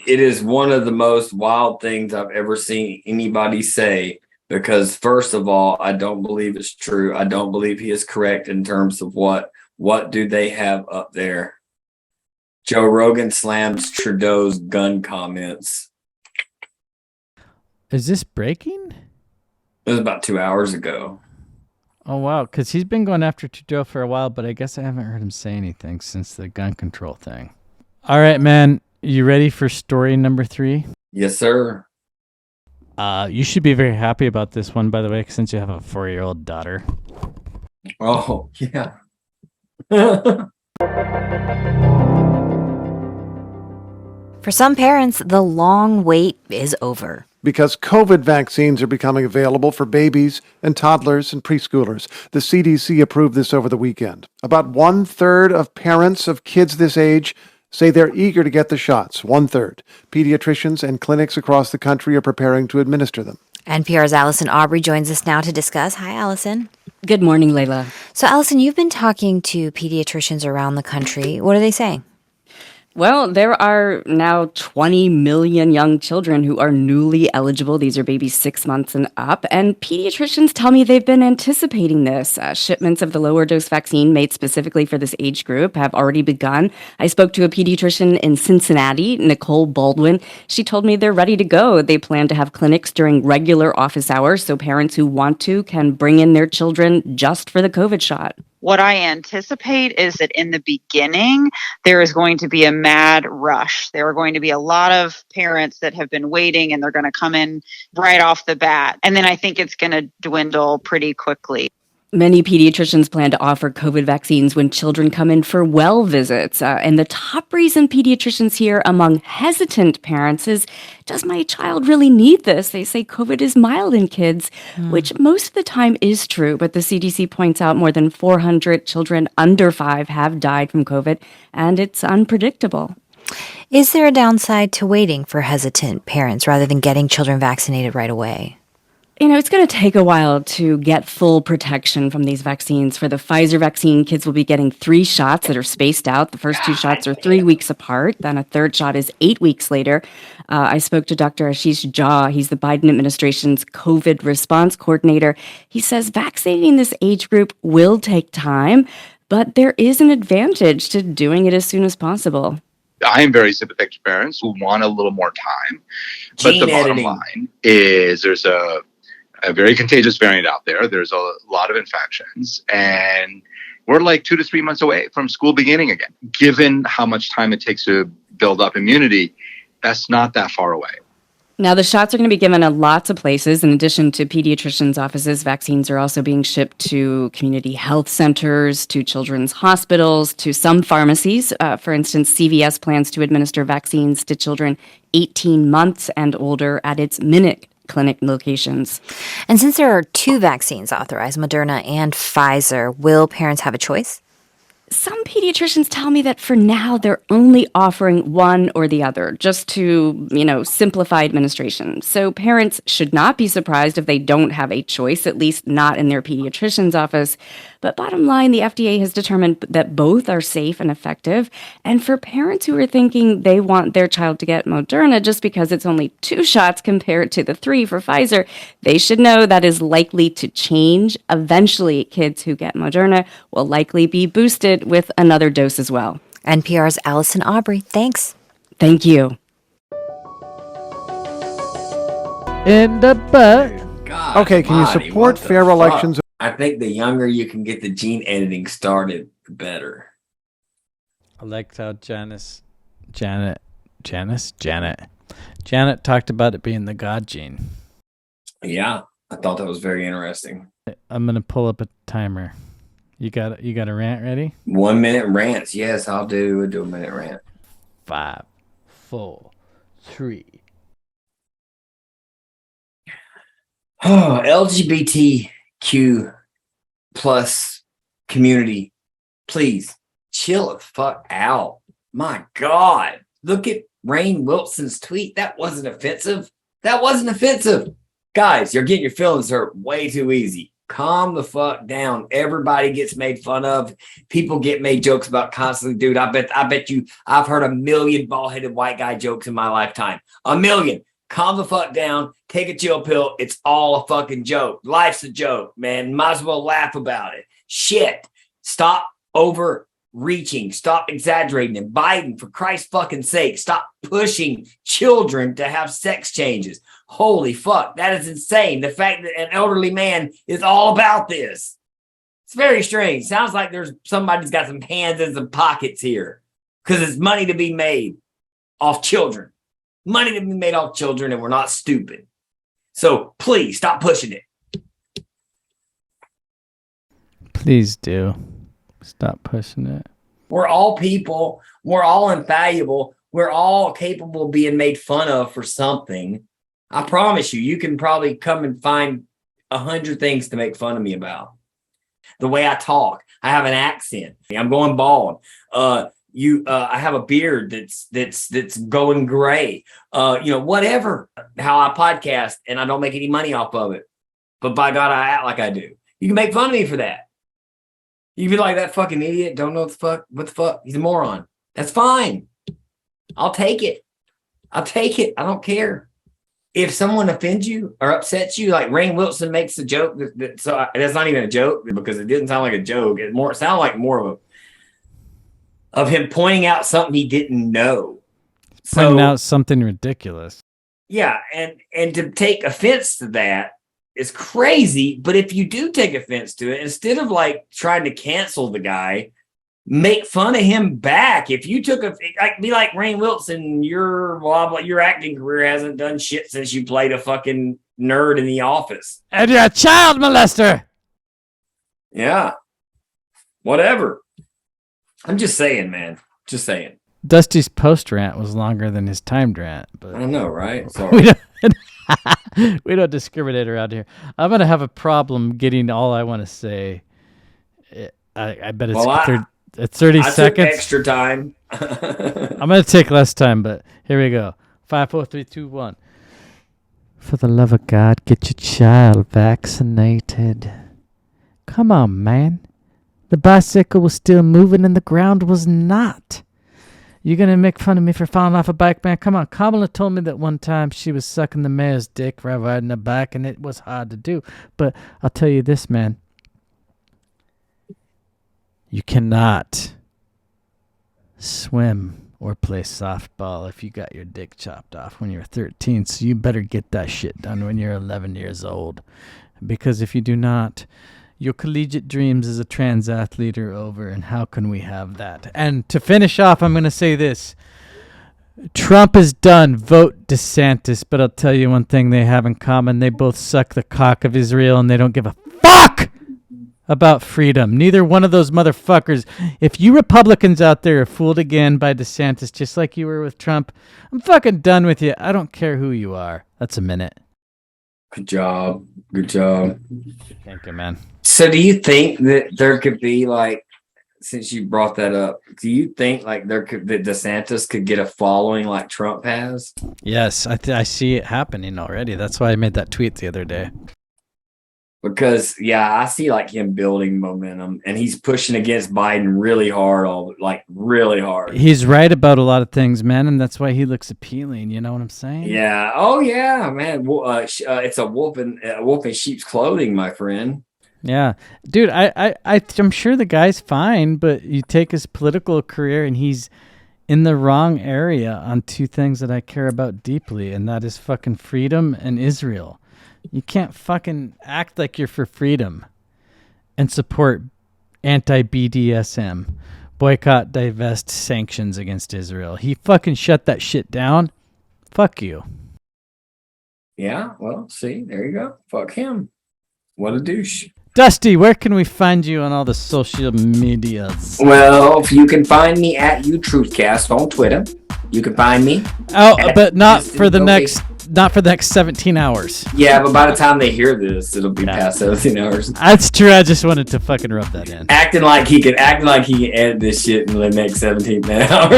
It is one of the most wild things I've ever seen anybody say because, first of all, I don't believe it's true. I don't believe he is correct in terms of what do they have up there. Joe Rogan slams Trudeau's gun comments. Is this breaking? It was about 2 hours ago. Oh, wow, because he's been going after Trudeau for a while, but I guess I haven't heard him say anything since the gun control thing. All right, man. You ready for story number 3? Yes, sir. You should be very happy about this one, by the way, since you have a 4-year-old daughter. Oh, yeah. For some parents, the long wait is over. Because COVID vaccines are becoming available for babies and toddlers and preschoolers. The CDC approved this over the weekend. About 1/3 of parents of kids this age say they're eager to get the shots. 1/3. Pediatricians and clinics across the country are preparing to administer them. NPR's Allison Aubrey joins us now to discuss. Hi, Allison. Good morning, Layla. So, Allison, you've been talking to pediatricians around the country. What are they saying? Well, there are now 20 million young children who are newly eligible. These are babies 6 months and up. And pediatricians tell me they've been anticipating this. Shipments of the lower dose vaccine made specifically for this age group have already begun. I spoke to a pediatrician in Cincinnati, Nicole Baldwin. She told me they're ready to go. They plan to have clinics during regular office hours so parents who want to can bring in their children just for the COVID shot. What I anticipate is that in the beginning, there is going to be a mad rush. There are going to be a lot of parents that have been waiting and they're going to come in right off the bat. And then I think it's going to dwindle pretty quickly. Many pediatricians plan to offer COVID vaccines when children come in for well visits. And the top reason pediatricians hear among hesitant parents is, does my child really need this? They say COVID is mild in kids, which most of the time is true. But the CDC points out more than 400 children under 5 have died from COVID, and it's unpredictable. Is there a downside to waiting for hesitant parents rather than getting children vaccinated right away? It's going to take a while to get full protection from these vaccines. For the Pfizer vaccine, kids will be getting 3 shots that are spaced out. The first 2 shots are 3 weeks apart. Then a third shot is 8 weeks later. I spoke to Dr. Ashish Jha. He's the Biden administration's COVID response coordinator. He says vaccinating this age group will take time, but there is an advantage to doing it as soon as possible. I am very sympathetic to parents who want a little more time. But Gene the editing. bottom line is there's a very contagious variant out there. There's a lot of infections, and we're like 2 to 3 months away from school beginning again. Given how much time it takes to build up immunity, that's not that far away. Now, the shots are going to be given at lots of places. In addition to pediatricians' offices, vaccines are also being shipped to community health centers, to children's hospitals, to some pharmacies. For instance, CVS plans to administer vaccines to children 18 months and older at its Minute Clinic locations. And since there are 2 vaccines authorized, Moderna and Pfizer, will parents have a choice? Some pediatricians tell me that for now they're only offering one or the other, just to, simplify administration. So parents should not be surprised if they don't have a choice, at least not in their pediatrician's office. But bottom line, the FDA has determined that both are safe and effective. And for parents who are thinking they want their child to get Moderna just because it's only 2 shots compared to the 3 for Pfizer, they should know that is likely to change. Eventually, kids who get Moderna will likely be boosted with another dose as well. NPR's Allison Aubrey, thanks. Thank you. In the butt. God Okay, can you almighty, support what the fair fuck? elections? I think the younger you can get the gene editing started, the better. I liked how Janet talked about it being the God gene. Yeah, I thought that was very interesting. I'm gonna pull up a timer. You got a rant ready? 1 minute rants. Yes, I'll do a minute rant. 5, 4, 3. Oh, LGBTQ plus community, please chill the fuck out. My God, look at Rainn Wilson's tweet. That wasn't offensive. Guys, you're getting your feelings hurt way too easy. Calm the fuck down. Everybody gets made fun of. People get made jokes about constantly. Dude, I bet you I've heard 1 million bald-headed white guy jokes in my lifetime. 1 million. Calm the fuck down. Take a chill pill. It's all a fucking joke. Life's a joke, man. Might as well laugh about it. Shit. Stop overreaching. Stop exaggerating. And Biden, for Christ's fucking sake, stop pushing children to have sex changes. Holy fuck. That is insane. The fact that an elderly man is all about this. It's very strange. Sounds like there's somebody's got some hands in some pockets here because it's money to be made off children. Money to be made off children, and we're not stupid. So please stop pushing it. Please do. Stop pushing it. We're all people. We're all infallible. We're all capable of being made fun of for something. I promise you, you can probably come and find 100 things to make fun of me about. The way I talk, I have an accent. I'm going bald. I have a beard that's going gray. Whatever. How I podcast and I don't make any money off of it. But by God, I act like I do. You can make fun of me for that. You can be like, that fucking idiot, don't know what the fuck. He's a moron. That's fine. I'll take it. I don't care. If someone offends you or upsets you, like Rainn Wilson makes a joke that's not even a joke because it didn't sound like a joke. It sounded like more of him pointing out something he didn't know. Pointing out something ridiculous. Yeah, and to take offense to that is crazy. But if you do take offense to it, instead of like trying to cancel the guy, make fun of him back. If you be like Rainn Wilson, your acting career hasn't done shit since you played a fucking nerd in The Office. And you're a child molester. Yeah. Whatever. I'm just saying, man. Just saying. Dusty's post rant was longer than his timed rant, but I know, right? we don't discriminate around here. I'm gonna have a problem getting all I want to say. I bet it's 30 I seconds. took extra time. I'm gonna take less time, but here we go. 5, 4, 3, 2, 1. For the love of God, get your child vaccinated. Come on, man. The bicycle was still moving and the ground was not. You're going to make fun of me for falling off a bike, man? Come on. Kamala told me that one time she was sucking the mayor's dick while riding a bike, and it was hard to do. But I'll tell you this, man. You cannot swim or play softball if you got your dick chopped off when you're 13. So you better get that shit done when you're 11 years old. Because if you do not, your collegiate dreams as a trans athlete are over, and how can we have that? And to finish off, I'm going to say this. Trump is done. Vote DeSantis. But I'll tell you one thing they have in common. They both suck the cock of Israel, and they don't give a fuck about freedom. Neither one of those motherfuckers. If you Republicans out there are fooled again by DeSantis, just like you were with Trump, I'm fucking done with you. I don't care who you are. That's a minute. Good job. Good job. Thank you, man. So do you think that there could be, like, since you brought that up, do you think like that DeSantis could get a following like Trump has? Yes, I see it happening already. That's why I made that tweet the other day. Because I see like him building momentum, and he's pushing against Biden really hard, really hard. He's right about a lot of things, man, and that's why he looks appealing. You know what I'm saying? Yeah. Oh yeah, man. It's a wolf in sheep's clothing, my friend. Yeah, dude. I'm sure the guy's fine, but you take his political career, and he's in the wrong area on two things that I care about deeply, and that is fucking freedom and Israel. You can't fucking act like you're for freedom and support anti-BDSM, boycott, divest, sanctions against Israel. He fucking shut that shit down. Fuck you. Yeah, well, see, there you go. Fuck him. What a douche. Dusty, where can we find you on all the social medias? Well, you can find me at YouTruthCast on Twitter. You can find me. Oh, but not for the next 17 hours. Yeah, but by the time they hear this, it'll be past 17 hours. That's true. I just wanted to fucking rub that in. Acting like he can edit this shit in the next 17 hour.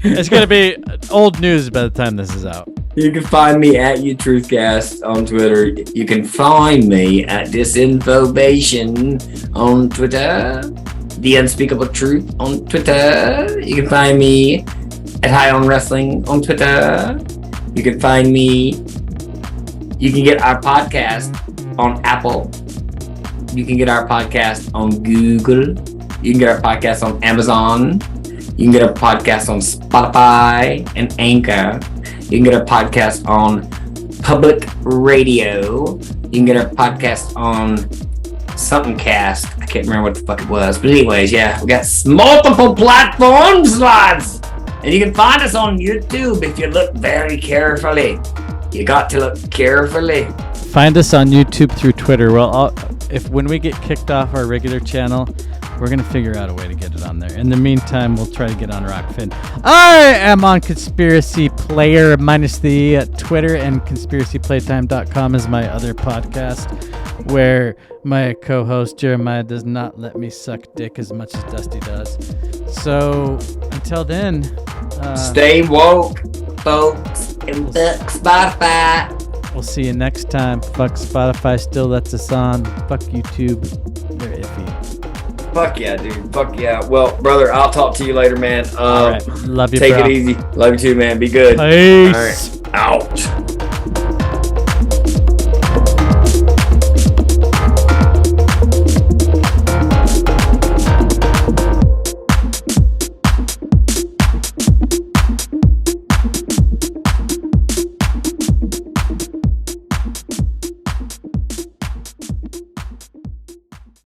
It's gonna be old news by the time this is out. You can find me at YouTruthCast on Twitter. You can find me at Disinfobation on Twitter. The Unspeakable Truth on Twitter. You can find me at High on Wrestling on Twitter. You can find me. You can get our podcast on Apple. You can get our podcast on Google. You can get our podcast on Amazon. You can get our podcast on Spotify and Anchor. You can get our podcast on Public Radio. You can get our podcast on something cast. I can't remember what the fuck it was. But anyways, yeah, we got multiple platforms, lads. And you can find us on YouTube if you look very carefully. You got to look carefully. Find us on YouTube through Twitter. Well, when we get kicked off our regular channel, we're going to figure out a way to get it on there. In the meantime, we'll try to get on Rockfin. I am on Conspiracy Player minus the Twitter, and conspiracyplaytime.com is my other podcast where my co-host Jeremiah does not let me suck dick as much as Dusty does. So until then, stay woke, folks, and fuck Spotify. We'll see you next time. Fuck Spotify still lets us on. Fuck YouTube. They're iffy. Fuck yeah, dude. Fuck yeah. Well, brother, I'll talk to you later, man. All right. Love you, Take bro. it easy. Love you too, man. Be good. Peace. All right. Out.